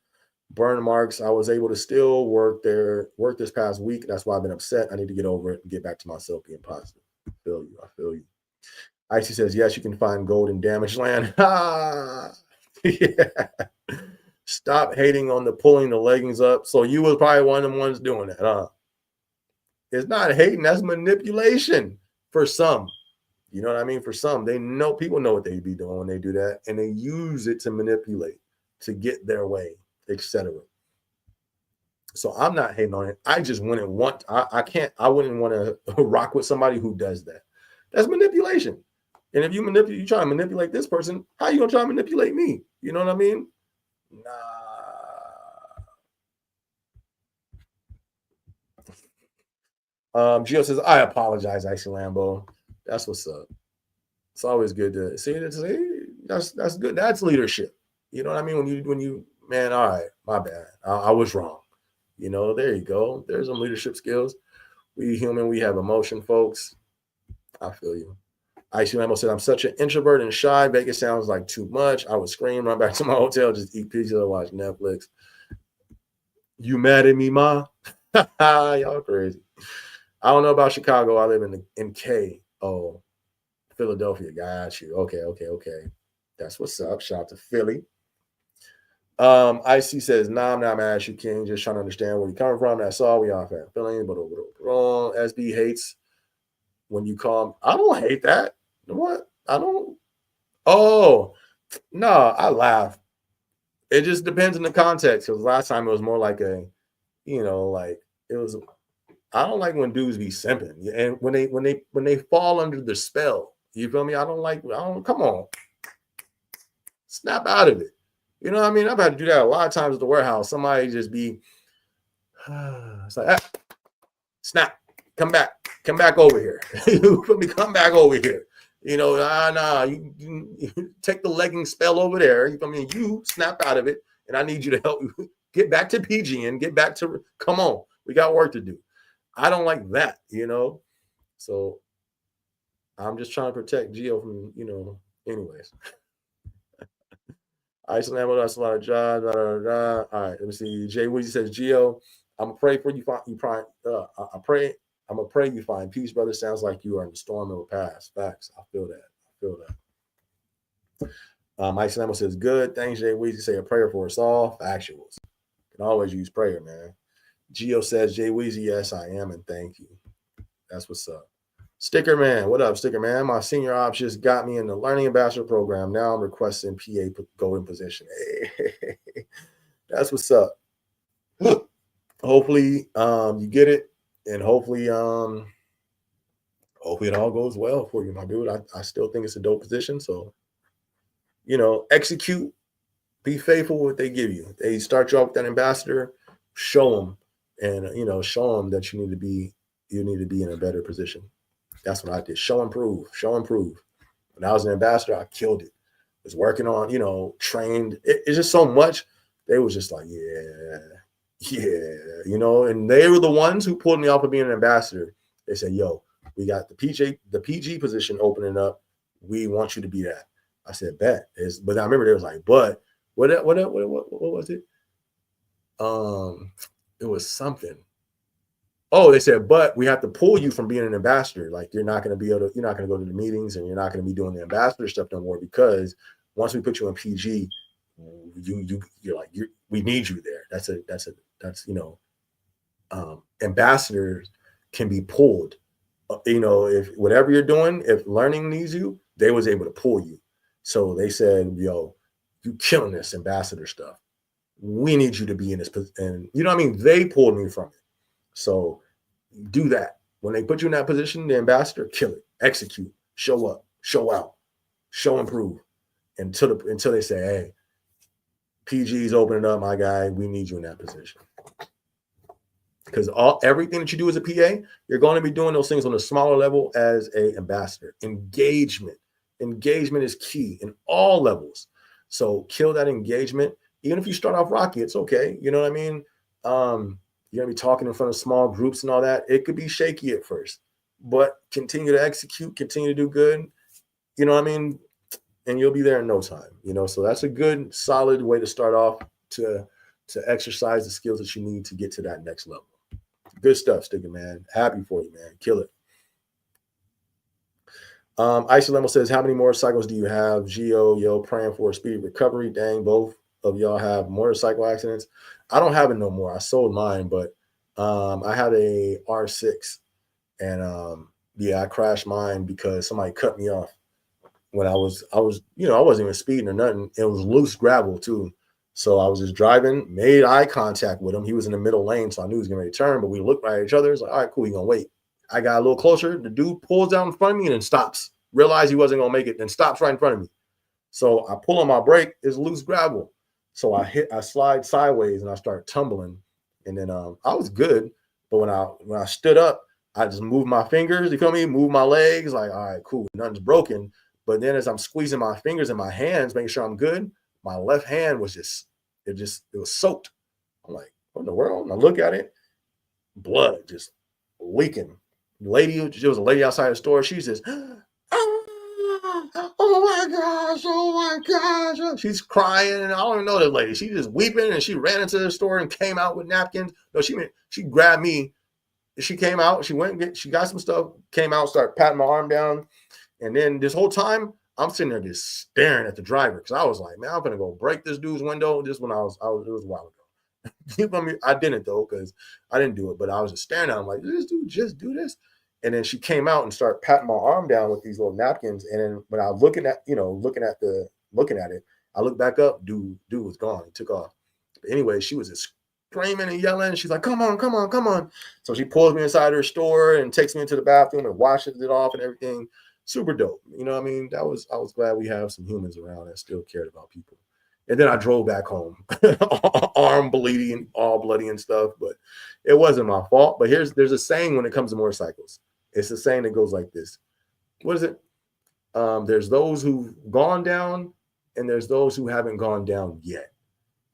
Burn marks. I was able to still work this past week. That's why I've been upset. I need to get over it and get back to myself being positive. I feel you. I feel you. Icy says, yes, you can find gold in damaged land. Yeah. Stop hating on the pulling the leggings up. So you was probably one of the ones doing that, huh? It's not hating, that's manipulation for some. You know what I mean? For some, people know what they be doing when they do that, and they use it to manipulate, to get their way, etc. So I'm not hating on it. I just wouldn't want, I wouldn't want to rock with somebody who does that. That's manipulation. And if you try to manipulate this person, how you gonna try to manipulate me? You know what I mean? Nah. Gio says, I apologize, Icy Lambo. That's what's up. It's always good to see it. That's good. That's leadership. You know what I mean? When you man, all right, my bad. I was wrong. You know, there you go. There's some leadership skills. We human, we have emotion, folks. I feel you. Icy Lambo said, I'm such an introvert and shy. Vegas sounds like too much. I would scream, run back to my hotel, just eat pizza, watch Netflix. You mad at me, Ma? Y'all crazy. I don't know about Chicago. I live in K. Oh, Philadelphia. Got you. Okay. That's what's up. Shout out to Philly. IC says, nah, I'm not mad at you, King. Just trying to understand where you're coming from. That's all. We all have feelings, but wrong. SB hates when you call him. I don't hate that. What? I don't. Oh, no, I laugh. It just depends on the context. Because last time it was more like it was. I don't like when dudes be simping, and when they fall under the spell. You feel me? Come on, snap out of it. You know what I mean? I've had to do that a lot of times at the warehouse. Somebody just be, it's like, snap, come back over here. You feel me? Come back over here. You know, you take the legging spell over there. You feel me? You snap out of it, and I need you to help you get back to PG and get back to, come on, we got work to do. I don't like that, you know? So I'm just trying to protect Gio from, anyways. Iceland, that's a lot of jobs. All right, let me see. Jay Weezy says, Gio, I'm gonna pray for you. I pray. I'm gonna pray you find peace, brother. Sounds like you are in the storm that will pass. Facts. I feel that. Iceland says, good. Thanks, Jay Weezy. Say a prayer for us all. Factuals. Can always use prayer, man. Gio says, Jay Weezy, yes, I am, and thank you. That's what's up. Sticker Man, what up, Sticker Man? My senior ops just got me in the Learning Ambassador program. Now I'm requesting PA golden position. Hey, that's what's up. Hopefully, you get it, and hopefully it all goes well for you, my dude. I still think it's a dope position. So, execute, be faithful with what they give you. They start you off with that ambassador, show them, and show them that you need to be in a better position. That's what I did. Show and prove. When I was an ambassador, I killed it. Was working on, trained. It's just so much. They was just like, yeah, and they were the ones who pulled me off of being an ambassador. They said, yo, we got the PG position opening up. We want you to be that. I said, bet. But I remember they was like, but what was it? It was something. Oh, they said, but we have to pull you from being an ambassador. Like you're not going to go to the meetings, and you're not going to be doing the ambassador stuff no more, because once we put you in PG, we need you there. Ambassadors can be pulled. If whatever you're doing, if learning needs you, they was able to pull you. So they said, yo, you killing this ambassador stuff. We need you to be in this, and you know what I mean? They pulled me from it. So do that. When they put you in that position, the ambassador, kill it, execute, show up, show out, show and prove until they say, hey, PG's opening up, my guy. We need you in that position. Because everything that you do as a PA, you're going to be doing those things on a smaller level as an ambassador. Engagement is key in all levels. So kill that engagement. Even if you start off rocky, it's okay. You know what I mean? You're going to be talking in front of small groups and all that. It could be shaky at first, but continue to execute, continue to do good. You know what I mean? And you'll be there in no time, So that's a good, solid way to start off to to exercise the skills that you need to get to that next level. Good stuff, Sticker Man. Happy for you, man. Kill it. Icy Lemo says, how many motorcycles do you have? Geo, yo, praying for a speedy recovery. Dang, both of y'all have motorcycle accidents. I don't have it no more. I sold mine, but I had a R6, and yeah, I crashed mine because somebody cut me off when I was, I wasn't even speeding or nothing. It was loose gravel too. So I was just driving, made eye contact with him. He was in the middle lane, so I knew he was going to turn, but we looked right at each other. It's like, all right, cool, you're going to wait. I got a little closer. The dude pulls down in front of me and then stops. Realized he wasn't going to make it, then stops right in front of me. So I pull on my brake. It's loose gravel. So I slide sideways and I start tumbling. And then I was good. But when I stood up, I just moved my fingers. You feel me? Move my legs. Like, all right, cool. Nothing's broken. But then as I'm squeezing my fingers and my hands, making sure I'm good, my left hand was it was soaked. I'm like, what in the world? And I look at it, blood just leaking. There was a lady outside the store. She says, oh my gosh. She's crying. And I don't even know this lady. She's just weeping, and she ran into the store and came out with napkins. No, she grabbed me. She came out. She got some stuff, came out, started patting my arm down. And then this whole time, I'm sitting there just staring at the driver because I was like, man, I'm going to go break this dude's window. Just when it was a while ago. I didn't though, because I didn't do it, but I was just staring at him like, this dude just do this. And then she came out and started patting my arm down with these little napkins. And then when I was looking at it, I looked back up, dude was gone. He took off. But anyway, she was just screaming and yelling. She's like, come on. So she pulls me inside her store and takes me into the bathroom and washes it off and everything. Super dope. You know what I mean? I was glad we have some humans around that still cared about people. And then I drove back home, arm bleeding, all bloody and stuff, but it wasn't my fault. But there's a saying when it comes to motorcycles. It's a saying that goes like this. What is it? There's those who've gone down and there's those who haven't gone down yet.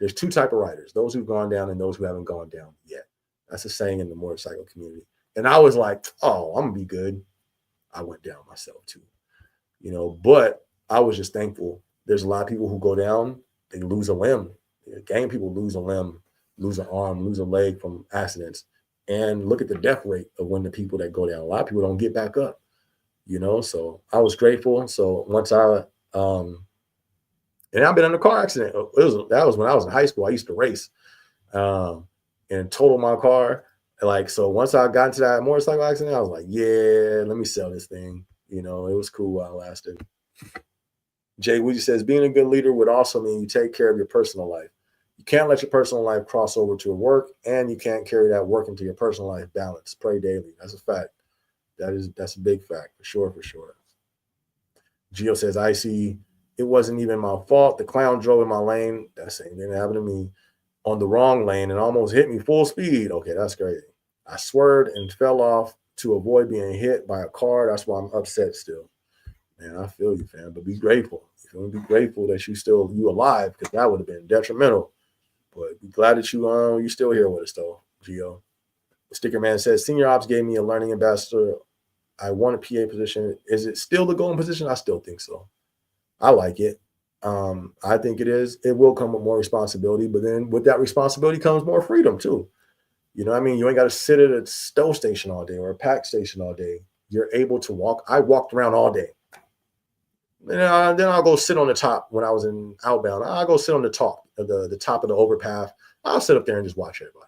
There's two types of riders, those who've gone down and those who haven't gone down yet. That's a saying in the motorcycle community. And I was like, oh, I'm going to be good. I went down myself too, but I was just thankful. There's a lot of people who go down, they lose a limb. Gang people lose a limb, lose an arm, lose a leg from accidents. And look at the death rate of when the people that go down. A lot of people don't get back up, so I was grateful. So once and I've been in a car accident. That was when I was in high school. I used to race and totaled my car. So once I got into that motorcycle accident, I was like, yeah, let me sell this thing. It was cool while it lasted. Jay Woody says, being a good leader would also mean you take care of your personal life. You can't let your personal life cross over to your work, and you can't carry that work into your personal life balance. Pray daily. That's a fact. That's a big fact, for sure. Gio says, I see it wasn't even my fault. The clown drove in my lane. That same thing happened to me on the wrong lane and almost hit me full speed. Okay, that's crazy. I swerved and fell off to avoid being hit by a car. That's why I'm upset still. Man, I feel you, fam. But be grateful. Be grateful that you alive, because that would have been detrimental. But be glad that you still here with us though, Gio. Sticker Man says, Senior Ops gave me a learning ambassador. I want a PA position. Is it still the golden position? I still think so. I like it. I think it is. It will come with more responsibility, but then with that responsibility comes more freedom too. You know what I mean? You ain't got to sit at a stow station all day or a pack station all day. You're able to walk. I walked around all day. Then I'll go sit on the top when I was in outbound. I'll go sit on the top of the top of the overpath. I'll sit up there and just watch everybody.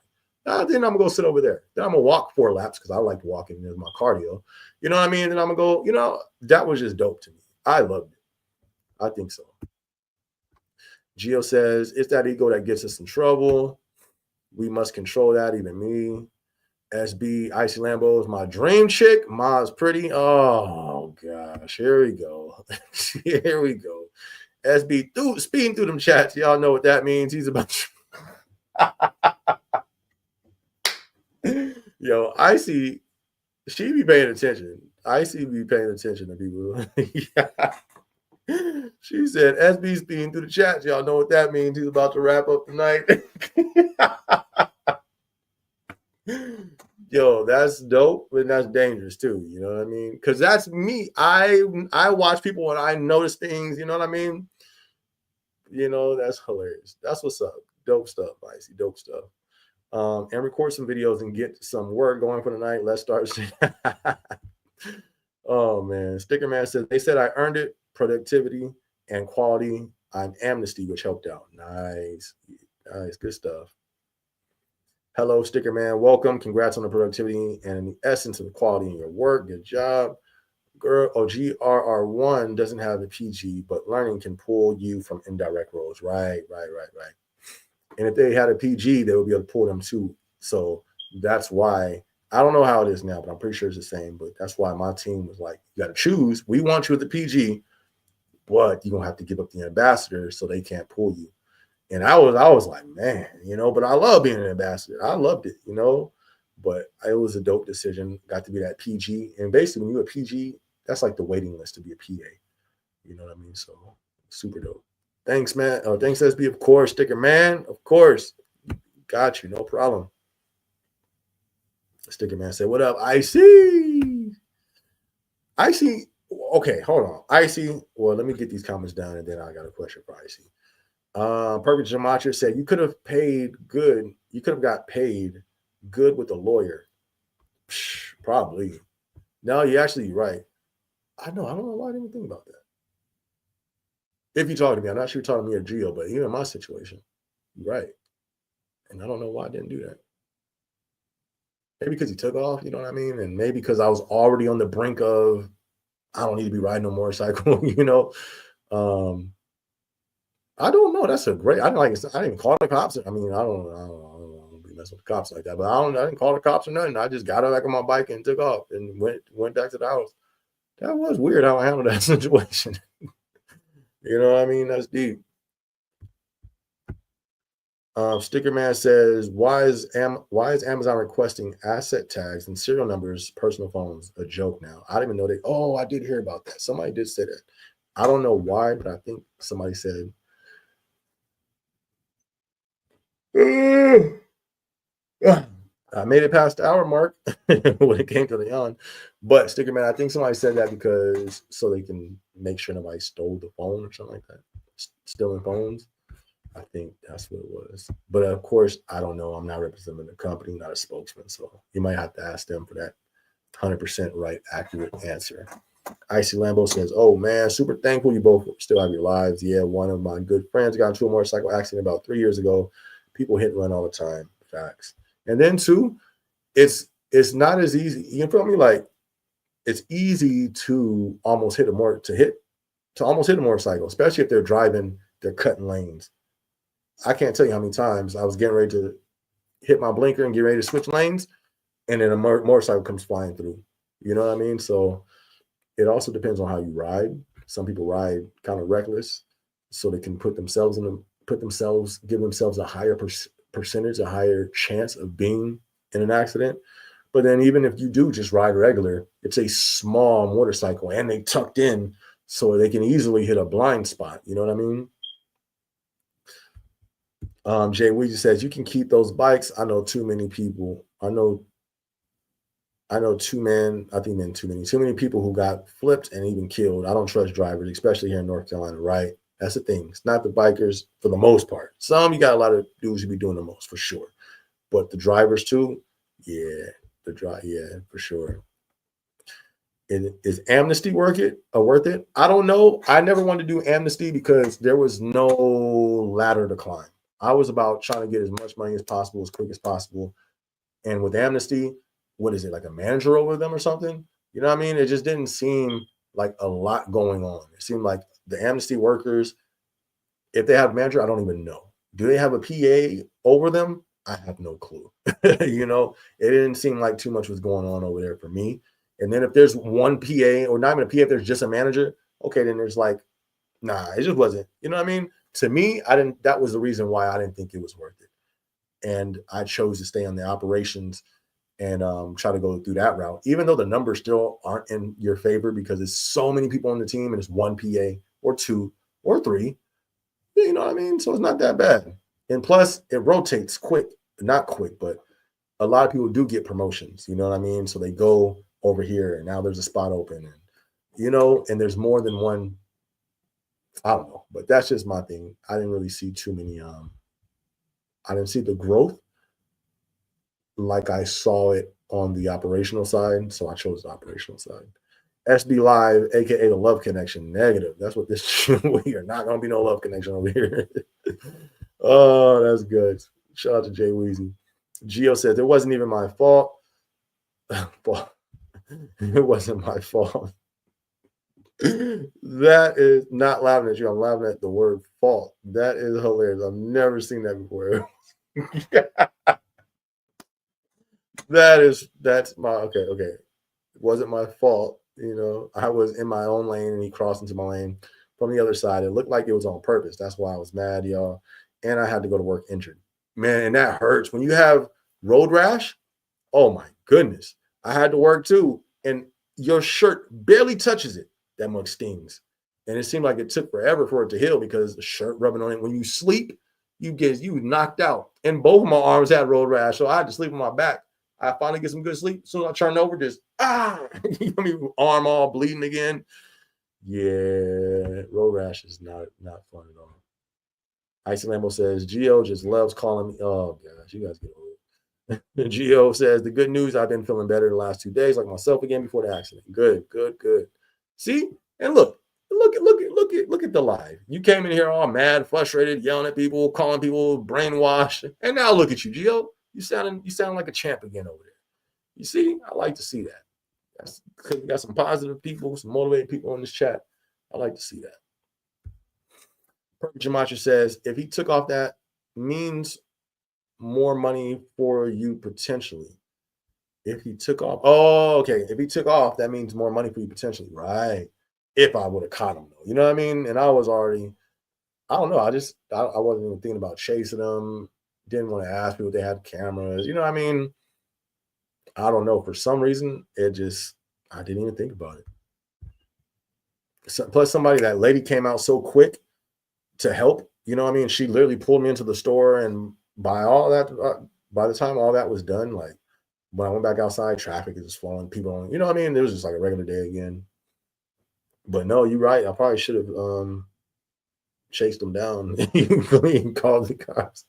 Then I'm going to go sit over there. Then I'm going to walk 4 laps because I like walking as my cardio. You know what I mean? Then I'm going to go, that was just dope to me. I loved it. I think so. Gio says, it's that ego that gets us in trouble. We must control that, even me. SB, Icy Lambo is my dream chick. Ma's pretty. Oh, gosh. Here we go. SB, speeding through them chats. Y'all know what that means. He's about Yo, Icy, she be paying attention. Icy be paying attention to people. Yeah. She said, SB speeding through the chats. Y'all know what that means. He's about to wrap up tonight. Yo, that's dope, and that's dangerous too. You know what I mean? Because that's me. I watch people and I notice things. You know what I mean? That's hilarious. That's what's up. Dope stuff, Icy. Dope stuff. And record some videos and get some work going for the night. Let's start. Oh man, Sticker Man says they said I earned it. Productivity and quality. I'm amnesty, which helped out. Nice, nice, good stuff. Hello, Sticker Man. Welcome. Congrats on the productivity and the essence of the quality in your work. Good job. Girl, GRR1 doesn't have the PG, but learning can pull you from indirect roles. Right. And if they had a PG, they would be able to pull them too. So that's why, I don't know how it is now, but I'm pretty sure it's the same. But that's why my team was like, you got to choose. We want you with the PG, but you're going to have to give up the ambassador so they can't pull you. And I was like, man, but I love being an ambassador. I loved it, but it was a dope decision. Got to be that PG. And basically, when you're a PG, that's like the waiting list to be a PA. You know what I mean? So super dope. Thanks, man. Oh, thanks, SB. Of course, Sticker Man. Of course. Got you. No problem. Sticker Man said, what up? Icy. Okay, hold on. Icy. Well, let me get these comments down, and then I got a question for Icy. Perfect Jamacha said you could have paid good. You could have got paid good with a lawyer. Probably. No, you're actually right. I don't know why I didn't think about that. If you talk to me, I'm not sure you're talking to me or Gio, but even in my situation, you're right. And I don't know why I didn't do that. Maybe because he took off, you know what I mean? And maybe because I was already on the brink of, I don't need to be riding no motorcycle, I don't know. That's a great. I didn't even call the cops. I mean, I don't be messing with the cops like that. But I didn't call the cops or nothing. I just got back on my bike and took off and went back to the house. That was weird how I handled that situation. You know what I mean? That's deep. Sticker Man says, why is Amazon requesting asset tags and serial numbers, personal phones? A joke now. I didn't even know Oh, I did hear about that. Somebody did say that. I don't know why, but I think somebody said. I made it past the hour mark when it came to the yawn. But Sticker Man, I think somebody said that because so they can make sure nobody stole the phone or something like that. Stealing phones. I think that's what it was. But of course, I don't know. I'm not representing the company, not a spokesman. So you might have to ask them for that 100% right, accurate answer. Icy Lambo says, oh man, super thankful you both still have your lives. Yeah, one of my good friends got into a motorcycle accident about 3 years ago. People hit and run all the time. Facts. And then too, it's not as easy. You feel me? Like it's easy to almost hit a motorcycle, especially if they're driving, they're cutting lanes. I can't tell you how many times I was getting ready to hit my blinker and get ready to switch lanes, and then a motorcycle comes flying through. You know what I mean? So it also depends on how you ride. Some people ride kind of reckless, so they can give themselves a higher percentage, a higher chance of being in an accident. But then even if you do just ride regular, it's a small motorcycle and they tucked in so they can easily hit a blind spot. You know what I mean? Jay Weezy says you can keep those bikes. I know too many people. I know too many people who got flipped and even killed. I don't trust drivers, especially here in North Carolina, right? That's the thing. It's not the bikers for the most part. Some you got a lot of dudes who be doing the most for sure. But the drivers too, yeah, for sure. Is amnesty worth it? I don't know. I never wanted to do amnesty because there was no ladder to climb. I was about trying to get as much money as possible, as quick as possible. And with amnesty, what is it, like a manager over them or something? You know what I mean? It just didn't seem like a lot going on. It seemed like the amnesty workers, if they have a manager, I don't even know. Do they have a PA over them? I have no clue. It didn't seem like too much was going on over there for me. And then if there's one PA or not even a PA, if there's just a manager, okay, then there's like, nah, it just wasn't. You know what I mean? To me, that was the reason why I didn't think it was worth it. And I chose to stay on the operations and try to go through that route, even though the numbers still aren't in your favor because there's so many people on the team and it's one PA or two or three. You know what I mean? So it's not that bad. And plus, it rotates not quick, but a lot of people do get promotions. You know what I mean? So they go over here and now there's a spot open, and there's more than one. I don't know, but that's just my thing. I didn't really see too many I didn't see the growth like I saw it on the operational side. So I chose the operational side. SB Live, aka the love connection, negative. That's what this we are not gonna be no love connection over here. Oh, that's good. Shout out to Jay Weezy. Gio says it wasn't even my fault. It wasn't my fault. That is not laughing at you. I'm laughing at the word fault. That is hilarious. I've never seen that before. That's my okay. It wasn't my fault. I was in my own lane and he crossed into my lane from the other side. It looked like it was on purpose. That's why I was mad, y'all. And I had to go to work injured. Man, and that hurts. When you have road rash, oh my goodness. I had to work too. And your shirt barely touches it. That much stings. And it seemed like it took forever for it to heal because the shirt rubbing on it. When you sleep, you knocked out. And both of my arms had road rash. So I had to sleep on my back. I finally get some good sleep. As soon as I turned over, just arm all bleeding again. Yeah, road rash is not fun at all. Icy Lambo says, Gio just loves calling me. Oh gosh, you guys get old. Gio says, the good news, I've been feeling better the last 2 days, like myself again before the accident. Good. See? And look at the live. You came in here all mad, frustrated, yelling at people, calling people brainwashed. And now look at you, Gio. You sound like a champ again over there. You see? I like to see that. That's because we got some positive people, some motivated people in this chat. I like to see that. Perfect Gematria says, if he took off, that means more money for you potentially. If he took off, if he took off, that means more money for you potentially, right? If I would have caught him, though, you know what I mean? And I was already, I don't know, I wasn't even thinking about chasing them. Didn't want to ask people if they had cameras, you know what I mean? I don't know. For some reason, I didn't even think about it. So, plus, that lady came out so quick to help, you know what I mean? She literally pulled me into the store, and by the time all that was done, like when I went back outside, traffic is just flowing, people on, you know what I mean? It was just like a regular day again. But no, you're right. I probably should have chased them down and called the cops.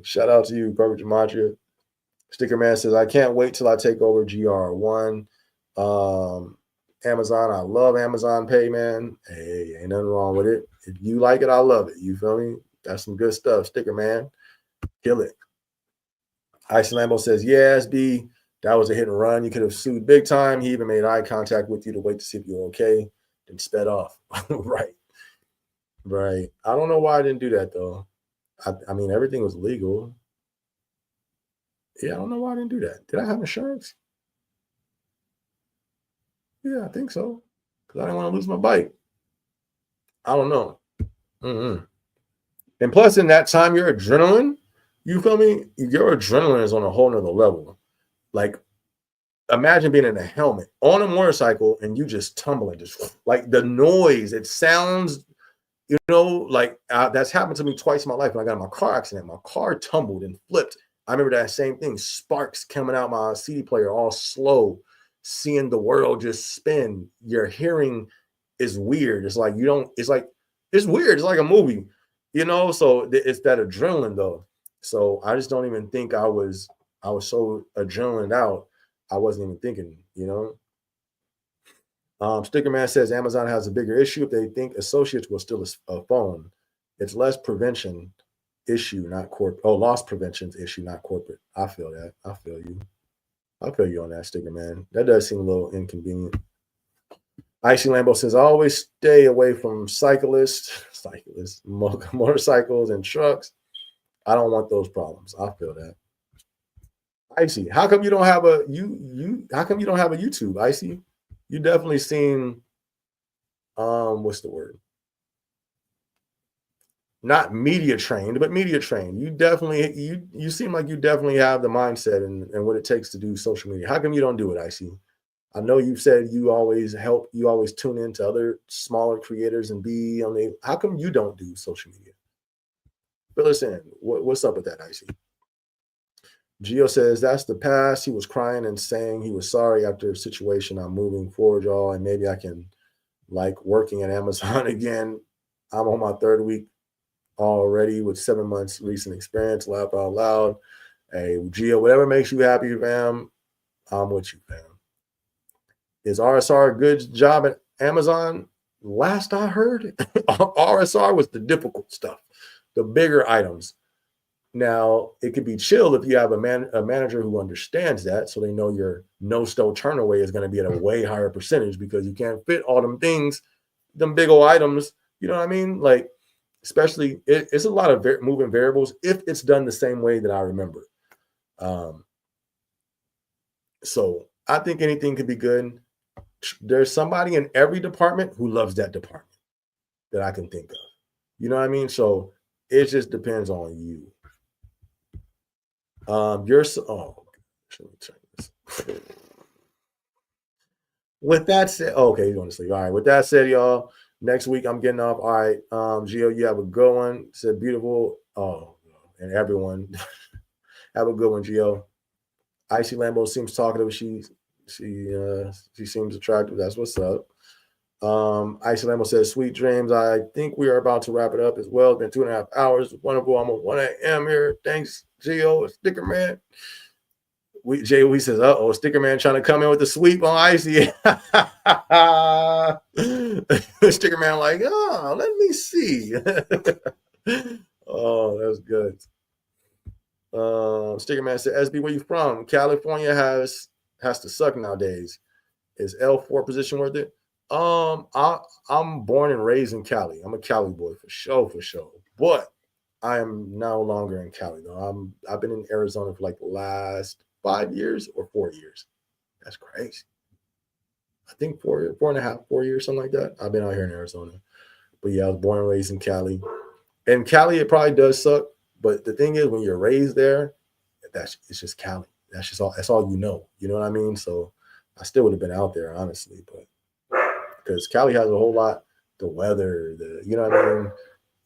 Shout out to you, Perfect Gematria. Sticker Man says, I can't wait till I take over GR1. Amazon, I love Amazon Pay, man. Hey, ain't nothing wrong with it. If you like it, I love it. You feel me? That's some good stuff. Sticker Man, kill it. Ice Lambo says, yeah, SB, that was a hit and run. You could have sued big time. He even made eye contact with you to wait to see if you're okay, then sped off. Right. I don't know why I didn't do that, though. I mean, everything was legal. Yeah, I don't know why I didn't do that. Did I have insurance? Yeah, I think so. Because I didn't want to lose my bike. I don't know. And plus, in that time, your adrenaline, you feel me? Your adrenaline is on a whole nother level. Like, imagine being in a helmet on a motorcycle and you just tumbling, just like the noise. It sounds, like that's happened to me twice in my life when I got in my car accident. My car tumbled and flipped. I remember that same thing, sparks coming out my CD player all slow, seeing the world just spin. Your hearing is weird. It's like it's weird. It's like a movie, so it's that adrenaline though. So I just don't even think I was so adrenaline out. I wasn't even thinking, Sticker Man says Amazon has a bigger issue if they think associates will steal a phone. It's less prevention issue, not corporate. Oh, loss prevention's issue, not corporate. I feel that. I feel you. I feel you on that, Sticker Man. That does seem a little inconvenient. Icy Lambo says, I always stay away from motorcycles, and trucks. I don't want those problems. I feel that. Icy, how come you don't have a how come you don't have a YouTube, Icy? You definitely seen what's the word? Not media trained, but media trained. You definitely you seem like you definitely have the mindset and what it takes to do social media. How come you don't do it, Icy? I know you said you always tune into other smaller creators and be on the. How come you don't do social media? Fill us in. What's up with that, Icy? Gio says that's the past. He was crying and saying he was sorry after a situation. I'm moving forward, y'all, and maybe I can like working at Amazon again. I'm on my 3rd week already with 7 months recent experience. Laugh out loud. Hey, Gio, whatever makes you happy, fam, I'm with you, fam. Is RSR a good job at Amazon? Last I heard, RSR was the difficult stuff, the bigger items. Now, it could be chill if you have a manager who understands that, so they know your no-stove turn away is going to be at a way higher percentage because you can't fit all them things, them big old items. You know what I mean? Like, especially, it's a lot of moving variables if it's done the same way that I remember. So I think anything could be good. There's somebody in every department who loves that department that I can think of. You know what I mean? So it just depends on you. Let me turn this. With that said, okay, you're going to sleep. All right. With that said, y'all, next week I'm getting off. All right. Gio, you have a good one. Said beautiful. Oh, and everyone have a good one, Gio. Icy Lambo seems talkative. She seems attractive. That's what's up. Icy Lambo says, sweet dreams. I think we are about to wrap it up as well. It's been 2.5 hours. Wonderful. I'm at 1 a.m. here. Thanks, Gio. Sticker Man. Jay says, Sticker Man trying to come in with the sweep on Icy. Sticker Man like, let me see. Oh, that's good. Sticker Man said, SB, where you from? California has to suck nowadays. Is L4 position worth it? I'm born and raised in Cali. I'm a Cali boy for sure. But I am no longer in Cali though. I've been in Arizona for like the last 5 years or 4 years. That's crazy. I think 4 years, something like that. I've been out here in Arizona. But yeah, I was born and raised in Cali. And Cali, it probably does suck. But the thing is, when you're raised there, it's just Cali. That's all you know. You know what I mean? So I still would have been out there, honestly. But because Cali has a whole lot, the weather, you know what I mean?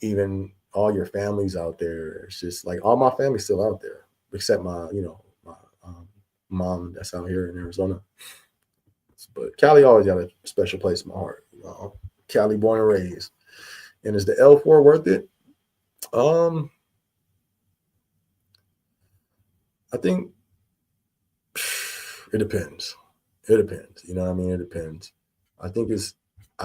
Even all your families out there. It's just like all my family's still out there, except my mom that's out here in Arizona. But Cali always got a special place in my heart. Cali born and raised. And is the L4 worth it? I think it depends. You know what I mean? It depends. I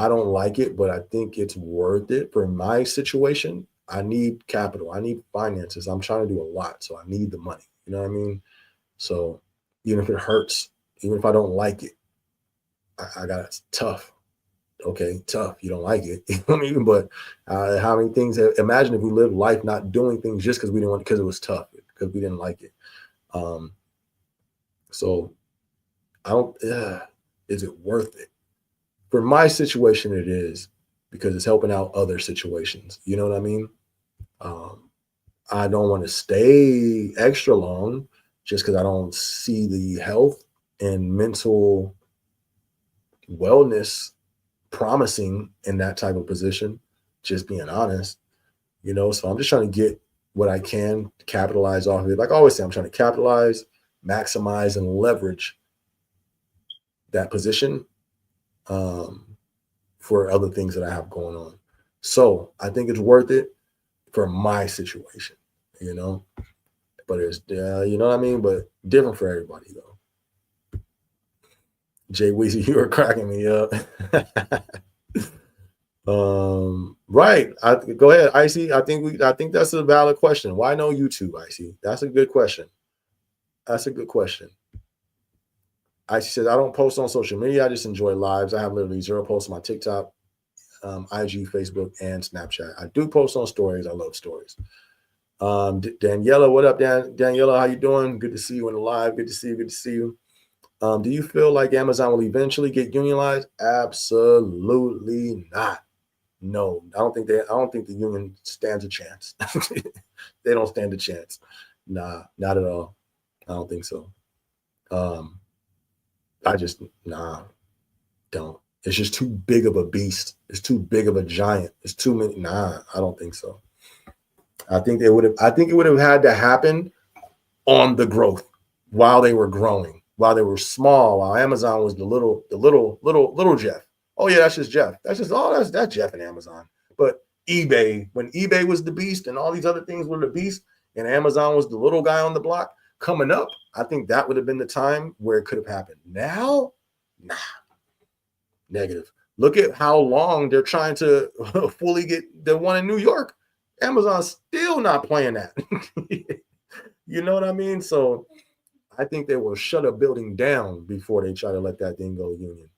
don't like it, but I think it's worth it for my situation. I need capital. I need finances. I'm trying to do a lot, so I need the money. You know what I mean? So even if it hurts, even if I don't like it, I got it's tough. Okay, tough. You don't like it. You know what I mean? But how many things? Imagine if we lived life not doing things just because we didn't want, because it was tough, because we didn't like it. So I don't. Is it worth it? For my situation, it is, because it's helping out other situations. You know what I mean? I don't want to stay extra long just because I don't see the health and mental wellness promising in that type of position, just being honest, so I'm just trying to get what I can, capitalize off of it. Like I always say, I'm trying to capitalize, maximize, and leverage that position for other things that I have going on. So I think it's worth it for my situation, but it's, you know what I mean? But different for everybody though. Jay Weezy, you are cracking me up. Right. Go ahead, Icy. I think that's a valid question. Why no YouTube, Icy? That's a good question. Icy says, I don't post on social media. I just enjoy lives. I have literally 0 posts on my TikTok, IG, Facebook, and Snapchat. I do post on stories. I love stories. Daniela, what up, Daniela? How you doing? Good to see you in the live. Good to see you. Do you feel like Amazon will eventually get unionized? Absolutely not. No, I don't think the union stands a chance. They don't stand a chance. Nah, not at all. I don't think so. Don't. It's just too big of a beast. It's too big of a giant. It's too many. Nah, I don't think so. I think it would have had to happen on the growth while they were growing, while they were small, while Amazon was the little Jeff. Oh yeah, that's just Jeff. That's Jeff and Amazon. But eBay, when eBay was the beast and all these other things were the beast, and Amazon was the little guy on the block coming up, I think that would have been the time where it could have happened. Now, nah, negative. Look at how long they're trying to fully get the one in New York. Amazon's still not playing that. You know what I mean? So I think they will shut a building down before they try to let that thing go union.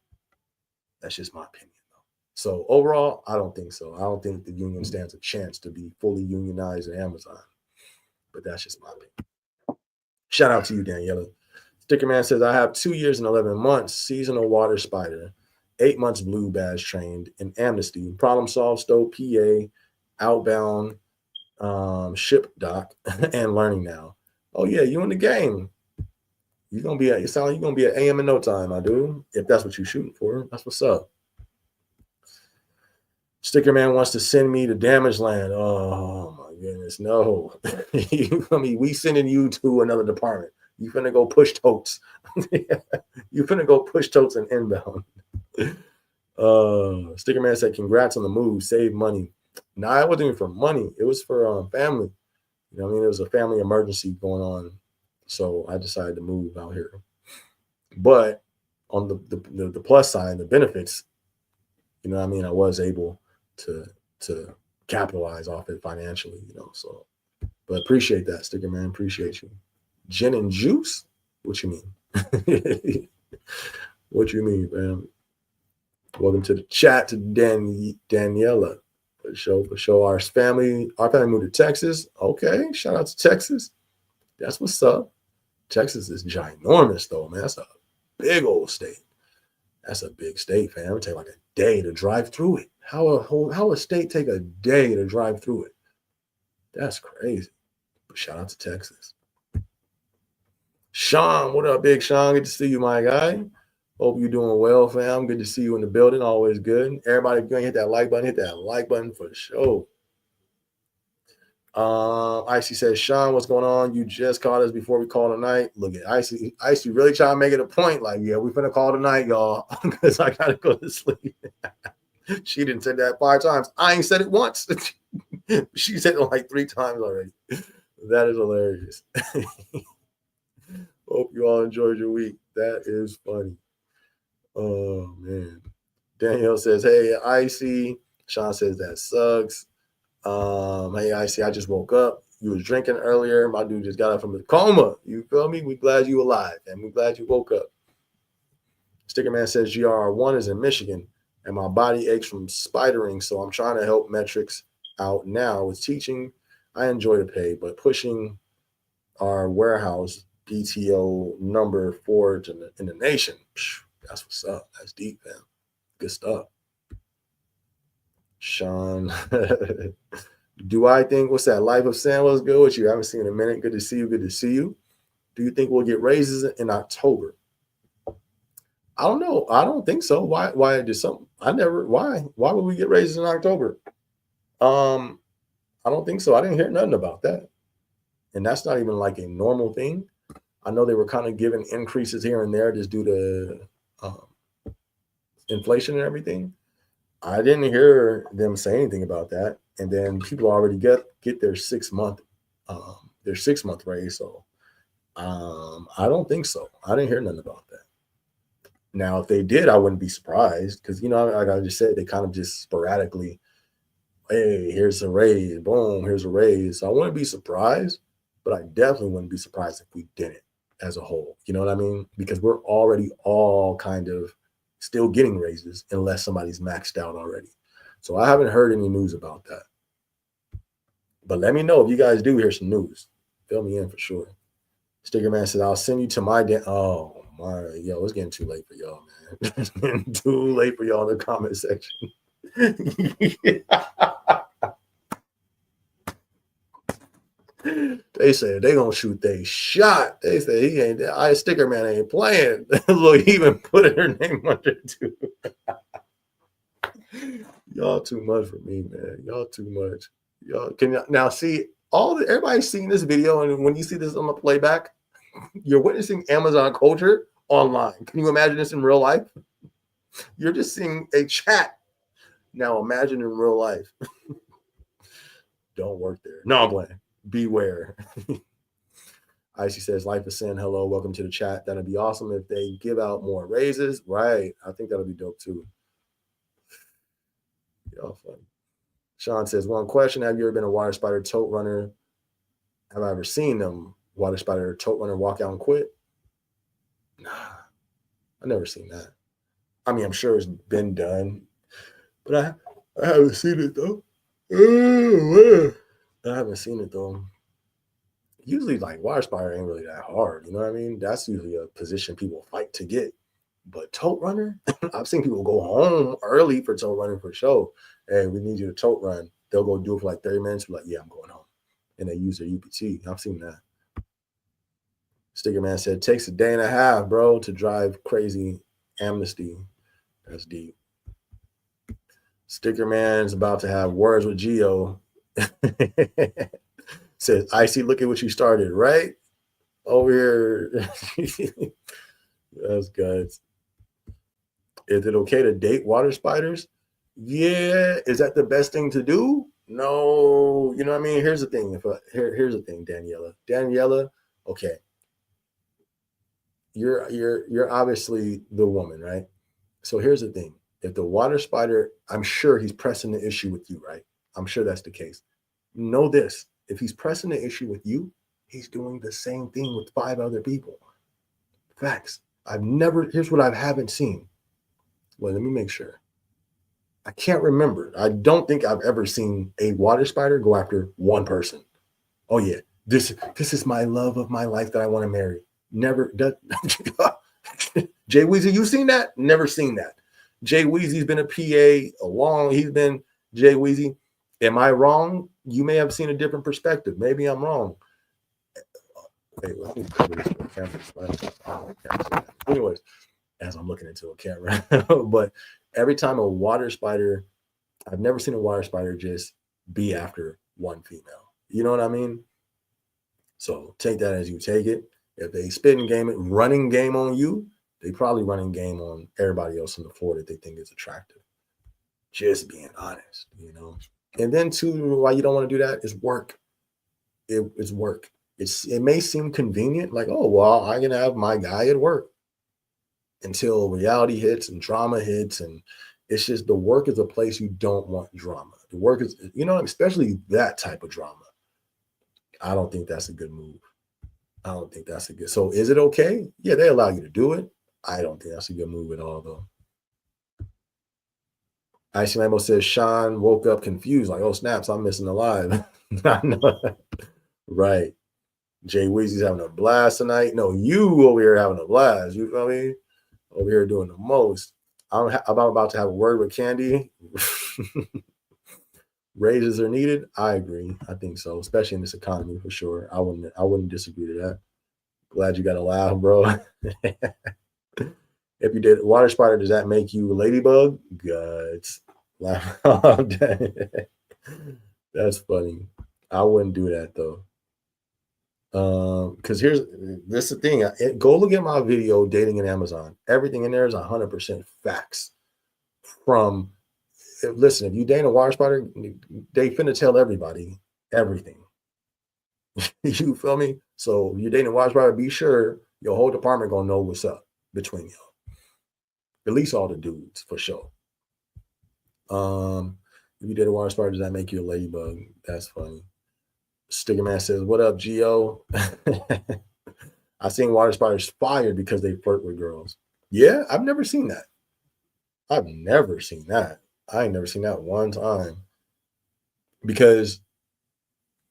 That's just my opinion, though. So overall, I don't think so. I don't think the union stands a chance to be fully unionized at Amazon. But that's just my opinion. Shout out to you, Daniela. Sticker Man says, I have 2 years and 11 months, seasonal water spider, 8 months blue badge trained in amnesty, problem solved, stove PA, outbound, ship doc, and learning now. Oh yeah, you in the game. You're gonna be at, it sound like you're gonna be at AM in no time, my dude. If that's what you're shooting for, that's what's up. Sticker Man wants to send me to Damaged Land. Oh my goodness, no. We sending you to another department. You finna go push totes. You finna go push totes and inbound. Sticker Man said, congrats on the move, save money. Nah, it wasn't even for money. It was for family. You know what I mean? It was a family emergency going on. So I decided to move out here. But on the plus side, the benefits, you know what I mean? I was able to capitalize off it financially, you know. So, but appreciate that, Sticker Man. Appreciate you. Gin and juice? What you mean? What you mean, fam? Welcome to the chat to Daniela. For sure. Our family moved to Texas. Okay, shout out to Texas. That's what's up. Texas is ginormous, though, man. That's a big old state. That's a big state, fam. It would take like a day to drive through it. How a state take a day to drive through it? That's crazy. But shout out to Texas. Sean, what up, Big Sean? Good to see you, my guy. Hope you're doing well, fam. Good to see you in the building. Always good. Everybody, go hit that like button. Hit that like button for sure. Icy says, Sean, what's going on? You just called us before we call tonight. Look at Icy. Icy really trying to make it a point. Like, yeah, we finna call tonight, y'all, because I gotta go to sleep. She didn't say that 5 times. I ain't said it once. She said it like 3 times already. That is hilarious. Hope you all enjoyed your week. That is funny. Oh man. Danielle says, hey, Icy. Sean says that sucks. Hey, Icy, I just woke up. You was drinking earlier. My dude just got up from the coma. You feel me? We glad you alive, and we glad you woke up. Sticker Man says GR1 is in Michigan, and my body aches from spidering, so I'm trying to help metrics out now with teaching. I enjoy the pay, but pushing our warehouse BTO number 4 in the nation. That's what's up. That's deep, man. Good stuff. Sean, do I think, what's that? Life of Sam was good with you. I haven't seen in a minute. Good to see you. Good to see you. Do you think we'll get raises in October? I don't know. I don't think so. Why did something? Why would we get raises in October? I don't think so. I didn't hear nothing about that. And that's not even like a normal thing. I know they were kind of giving increases here and there just due to inflation and everything. I didn't hear them say anything about that. And then people already get their 6 month raise. So I don't think so. I didn't hear nothing about that. Now, if they did, I wouldn't be surprised because, you know, like I just said, they kind of just sporadically, hey, here's a raise, boom, here's a raise. So I wouldn't be surprised, but I definitely wouldn't be surprised if we didn't as a whole. You know what I mean? Because we're already all kind of still getting raises unless somebody's maxed out already. So I haven't heard any news about that. But let me know if you guys do hear some news. Fill me in for sure. Sticker Man said, I'll send you to my oh my, yo, it's getting too late for y'all, man. It's getting too late for y'all in the comment section. They said they gonna shoot they shot. They said he ain't. Sticker Man ain't playing. Look, he even put her name under it too. Y'all too much for me, man. Y'all too much. Y'all can now see everybody's seeing this video, and when you see this on the playback, you're witnessing Amazon culture online. Can you imagine this in real life? You're just seeing a chat. Now imagine in real life. Don't work there. No, I'm playing. Beware. Icy says, life is sin. Hello, welcome to the chat. That'd be awesome if they give out more raises. Right. I think that'll be dope too. Y'all funny. Sean says, one question. Have you ever been a water spider tote runner? Have I ever seen them, water spider tote runner, walk out and quit? Nah, I've never seen that. I mean, I'm sure it's been done, but I haven't seen it though. I haven't seen it though. Usually, like, water spider ain't really that hard. You know what I mean? That's usually a position people fight to get. But tote runner, I've seen people go home early for tote running for sure. Hey, we need you to tote run. They'll go do it for like 30 minutes. Be like, yeah, I'm going home. And they use their UPT. I've seen that. Sticker Man said, takes a day and a half, bro, to drive crazy amnesty. That's deep. Sticker Man's about to have words with Geo. Says, Icy, look at what you started, right? Over here. That's good. Is it okay to date water spiders? Yeah. Is that the best thing to do? No. You know what I mean? Here's the thing. Here's the thing, Daniela. Daniela, okay. You're obviously the woman, right? So here's the thing. If the water spider, I'm sure he's pressing the issue with you, right? I'm sure that's the case. Know this. If he's pressing the issue with you, he's doing the same thing with 5 other people. Facts. Here's what I haven't seen. Well, let me make sure. I can't remember. I don't think I've ever seen a water spider go after one person. Oh yeah, this is my love of my life that I want to marry. Never. Jay Weezy, you seen that? Never seen that. Jay Weezy's been a PA he's been Jay Weezy. Am I wrong? You may have seen a different perspective. Maybe I'm wrong. Wait, let me cover this with camera. Anyways, as I'm looking into a camera, but every time a water spider, I've never seen a water spider just be after one female. You know what I mean? So take that as you take it. If they running game on you, they probably running game on everybody else on the floor that they think is attractive. Just being honest, you know. And then too, why you don't want to do that is work. It's work. It may seem convenient, like, oh, well, I can have my guy at work, until reality hits and drama hits. And it's just, the work is a place you don't want drama. The work is, you know, especially that type of drama. I don't think that's a good move. I don't think that's a good. So is it okay? Yeah, they allow you to do it. I don't think that's a good move at all, though. Icy Lambo says, Sean woke up confused, like, oh, snaps, I'm missing the live. I know. Right. Jay Weezy's having a blast tonight. No, you over here having a blast. You feel me? Over here doing the most. I'm about to have a word with Candy. Raises are needed. I agree. I think so, especially in this economy for sure. I wouldn't disagree to that. Glad you got a laugh, bro. If you did water spider, does that make you a ladybug? Guts. Laugh all day. That's funny. I wouldn't do that though. Because this is the thing. Go look at my video, dating in Amazon. Everything in there is 100% facts. Listen, if you date a water spider, they finna tell everybody everything. You feel me? So if you're dating a water spider, be sure your whole department gonna know what's up between y'all. At least all the dudes, for sure. If you date a water spider, does that make you a ladybug? That's funny. Sticker Man says, what up, Geo? I seen water spiders fired because they flirt with girls. Yeah, I've never seen that. I've never seen that. I ain't never seen that one time. Because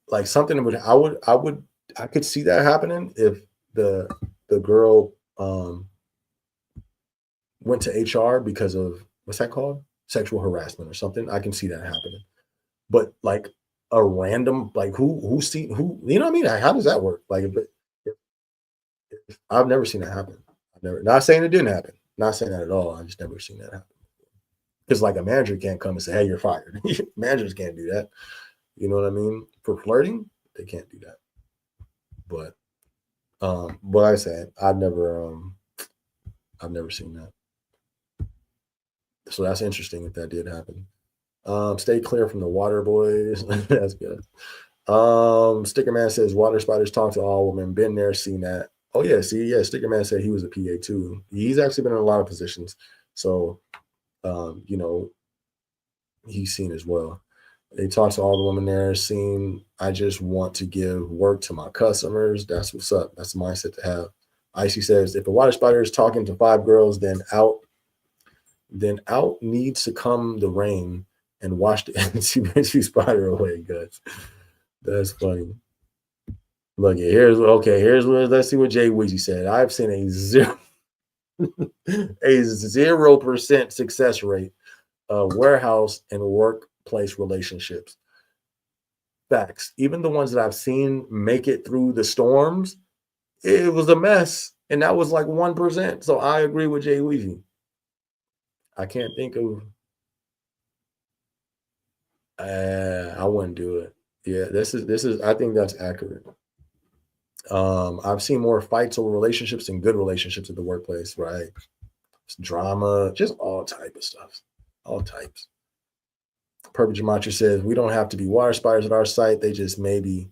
like something I could see that happening if the girl went to HR because of, what's that called? Sexual harassment or something. I can see that happening. But like a random, like who, you know what I mean? How does that work? Like, if I've never seen that happen. Not saying it didn't happen. Not saying that at all. I just never seen that happen. Because like a manager can't come and say, hey, you're fired. Managers can't do that. You know what I mean? For flirting, they can't do that. But like I said, I've never seen that. So that's interesting if that did happen. Stay clear from the water boys. That's good. Sticker Man says water spiders talk to all women. Been there, seen that. Oh yeah, see, yeah. Sticker Man said he was a PA too. He's actually been in a lot of positions, so you know, he's seen as well. They talk to all the women there, seen. I just want to give work to my customers. That's what's up. That's the mindset to have. Icy says if a water spider is talking to 5 girls, then out needs to come the rain and wash the itsy spider away, guys. That's funny. Look, here's what let's see what Jay Weezy said. I've seen a 0% success rate of warehouse and workplace relationships. Facts. Even the ones that I've seen make it through the storms, it was a mess. And that was like 1%. So I agree with Jay Weezy. I can't think of I wouldn't do it. Yeah, this is I think that's accurate. I've seen more fights over relationships than good relationships at the workplace, right? It's drama, just all type of stuff. All types. Perfect Gematria says we don't have to be water spiders at our site. They just maybe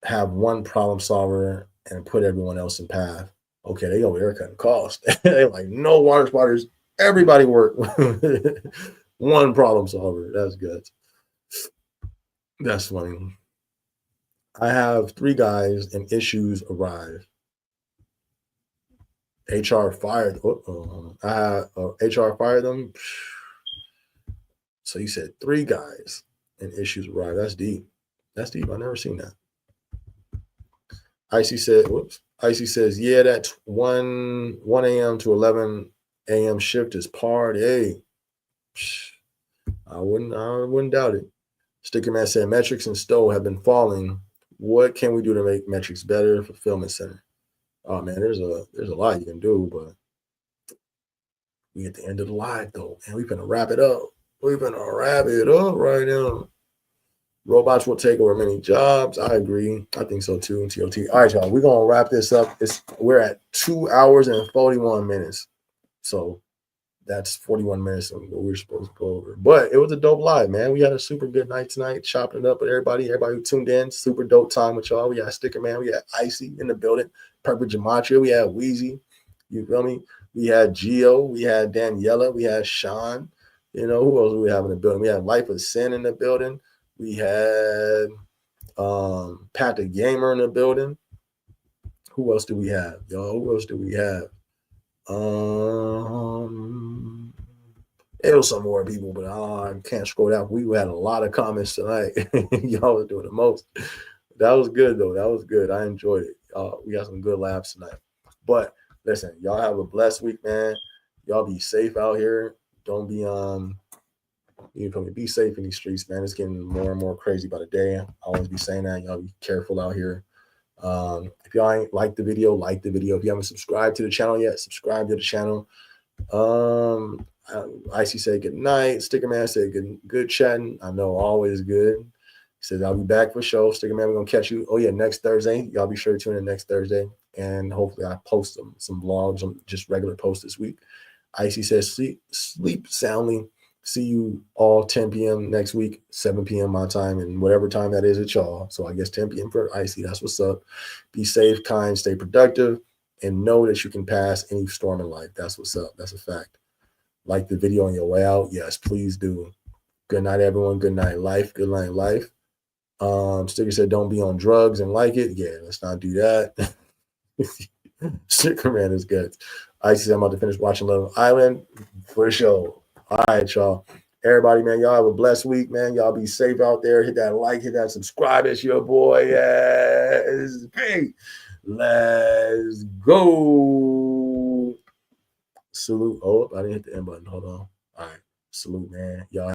have one problem solver and put everyone else in path. Okay, they over there cutting costs. They're like, no water spiders, everybody work. One problem solver. That's good. That's funny. I have 3 guys and issues arrive. HR fired. HR fired them. So you said 3 guys and issues arrive. That's deep. That's deep. I've never seen that. Icy says, yeah, that 1 a.m. to 11 a.m. shift is party. Hey, I wouldn't doubt it. Sticker Man said metrics and Stowe have been falling. What can we do to make metrics better? Fulfillment center. Oh man, there's a lot you can do, but we at the end of the live though, and we're gonna wrap it up. We're gonna wrap it up right now. Robots will take over many jobs. I agree. I think so too. TOT. All right, y'all. We're gonna wrap this up. We're at 2 hours and 41 minutes. So that's 41 minutes of what we're supposed to go over. But it was a dope live, man. We had a super good night tonight, chopping it up with everybody who tuned in. Super dope time with y'all. We had Sticker Man, we had Icy in the building, Purple Gematria, we had Wheezy. You feel me? We had Gio, we had Daniela, we had Sean. You know, who else do we have in the building? We had Life of Sin in the building. We had Pat the Gamer in the building. Who else do we have, y'all? Who else do we have? It was some more people, but I can't scroll down. We had a lot of comments tonight. Y'all was doing the most. That was good though. That was good. I enjoyed it. We got some good laughs tonight. But listen, y'all have a blessed week, man. Y'all be safe out here. Don't be be safe in these streets, man. It's getting more and more crazy by the day. I always be saying that. Y'all be careful out here. If y'all ain't like the video, like the video. If you haven't subscribed to the channel yet, subscribe to the channel. Icy said good night. Sticker Man said good chatting. I know, always good. He said I'll be back for show. Sticker Man, we're gonna catch you. Oh yeah, next Thursday. Y'all be sure to tune in next Thursday, and hopefully I post some vlogs, just regular posts this week. Icy says sleep soundly. See you all 10 p.m. next week, 7 p.m. my time, and whatever time that is at y'all. So I guess 10 p.m. for Icy. That's what's up. Be safe, kind, stay productive, and know that you can pass any storm in life. That's what's up. That's a fact. Like the video on your way out. Yes, please do. Good night, everyone. Good night, life. Good night, life. Sticker said, don't be on drugs and like it. Yeah, let's not do that. Sticker Man is good. Icy said, I'm about to finish watching Love Island for the show. All right, y'all. Everybody, man, y'all have a blessed week, man. Y'all be safe out there. Hit that like, hit that subscribe. It's your boy. Yes. Hey, let's go. Salute. Oh, I didn't hit the end button. Hold on. All right. Salute, man. Y'all.